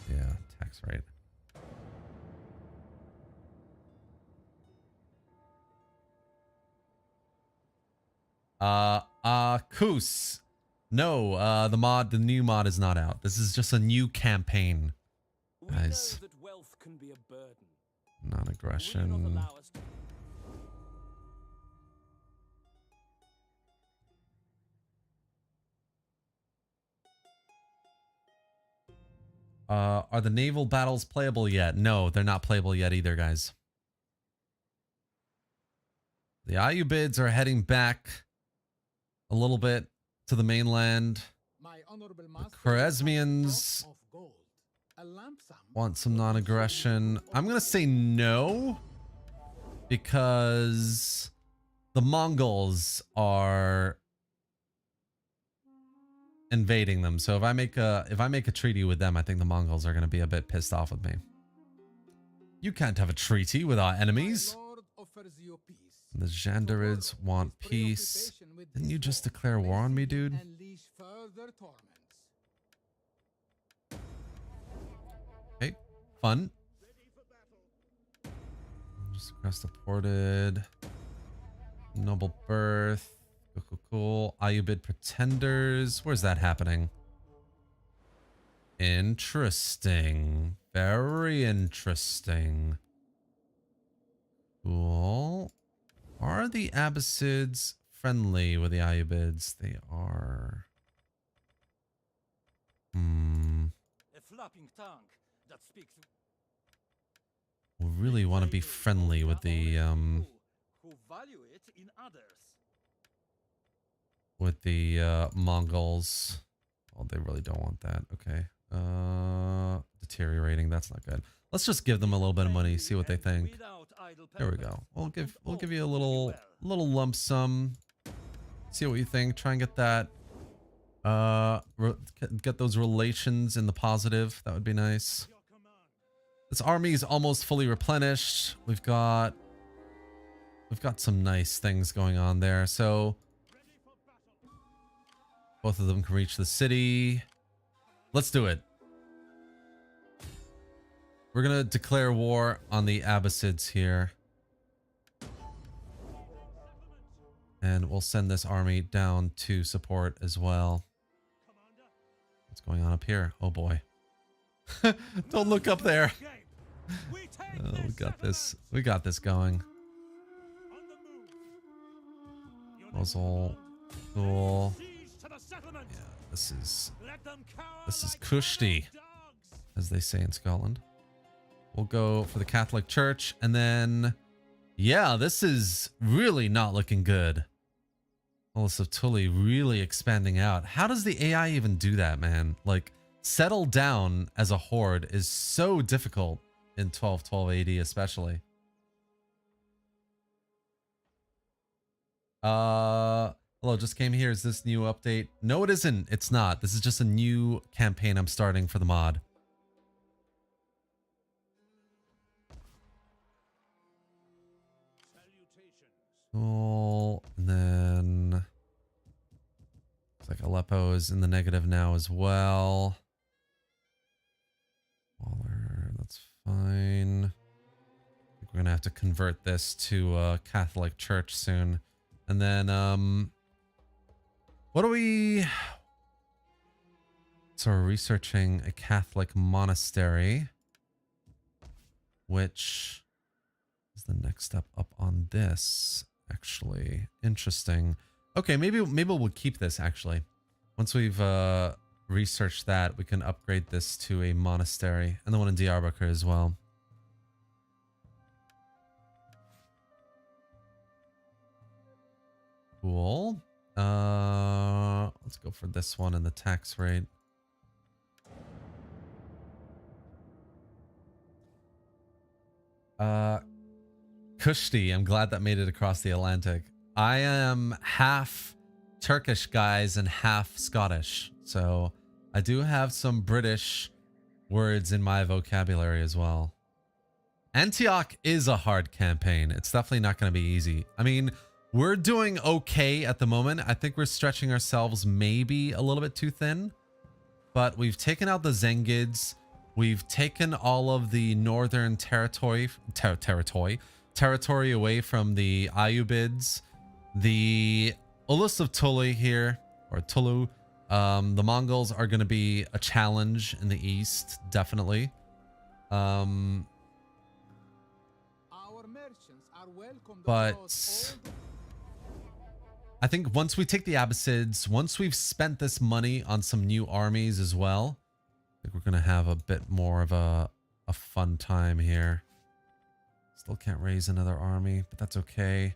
Yeah, tax rate. Koos. No, the new mod is not out. This is just a new campaign. Guys. We know that wealth can be a burden. Non-aggression. Will you not allow us to... Are the naval battles playable yet? No, they're not playable yet either, guys. The Ayyubids are heading back a little bit to the mainland. The Khwarezmians want some non-aggression. I'm going to say no, because the Mongols are invading them. So if I make a treaty with them, I think the Mongols are going to be a bit pissed off with me. You can't have a treaty with our enemies. The Jandarids want peace. Didn't you just declare war on me, dude? Okay, fun. Just across the ported. Noble birth. Cool. Ayyubid pretenders. Where's that happening? Interesting. Very interesting. Cool. Are the Abbasids friendly with the Ayyubids? They are. A flapping tongue that speaks. We really want to be friendly with the who value it in others. with the Mongols. Oh, they really don't want that. Okay. Deteriorating. That's not good. Let's just give them a little bit of money. See what they think. There we go. We'll give you a little lump sum. See what you think. Try and get that. Get those relations in the positive. That would be nice. This army is almost fully replenished. We've got some nice things going on there. So both of them can reach the city. Let's do it. We're going to declare war on the Abbasids here. And we'll send this army down to support as well. What's going on up here? Oh boy. Don't look up there. Oh, we got this. We got this going. Mosul. Cool. Yeah, this is Kushti, as they say in Scotland. We'll go for the Catholic Church, and then, yeah, this is really not looking good. Ulus of Tully really expanding out. How does the AI even do that, man? Like, settle down as a horde is so difficult in 1212 AD especially. Hello, just came here. Is this new update? No, it isn't. It's not. This is just a new campaign I'm starting for the mod. Cool. And then looks like Aleppo is in the negative now as well. Waller, that's fine. I think we're gonna have to convert this to a Catholic church soon. And then what do we... So we're researching a Catholic monastery, which is the next step up on this. Actually, interesting. Okay, maybe we'll keep this actually. Once we've researched that, we can upgrade this to a monastery, and the one in Diyarbakir as well. Cool. Let's go for this one and the tax rate. Kushti, I'm glad that made it across the Atlantic. I am half Turkish, guys, and half Scottish. So I do have some British words in my vocabulary as well. Antioch is a hard campaign. It's definitely not going to be easy. I mean, we're doing okay at the moment. I think we're stretching ourselves maybe a little bit too thin. But we've taken out the Zengids. We've taken all of the northern territory away from the Ayyubids. The Ulus of Tulu here, or Tulu. The Mongols are going to be a challenge in the east, definitely. Our merchants are welcome to But I think once we take the Abbasids, once we've spent this money on some new armies as well, I think we're going to have a bit more of a fun time here. Still can't raise another army, but that's okay.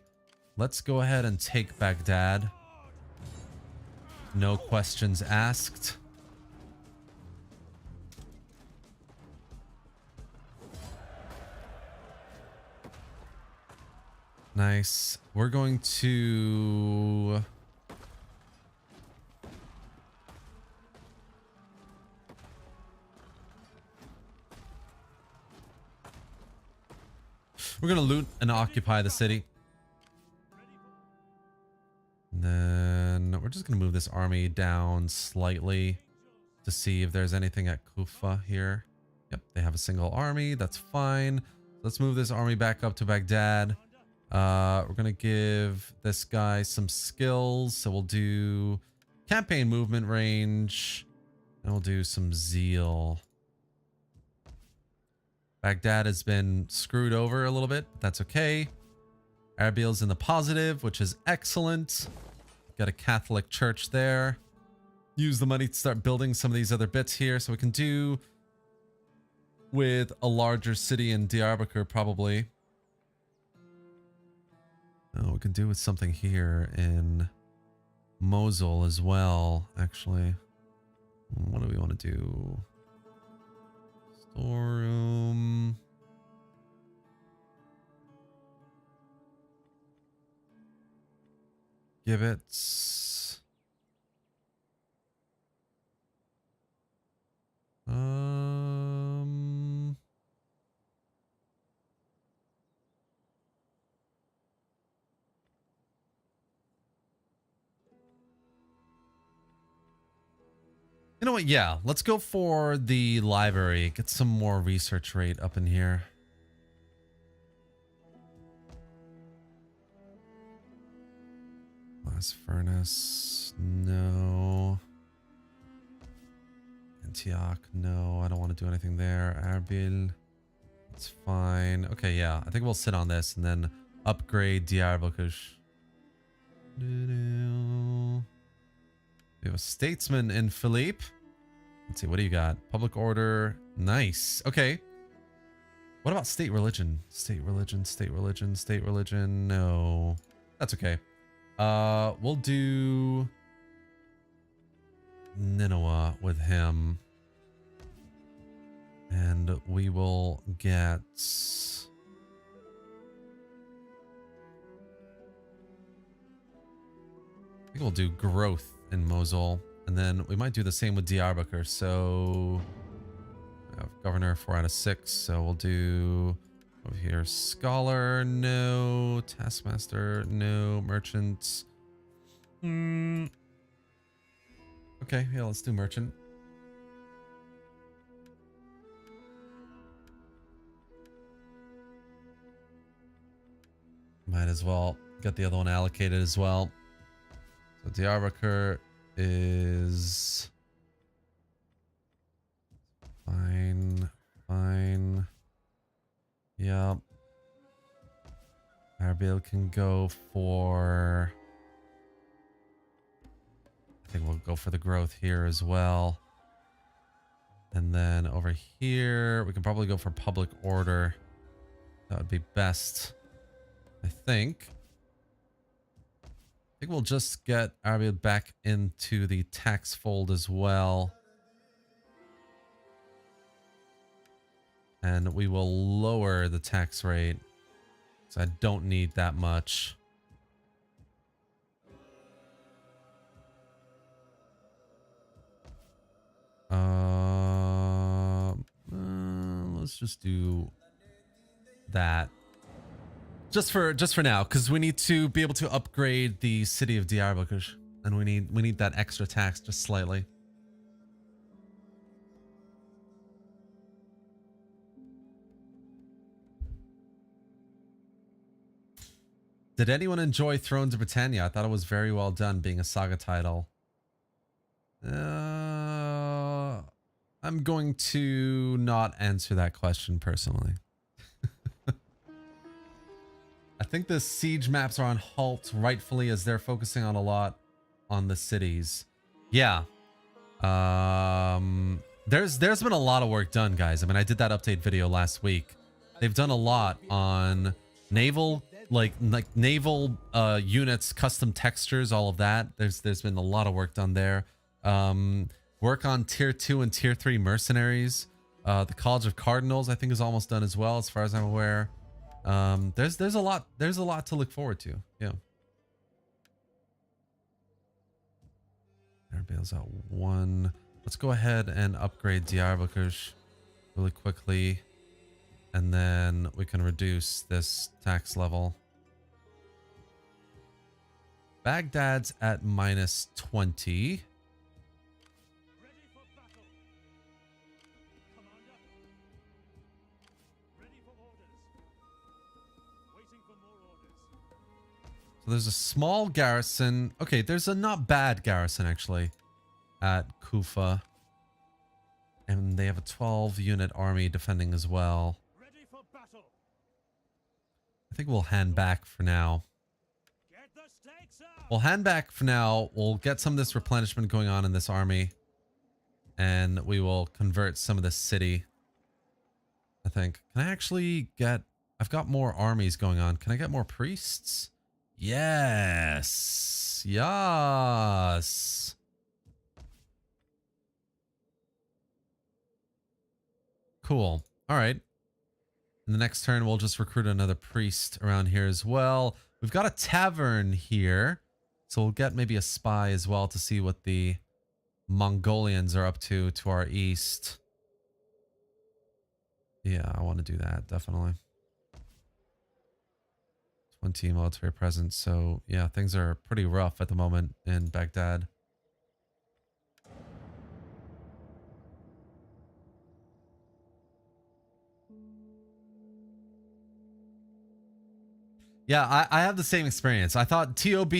Let's go ahead and take Baghdad. No questions asked. Nice. We're going to... We're going to loot and occupy the city. And then we're just going to move this army down slightly to see if there's anything at Kufa here. Yep, they have a single army. That's fine. Let's move this army back up to Baghdad. We're going to give this guy some skills. So we'll do campaign movement range. And we'll do some zeal. Baghdad has been screwed over a little bit, but that's okay. Erbil's in the positive, which is excellent. Got a Catholic church there. Use the money to start building some of these other bits here, so we can do with a larger city in Diyarbakir, probably. Oh, we can do with something here in Mosul as well, actually. What do we want to do? Storeroom. Gibbets. You know what? Yeah, let's go for the library. Get some more research rate up in here. Blast furnace. No. Antioch. No, I don't want to do anything there. Erbil. It's fine. Okay, yeah. I think we'll sit on this and then upgrade Dar Bakush. We have a statesman in Philippe. Let's see, what do you got? Public order. Nice. Okay. What about state religion? State religion, state religion, state religion. No. That's okay. We'll do Nineveh with him. And we will get... I think we'll do growth in Mosul. And then we might do the same with Dar Bakush. So we have governor 4 out of 6. So we'll do over here scholar, no. Taskmaster, no. Merchant. Okay, yeah, let's do merchant. Might as well get the other one allocated as well. So Diyarbakir is fine. Yep. Arbil can go for... I think we'll go for the growth here as well. And then over here, we can probably go for public order. That would be best, I think. I think we'll just get Arbil back into the tax fold as well. And we will lower the tax rate. So I don't need that much. Let's just do that. Just for now, because we need to be able to upgrade the city of Dar Bakush, and we need that extra tax just slightly. Did anyone enjoy Thrones of Britannia? I thought it was very well done, being a saga title. I'm going to not answer that question personally. I think the siege maps are on halt rightfully, as they're focusing on a lot on the cities. Yeah. There's been a lot of work done, guys. I mean, I did that update video last week. They've done a lot on naval, like naval units, custom textures, all of that. There's been a lot of work done there. Work on tier 2 and tier 3 mercenaries. The College of Cardinals, I think, is almost done as well, as far as I'm aware. There's a lot to look forward to. Yeah. There bails out 1. Let's go ahead and upgrade Diyarbakir really quickly, and then we can reduce this tax level. Baghdad's at -20. There's a small garrison. Okay, there's a not bad garrison actually at Kufa. And they have a 12-unit army defending as well. Ready for battle. I think we'll hand back for now. Get the stakes out. We'll hand back for now. We'll get some of this replenishment going on in this army. And we will convert some of this city. I think. Can I actually get... I've got more armies going on. Can I get more priests? Yes. Yes. Cool. All right. In the next turn, we'll just recruit another priest around here as well. We've got a tavern here. So we'll get maybe a spy as well to see what the Mongolians are up to our east. Yeah, I want to do that, definitely. 20 military presence. So yeah, things are pretty rough at the moment in Baghdad. Yeah, I have the same experience. I thought TOB,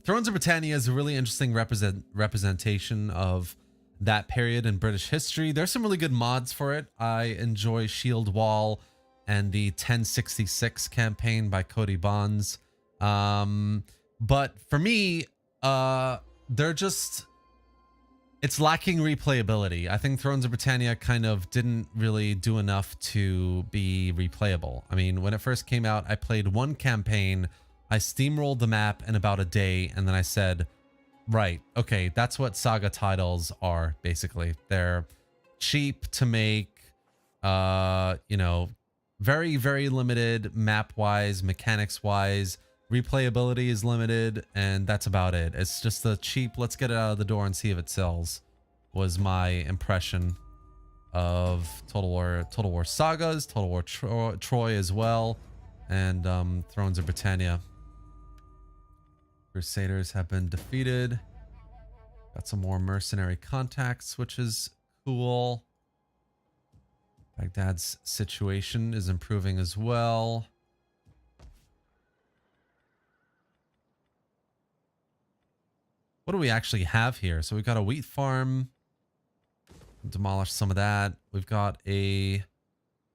Thrones of Britannia is a really interesting representation of that period in British history. There's some really good mods for it. I enjoy Shield Wall and the 1066 campaign by Cody Bonds. But for me, they're just... It's lacking replayability. I think Thrones of Britannia kind of didn't really do enough to be replayable. I mean, when it first came out, I played one campaign, I steamrolled the map in about a day, and then I said, right, okay, that's what saga titles are, basically. They're cheap to make, You know, very, very limited map wise, mechanics wise. Replayability is limited, and that's about it. It's just a cheap, let's get it out of the door and see if it sells, was my impression of Total War Sagas, Total War Troy as well, and Thrones of Britannia. Crusaders have been defeated. Got some more mercenary contacts, which is cool. Baghdad's situation is improving as well. What do we actually have here? So we've got a wheat farm. Demolish some of that. We've got a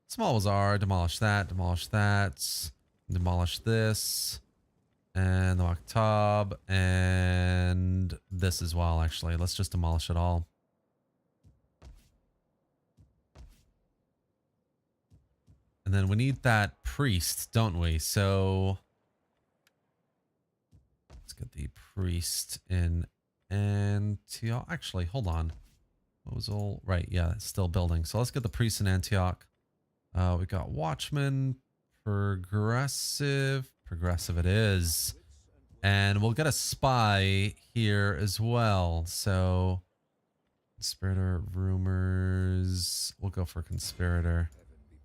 small bazaar. Demolish that. Demolish that. Demolish this. And the Maktab. And this as well, actually. Let's just demolish it all. And then we need that priest, don't we? So let's get the priest in Antioch. Actually, hold on. Mosul, right? Yeah, it's still building. So let's get the priest in Antioch. We got Watchman, progressive it is, and we'll get a spy here as well. So conspirator, rumors. We'll go for conspirator,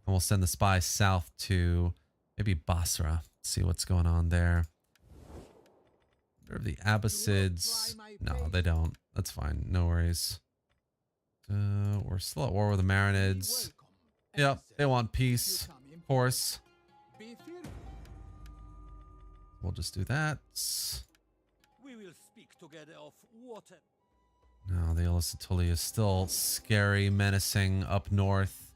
and we'll send the spy south to maybe Basra. See what's going on there. The Abbasids. No, they don't. That's fine. No worries. We're still at war with the Marinids. Yep, they want peace. Of course. We'll just do that. We will speak together of water. No, the Ulus is still scary, menacing up north.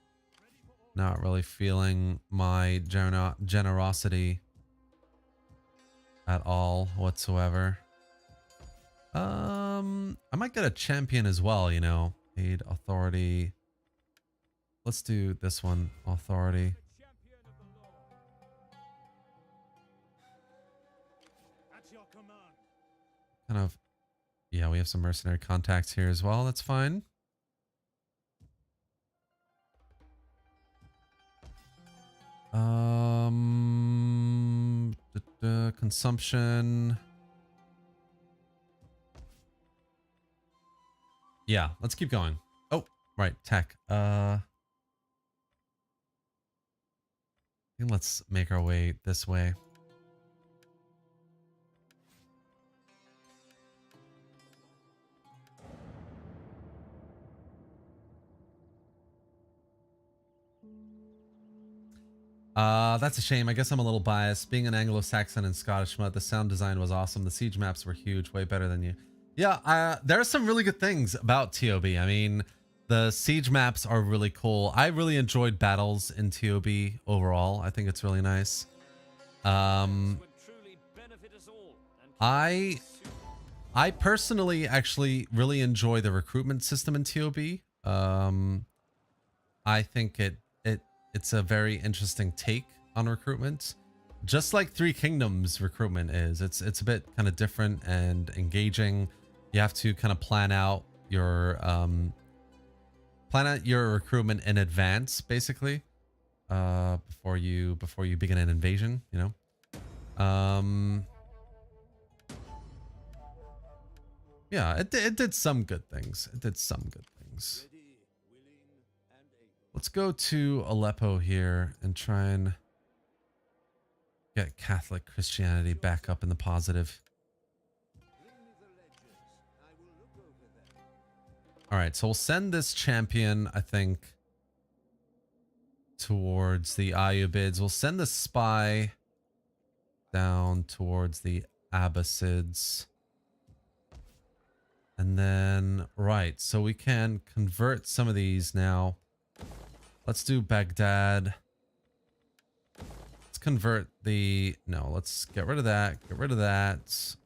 Not really feeling my generosity at all whatsoever. I might get a champion as well, you know. Aid authority. Let's do this one, authority. At your command. Kind of, yeah, we have some mercenary contacts here as well. That's fine. Consumption. Yeah, let's keep going. Oh, right, tech. Let's make our way this way. That's a shame. I guess I'm a little biased. Being an Anglo-Saxon and Scottish mod, the sound design was awesome. The siege maps were huge, way better than you. Yeah, there are some really good things about TOB. I mean, the siege maps are really cool. I really enjoyed battles in TOB overall. I think it's really nice. I personally actually really enjoy the recruitment system in TOB. I think it's a very interesting take on recruitment, just like Three Kingdoms recruitment is. It's a bit kind of different and engaging. You have to kind of plan out your recruitment in advance, basically, before you begin an invasion. You know, yeah, it did some good things. It did some good things. Let's go to Aleppo here and try and get Catholic Christianity back up in the positive. All right, so we'll send this champion, I think, towards the Ayyubids. We'll send the spy down towards the Abbasids. And then, right, so we can convert some of these now. Let's do Baghdad. Let's convert the... No, let's get rid of that. Get rid of that. Let's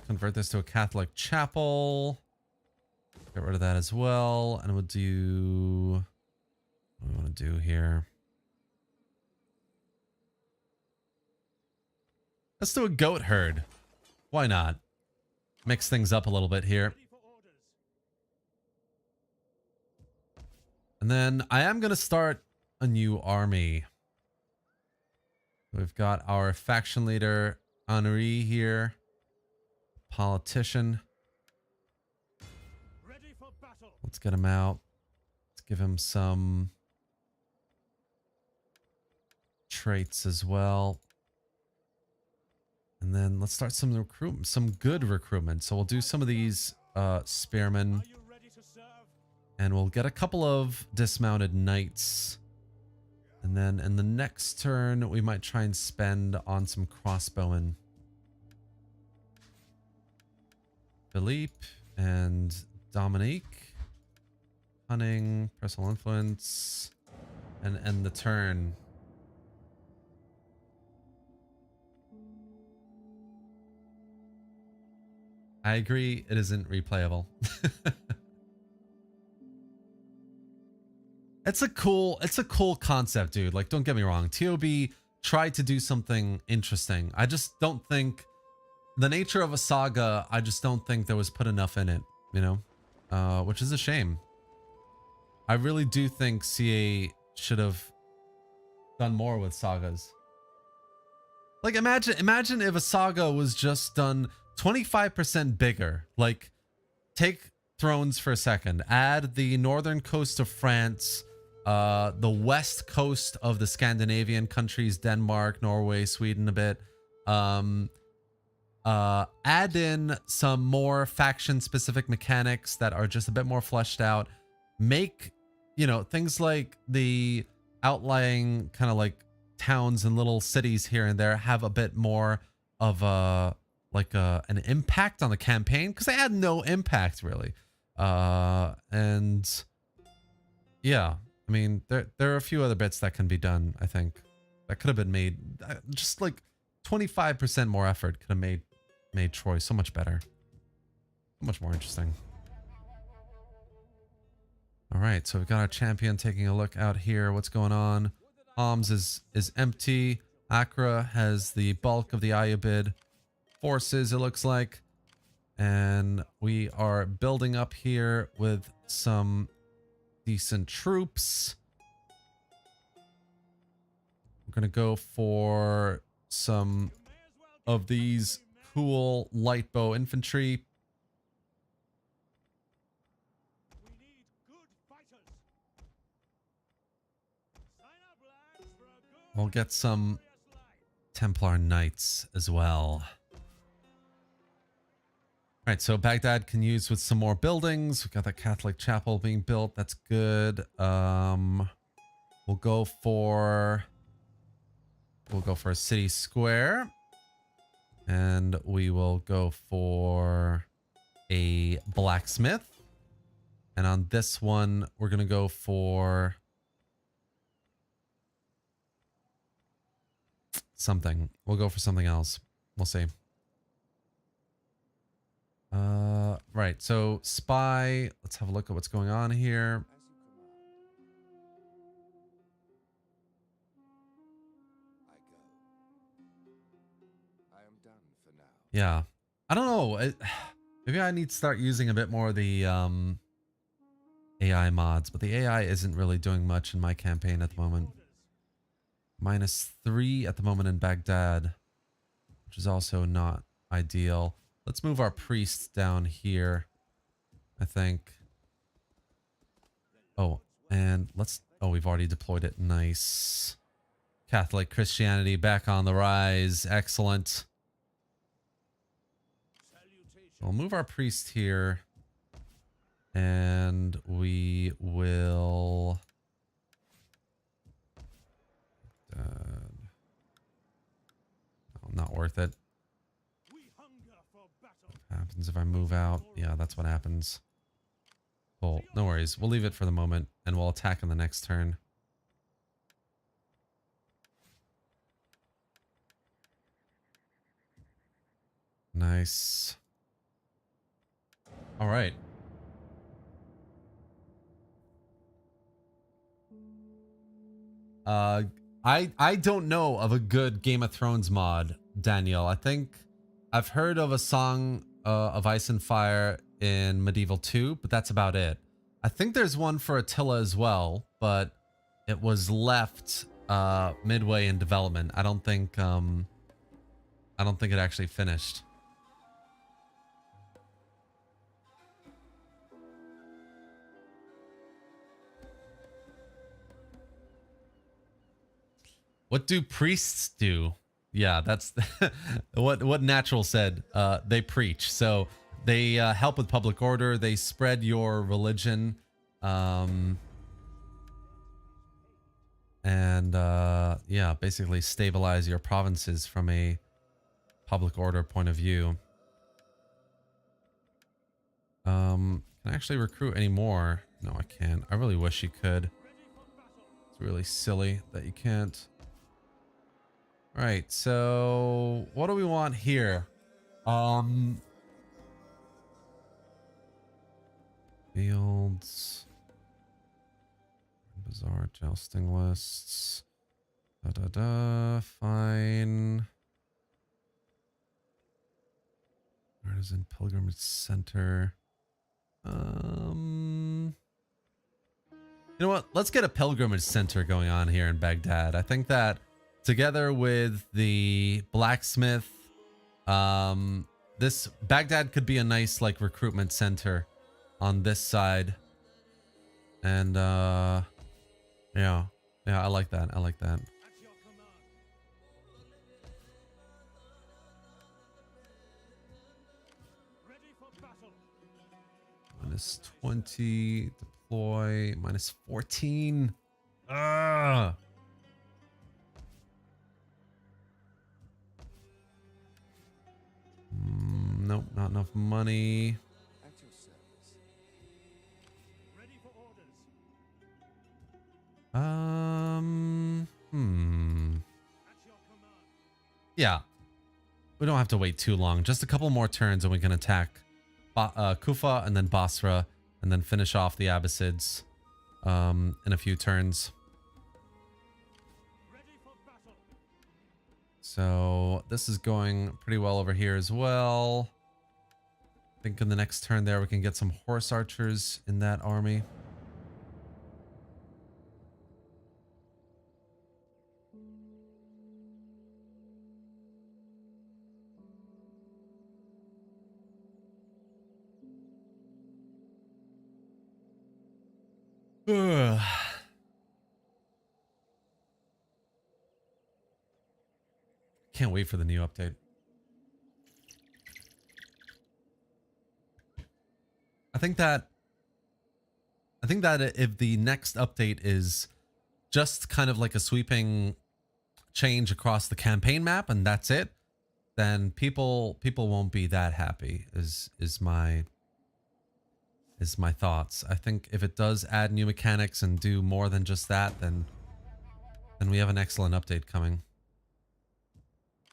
convert this to a Catholic chapel. Get rid of that as well. And we'll do... What do we want to do here? Let's do a goat herd. Why not? Mix things up a little bit here. And then I am going to start a new army. We've got our faction leader, Henri, here. Politician. Ready for battle. Let's get him out. Let's give him some traits as well. And then let's start some recruitment, some good recruitment. So we'll do some of these spearmen. Are you ready to serve? And we'll get a couple of dismounted knights. And then in the next turn, we might try and spend on some crossbowmen. Philippe and Dominique. Cunning, personal influence, and end the turn. I agree, it isn't replayable. It's a cool concept, dude. Like, don't get me wrong. TOB tried to do something interesting. I just don't think the nature of a saga, I just don't think there was put enough in it, you know? Which is a shame. I really do think CA should have done more with sagas. Like, imagine if a saga was just done 25% bigger. Like, take Thrones for a second. Add the northern coast of France, the west coast of the Scandinavian countries, Denmark, Norway, Sweden a bit. Add in some more faction-specific mechanics that are just a bit more fleshed out. Make, you know, things like the outlying kind of like towns and little cities here and there have a bit more of a an impact on the campaign, because they had no impact really. And yeah, I mean, there are a few other bits that can be done. I think that could have been made, just like 25% more effort could have made Troy so much better, so much more interesting. All right, so we've got our champion taking a look out here. What's going on? Homs is empty. Accra has the bulk of the Ayyubid forces, it looks like. And we are building up here with some decent troops. We're going to go for some of these cool light bow infantry. We need good fighters. Sign up, lads, for a good We'll get some glorious life. Templar Knights as well. All right, so Baghdad can use with some more buildings. We've got the Catholic chapel being built. That's good. We'll go for a city square, and we will go for a blacksmith. And on this one, we're gonna go for something. We'll go for something else. We'll see. Right, so spy, let's have a look at what's going on here. Yeah, I don't know, maybe I need to start using a bit more of the AI mods, but the AI isn't really doing much in my campaign at the moment. -3 at the moment in Baghdad, which is also not ideal. Let's move our priest down here, I think. Oh, and we've already deployed it. Nice. Catholic Christianity back on the rise. Excellent. We'll move our priest here, and we will... not worth it. What happens if I move out? Yeah, that's what happens. Cool. No worries. We'll leave it for the moment, and we'll attack in the next turn. Nice. All right. I don't know of a good Game of Thrones mod, Daniel. I think I've heard of a Song of Ice and Fire in Medieval 2, but that's about it. I think there's one for Attila as well, but it was left midway in development. I don't think it actually finished. What do priests do? Yeah, that's what Natural said. They preach. So they help with public order. They spread your religion. And yeah, basically stabilize your provinces from a public order point of view. Can I actually recruit any more? No, I can't. I really wish you could. It's really silly that you can't. All right, so what do we want here? Fields. Bizarre jousting lists. Fine. Artisan Pilgrimage Center. You know what? Let's get a pilgrimage center going on here in Baghdad. I think that together with the blacksmith, this Baghdad could be a nice like recruitment center on this side. And yeah, I like that. I like that. Minus 20, deploy, minus 14. Ugh. Nope, not enough money. At your service. Ready for orders. At your command. Yeah. We don't have to wait too long. Just a couple more turns and we can attack Kufa and then Basra and then finish off the Abbasids in a few turns. Ready for battle. So this is going pretty well over here as well. I think in the next turn there we can get some horse archers in that army. Ugh. Can't wait for the new update. I think that if the next update is just kind of like a sweeping change across the campaign map and that's it, then people won't be that happy is my thoughts. I think if it does add new mechanics and do more than just that, then we have an excellent update coming.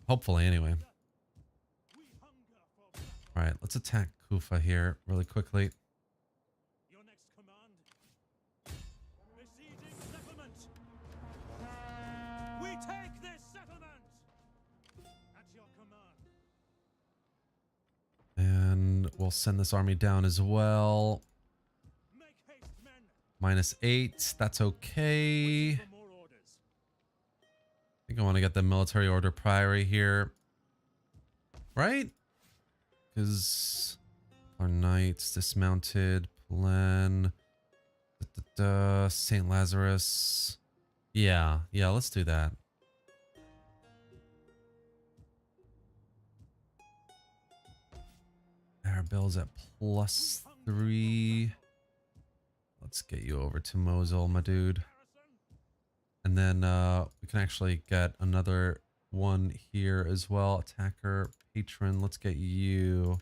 Hopefully, anyway. All right, let's attack Kufa here really quickly. Your next command. Besieging settlement. We take this settlement. At your command. And we'll send this army down as well. Make haste, men. -8. That's okay. For more orders. I think I want to get the military order priory here. Right? Because our knights dismounted. Plan. St. Lazarus. Yeah, let's do that. Arabil's at +3. Let's get you over to Mosul, my dude. And then we can actually get another one here as well. Attacker, patron. Let's get you.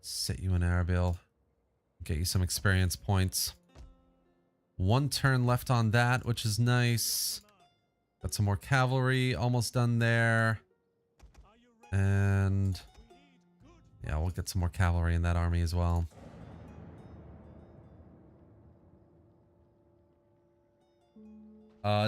Set you in Arabil. Get you some experience points. One turn left on that, which is nice. Got some more cavalry. Almost done there. And yeah, we'll get some more cavalry in that army as well.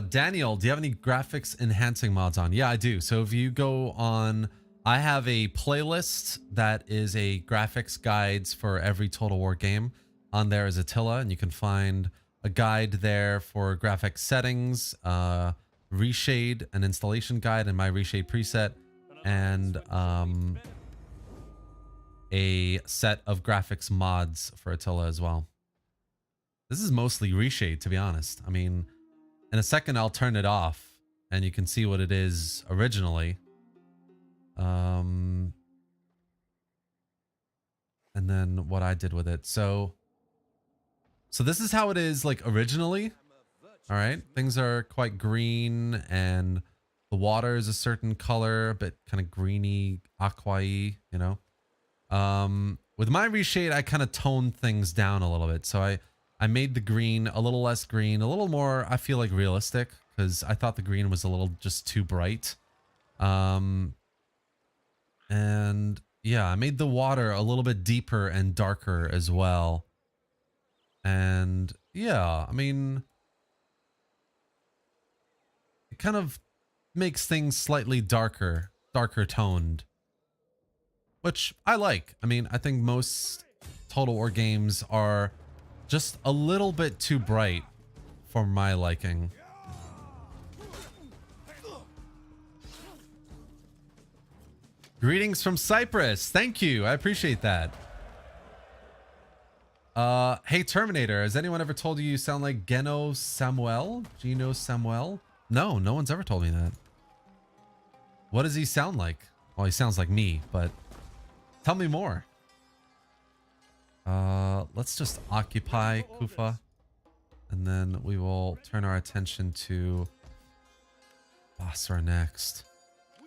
Daniel, do you have any graphics enhancing mods on? Yeah, I do. So if you go on, I have a playlist that is a graphics guides for every Total War game. on there is Attila, and you can find a guide there for graphics settings, reshade, an installation guide, and my reshade preset, and a set of graphics mods for Attila as well. This is mostly reshade, to be honest. I mean, in a second I'll turn it off and you can see what it is originally. And then what I did with it. So this is how it is like originally. All right, things are quite green and the water is a certain color, a bit kind of greeny, aqua-y, you know. With my reshade, I kind of toned things down a little bit. So I made the green a little less green, a little more, I feel like, realistic, because I thought the green was a little just too bright. And yeah, I made the water a little bit deeper and darker as well. And yeah, I mean, it kind of makes things slightly darker toned, which I like. I mean, I think most Total War games are just a little bit too bright for my liking. Greetings from Cyprus. Thank you. I appreciate that. Hey Terminator, has anyone ever told you sound like Geno Samuel? Geno Samuel? No, no one's ever told me that. What does he sound like? Well, he sounds like me, but tell me more. Let's just occupy Kufa, and then we will turn our attention to Basra next.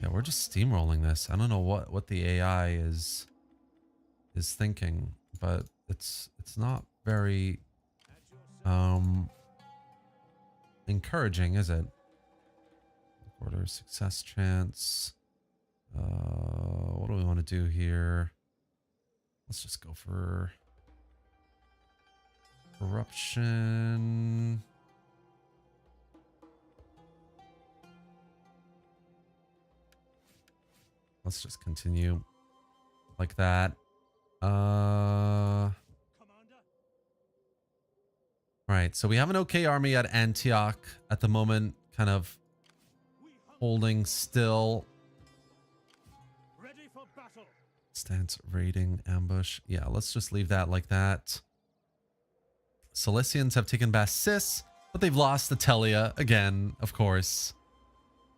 Yeah, we're just steamrolling this. I don't know what the AI is thinking, but it's not very encouraging, is it? Order success chance. What do we want to do here? Let's just go for corruption. Let's just continue like that. Right, so we have an okay army at Antioch at the moment, kind of holding still. Ready for battle. Stance, raiding, ambush. Yeah, let's just leave that like that. Cilicians have taken Bassis, but they've lost Attila again, of course.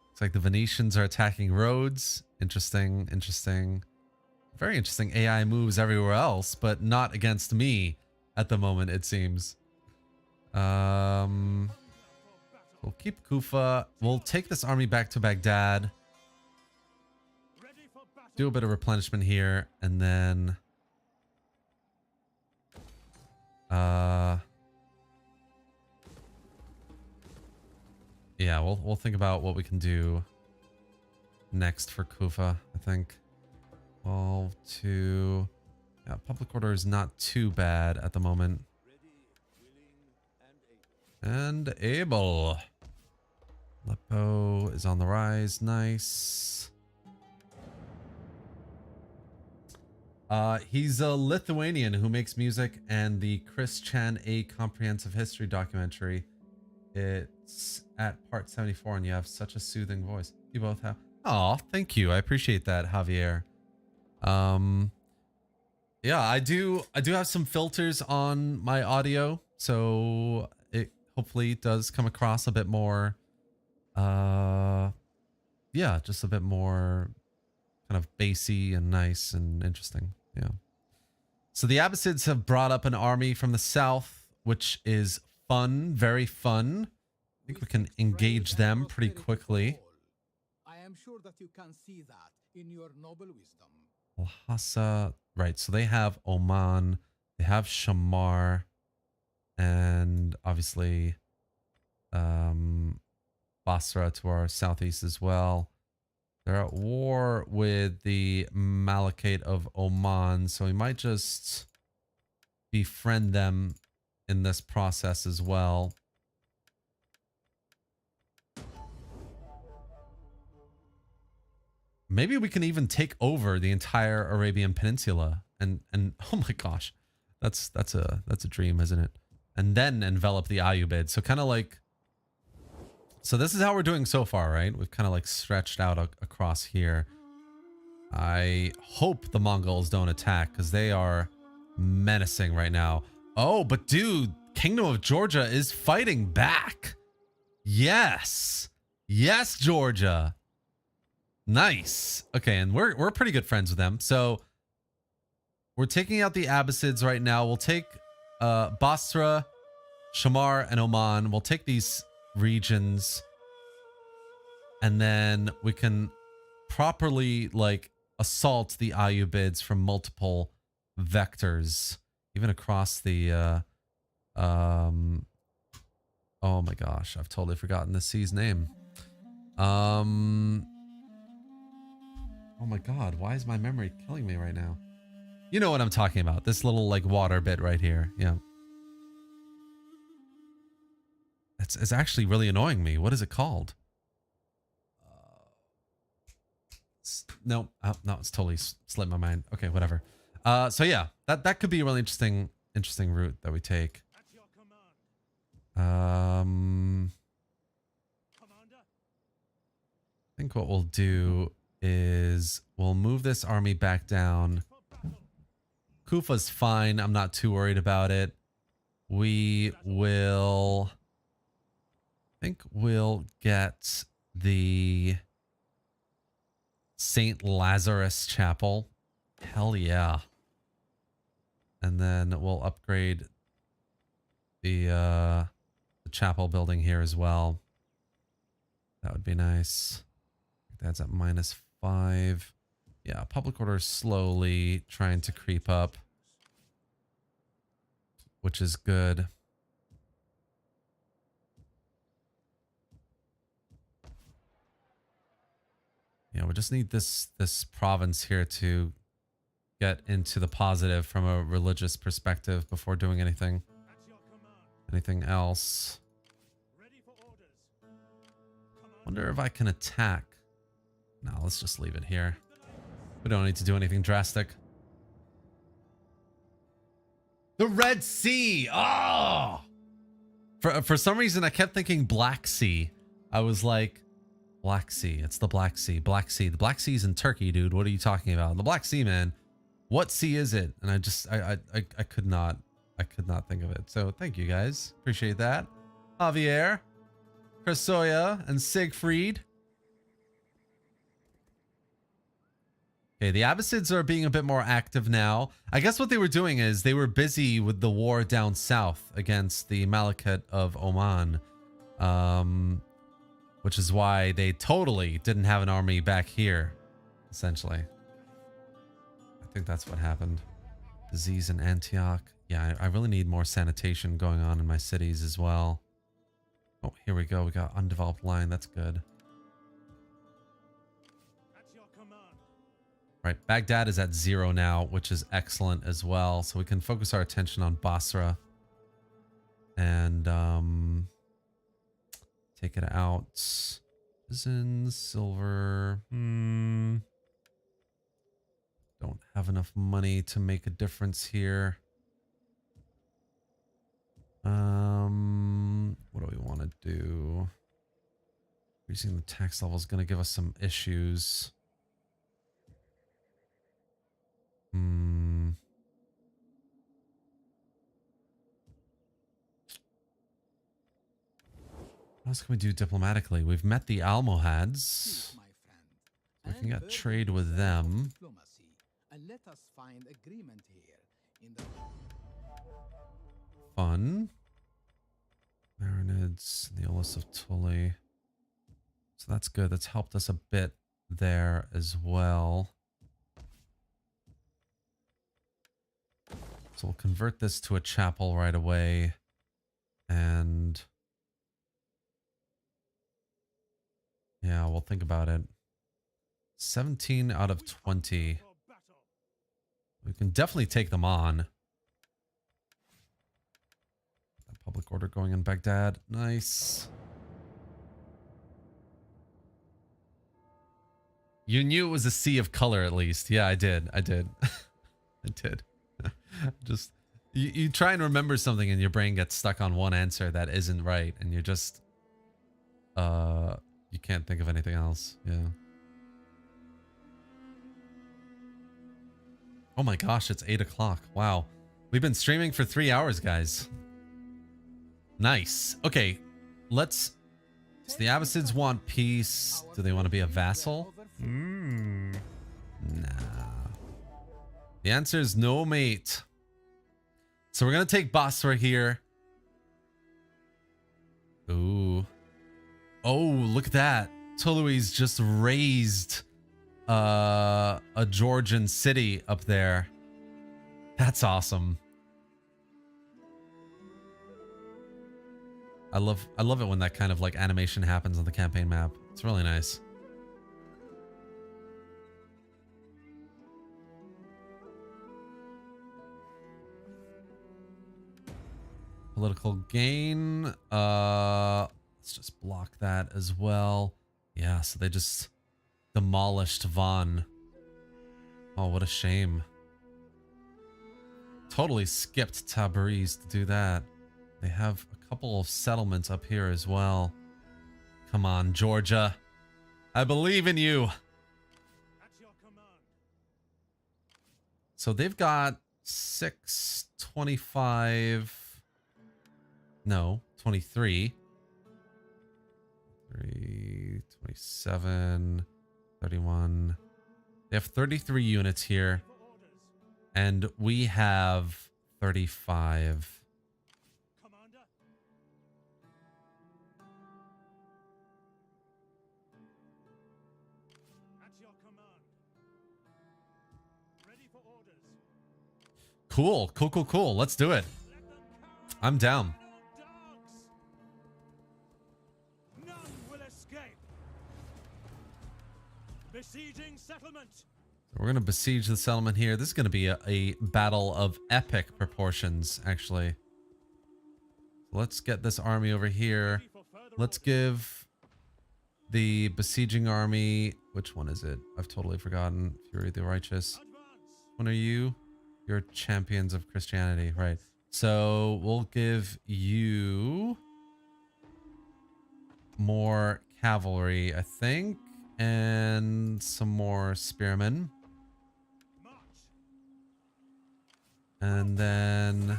Looks like the Venetians are attacking Rhodes. Interesting, interesting. Very interesting AI moves everywhere else, but not against me at the moment, it seems. We'll keep Kufa. We'll take this army back to Baghdad. Do a bit of replenishment here, and then yeah, we'll think about what we can do next for Kufa, I think. 12 to... Yeah, public order is not too bad at the moment. And able. Aleppo is on the rise. Nice. He's a Lithuanian who makes music and the Chris Chan A Comprehensive History documentary. It's at part 74 and you have such a soothing voice. You both have... Oh, thank you. I appreciate that, Javier. Yeah, I do have some filters on my audio, so it hopefully does come across a bit more yeah, just a bit more kind of bassy and nice and interesting. Yeah. So the Abbasids have brought up an army from the south, which is fun, very fun. I think we can engage them pretty quickly. I am sure that you can see that in your noble wisdom. Lhasa, right, so they have Oman, they have Shamar, and obviously Basra to our southeast as well. They're at war with the Malakate of Oman, so we might just befriend them in this process as well. Maybe we can even take over the entire Arabian Peninsula and oh my gosh, That's a dream, isn't it? And then envelop the Ayyubid. So kind of like, so this is how we're doing so far, right? We've kind of like stretched out across here. I hope the Mongols don't attack because they are menacing right now. Oh, but dude, Kingdom of Georgia is fighting back. Yes. Yes, Georgia. Nice. Okay, and we're pretty good friends with them. So we're taking out the Abbasids right now. We'll take Basra, Shamar, and Oman. We'll take these regions. And then we can properly like assault the Ayyubids from multiple vectors, even across the oh my gosh, I've totally forgotten the sea's name. Oh my god, why is my memory killing me right now? You know what I'm talking about. This little like water bit right here. Yeah. It's actually really annoying me. What is it called? No, no, it's totally slipped my mind. Okay, whatever. So yeah, that could be a really interesting route that we take. I think what we'll do is we'll move this army back down. Kufa's fine. I'm not too worried about it. We will, I think we'll get the St. Lazarus Chapel. Hell yeah. And then we'll upgrade the chapel building here as well. That would be nice. That's at -5. Yeah, public order is slowly trying to creep up, which is good. Yeah, we just need this province here to get into the positive from a religious perspective before doing anything. Anything else? Wonder if I can attack. No, let's just leave it here. We don't need to do anything drastic. The Red Sea. Oh, for some reason I kept thinking Black Sea. I was like, Black Sea. It's the Black Sea. Black Sea. The Black Sea's in Turkey, dude. What are you talking about? The Black Sea, man. What sea is it? And I just I could not think of it. So thank you guys. Appreciate that. Javier, Krasoya, and Siegfried. Okay, the Abbasids are being a bit more active now. I guess what they were doing is they were busy with the war down south against the Malakite of Oman. Which is why they totally didn't have an army back here, essentially. I think that's what happened. Disease in Antioch. Yeah, I really need more sanitation going on in my cities as well. Oh, here we go. We got undeveloped line. That's good. Right, Baghdad is at 0 now, which is excellent as well. So we can focus our attention on Basra. And take it out. Citizens, silver. Don't have enough money to make a difference here. What do we want to do? Increasing the tax level is going to give us some issues. What else can we do diplomatically? We've met the Almohads. We can get trade with them. And let us find agreement here in the Fun. Marinids, the Ulus of Tully. So that's good. That's helped us a bit there as well. So we'll convert this to a chapel right away. And yeah, we'll think about it. 17 out of 20. We can definitely take them on. That public order going in Baghdad. Nice. You knew it was a sea of color at least. Yeah, I did. I did. I did. Just, You try and remember something and your brain gets stuck on one answer that isn't right, and you're just you can't think of anything else. Yeah. Oh my gosh, it's 8 o'clock. Wow. We've been streaming for 3 hours, guys. Nice. Okay, let's... So the Abbasids want peace. Do they want to be a vassal? Nah. The answer is no, mate. So we're going to take Basra here. Ooh. Oh, look at that. Tolui's just raised a Georgian city up there. That's awesome. I love it when that kind of like animation happens on the campaign map. It's really nice. Political gain. Let's just block that as well. Yeah, so they just demolished Van. Oh, what a shame. Totally skipped Tabriz to do that. They have a couple of settlements up here as well. Come on, Georgia. I believe in you. At your command. So they've got 625. No, 23. 3, 27, 31. They have 33 units here. And we have 35. Commander. At your command. Ready for orders. Cool. Let's do it. I'm down. None will escape. Besieging settlement. We're going to besiege the settlement here. This is going to be a battle of epic proportions, actually. Let's get this army over here. Let's give the besieging army... Which one is it? I've totally forgotten. Fury the Righteous. Advance. When are you? You're champions of Christianity, right? So we'll give you more cavalry, I think, and some more spearmen. And then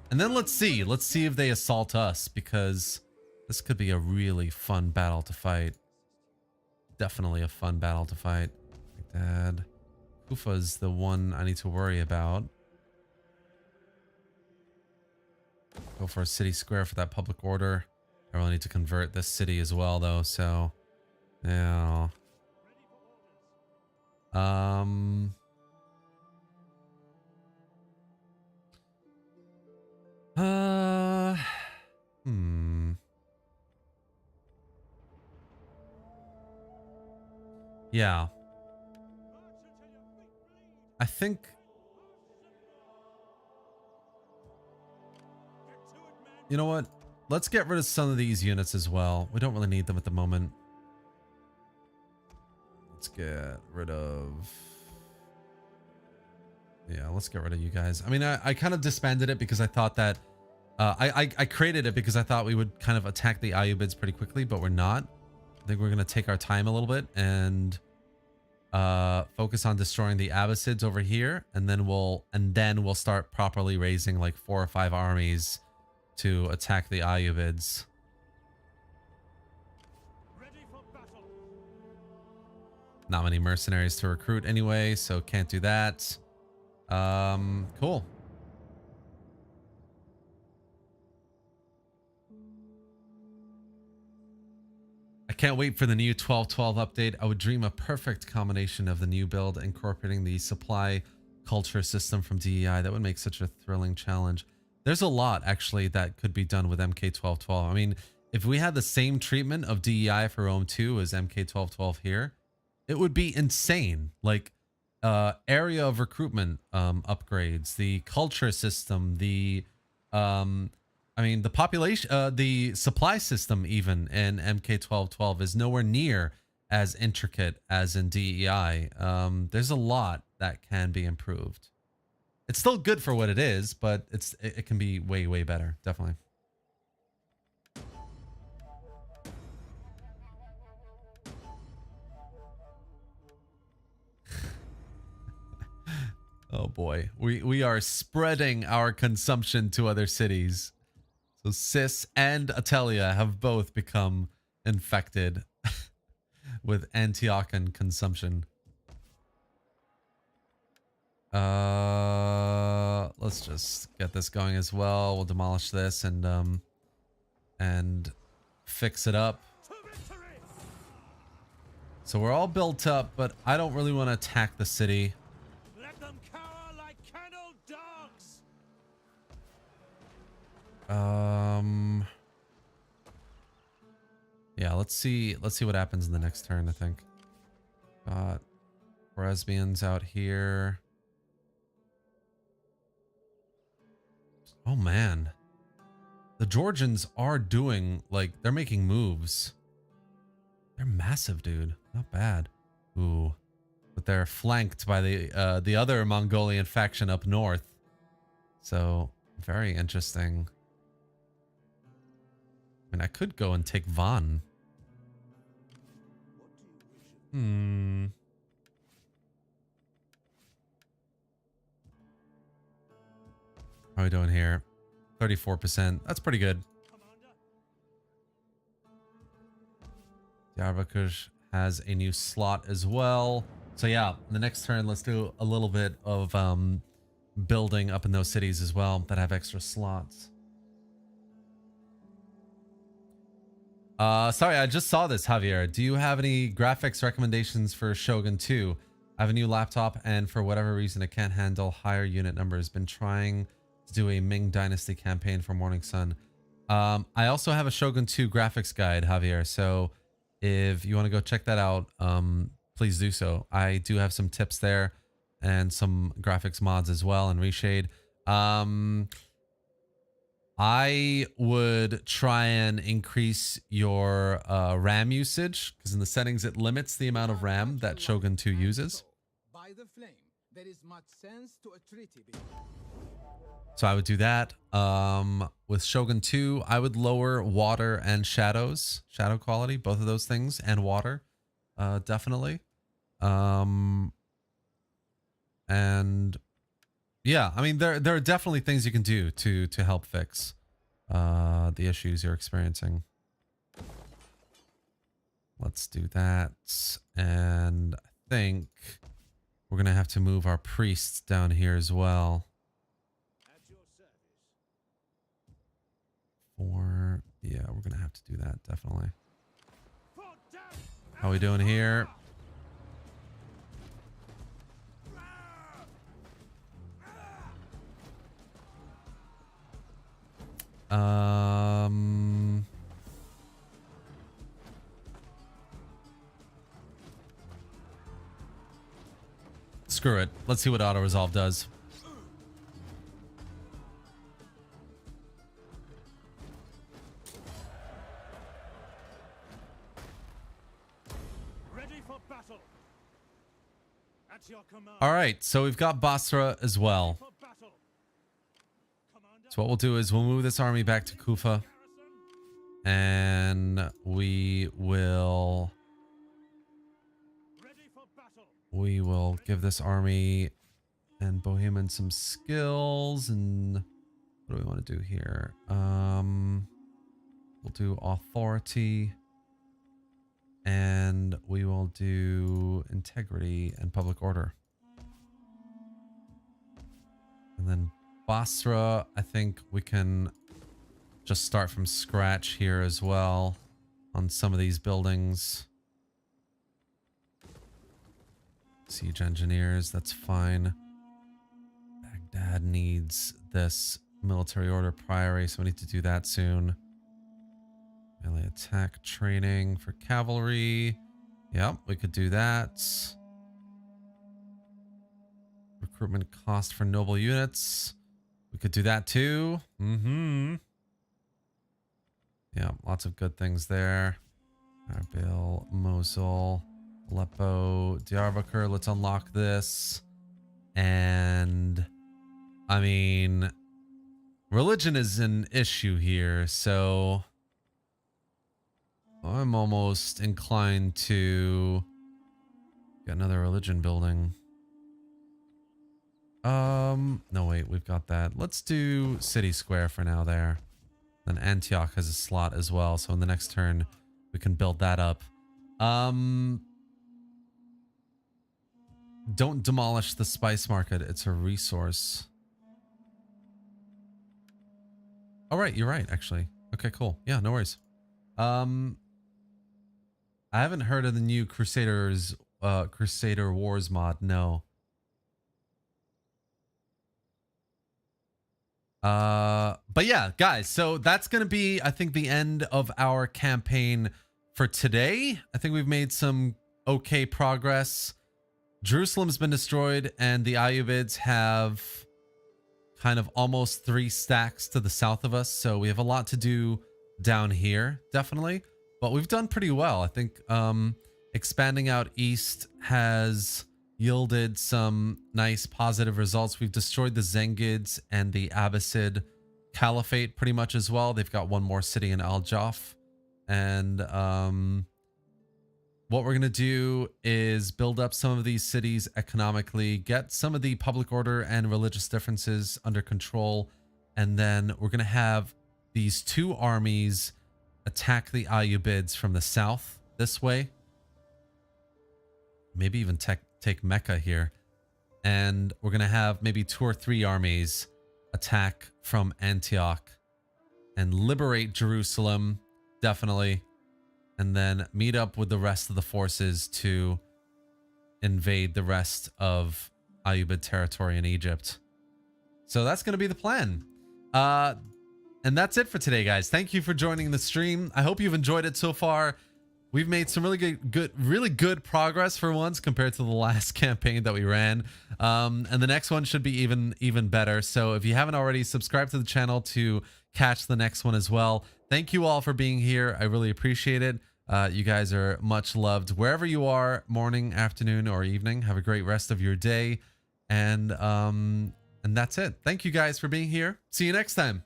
let's see if they assault us, because this could be a really fun battle to fight. Definitely a fun battle to fight. Baghdad. Kufa's the one I need to worry about. Go for a city square for that public order. I really need to convert this city as well, though, so yeah. Yeah. I think you know what? Let's get rid of some of these units as well. We don't really need them at the moment. Let's get rid of... Yeah, let's get rid of you guys. I mean, I kind of disbanded it because I thought that... I created it because I thought we would kind of attack the Ayyubids pretty quickly, but we're not. I think we're going to take our time a little bit and focus on destroying the Abbasids over here, and then we'll start properly raising like 4 or 5 armies to attack the Ayyubids. Ready for battle. Not many mercenaries to recruit anyway, so can't do that. Cool. I can't wait for the new 1212 update. I would dream a perfect combination of the new build incorporating the supply culture system from DEI. That would make such a thrilling challenge. There's a lot actually that could be done with MK1212. I mean, if we had the same treatment of DEI for Rome 2 as MK1212 here, it would be insane. Like area of recruitment upgrades, the culture system, the I mean, the population, the supply system even in MK1212 is nowhere near as intricate as in DEI. There's a lot that can be improved. It's still good for what it is, but it can be way, way better. Definitely. Oh boy, we are spreading our consumption to other cities. So Sis and Attila have both become infected with Antiochian consumption. Let's just get this going as well. We'll demolish this and fix it up. So we're all built up, but I don't really want to attack the city. Let them cower like kennel dogs. Yeah, let's see what happens in the next turn, I think. Got Lesbians out here. Oh man. The Georgians are doing, like, they're making moves. They're massive, dude. Not bad. Ooh. But they're flanked by the other Mongolian faction up north. So, very interesting. I mean, I could go and take Van. How are we doing here? 34%. That's pretty good. Dar Bakush has a new slot as well. So yeah, the next turn, let's do a little bit of building up in those cities as well that have extra slots. Sorry, I just saw this, Javier. Do you have any graphics recommendations for Shogun 2? I have a new laptop and for whatever reason it can't handle higher unit numbers. Been trying to do a Ming Dynasty campaign for Morning Sun. I also have a Shogun 2 graphics guide, Javier. So if you want to go check that out, please do so. I do have some tips there and some graphics mods as well and reshade. I would try and increase your RAM usage because in the settings it limits the amount of RAM that Shogun 2 uses. By the flame, there is much sense to a treaty. So I would do that. With Shogun 2, I would lower water and shadows, shadow quality, both of those things, and water, definitely. And yeah, I mean, there are definitely things you can do to help fix the issues you're experiencing. Let's do that. And I think we're going to have to move our priests down here as well. Yeah, we're going to have to do that, definitely. How are we doing here? Screw it. Let's see what auto resolve does. Ready for battle. At your command. All right, so we've got Basra as well. For battle. Commander. So what we'll do is we'll move this army back to Kufa, and we will give this army and Bohemian some skills. And what do we want to do here? We'll do authority, and we will do integrity and public order. And then Basra, I think we can just start from scratch here as well on some of these buildings. Siege engineers, that's fine. Baghdad needs this military order priory, so we need to do that soon. Melee attack training for cavalry. Yep, we could do that. Recruitment cost for noble units. We could do that too. Yeah, lots of good things there. Erbil, Mosul, Aleppo, Diyarbakir. Let's unlock this. And I mean, religion is an issue here, so I'm almost inclined to get another religion building. No, wait, we've got that. Let's do City Square for now there. Then Antioch has a slot as well, so in the next turn, we can build that up. Don't demolish the spice market. It's a resource. All right, you're right, actually. Okay, cool. Yeah, no worries. I haven't heard of the new Crusader Wars mod. No. But yeah, guys, so that's going to be, I think, the end of our campaign for today. I think we've made some okay progress. Jerusalem's been destroyed, and the Ayyubids have kind of almost 3 stacks to the south of us. So we have a lot to do down here, definitely. But we've done pretty well. I think expanding out east has yielded some nice positive results. We've destroyed the Zengids and the Abbasid Caliphate pretty much as well. They've got one more city in Al Jaf. And what we're going to do is build up some of these cities economically, get some of the public order and religious differences under control, and then we're going to have these 2 armies attack the Ayyubids from the south this way. Maybe even take Mecca here. And we're going to have maybe 2 or 3 armies attack from Antioch and liberate Jerusalem, definitely. And then meet up with the rest of the forces to invade the rest of Ayyubid territory in Egypt. So that's going to be the plan. And that's it for today, guys. Thank you for joining the stream. I hope you've enjoyed it so far. We've made some really good progress for once compared to the last campaign that we ran. And the next one should be even better. So if you haven't already, subscribe to the channel to catch the next one as well. Thank you all for being here. I really appreciate it. You guys are much loved wherever you are, morning, afternoon, or evening. Have a great rest of your day. And that's it. Thank you guys for being here. See you next time.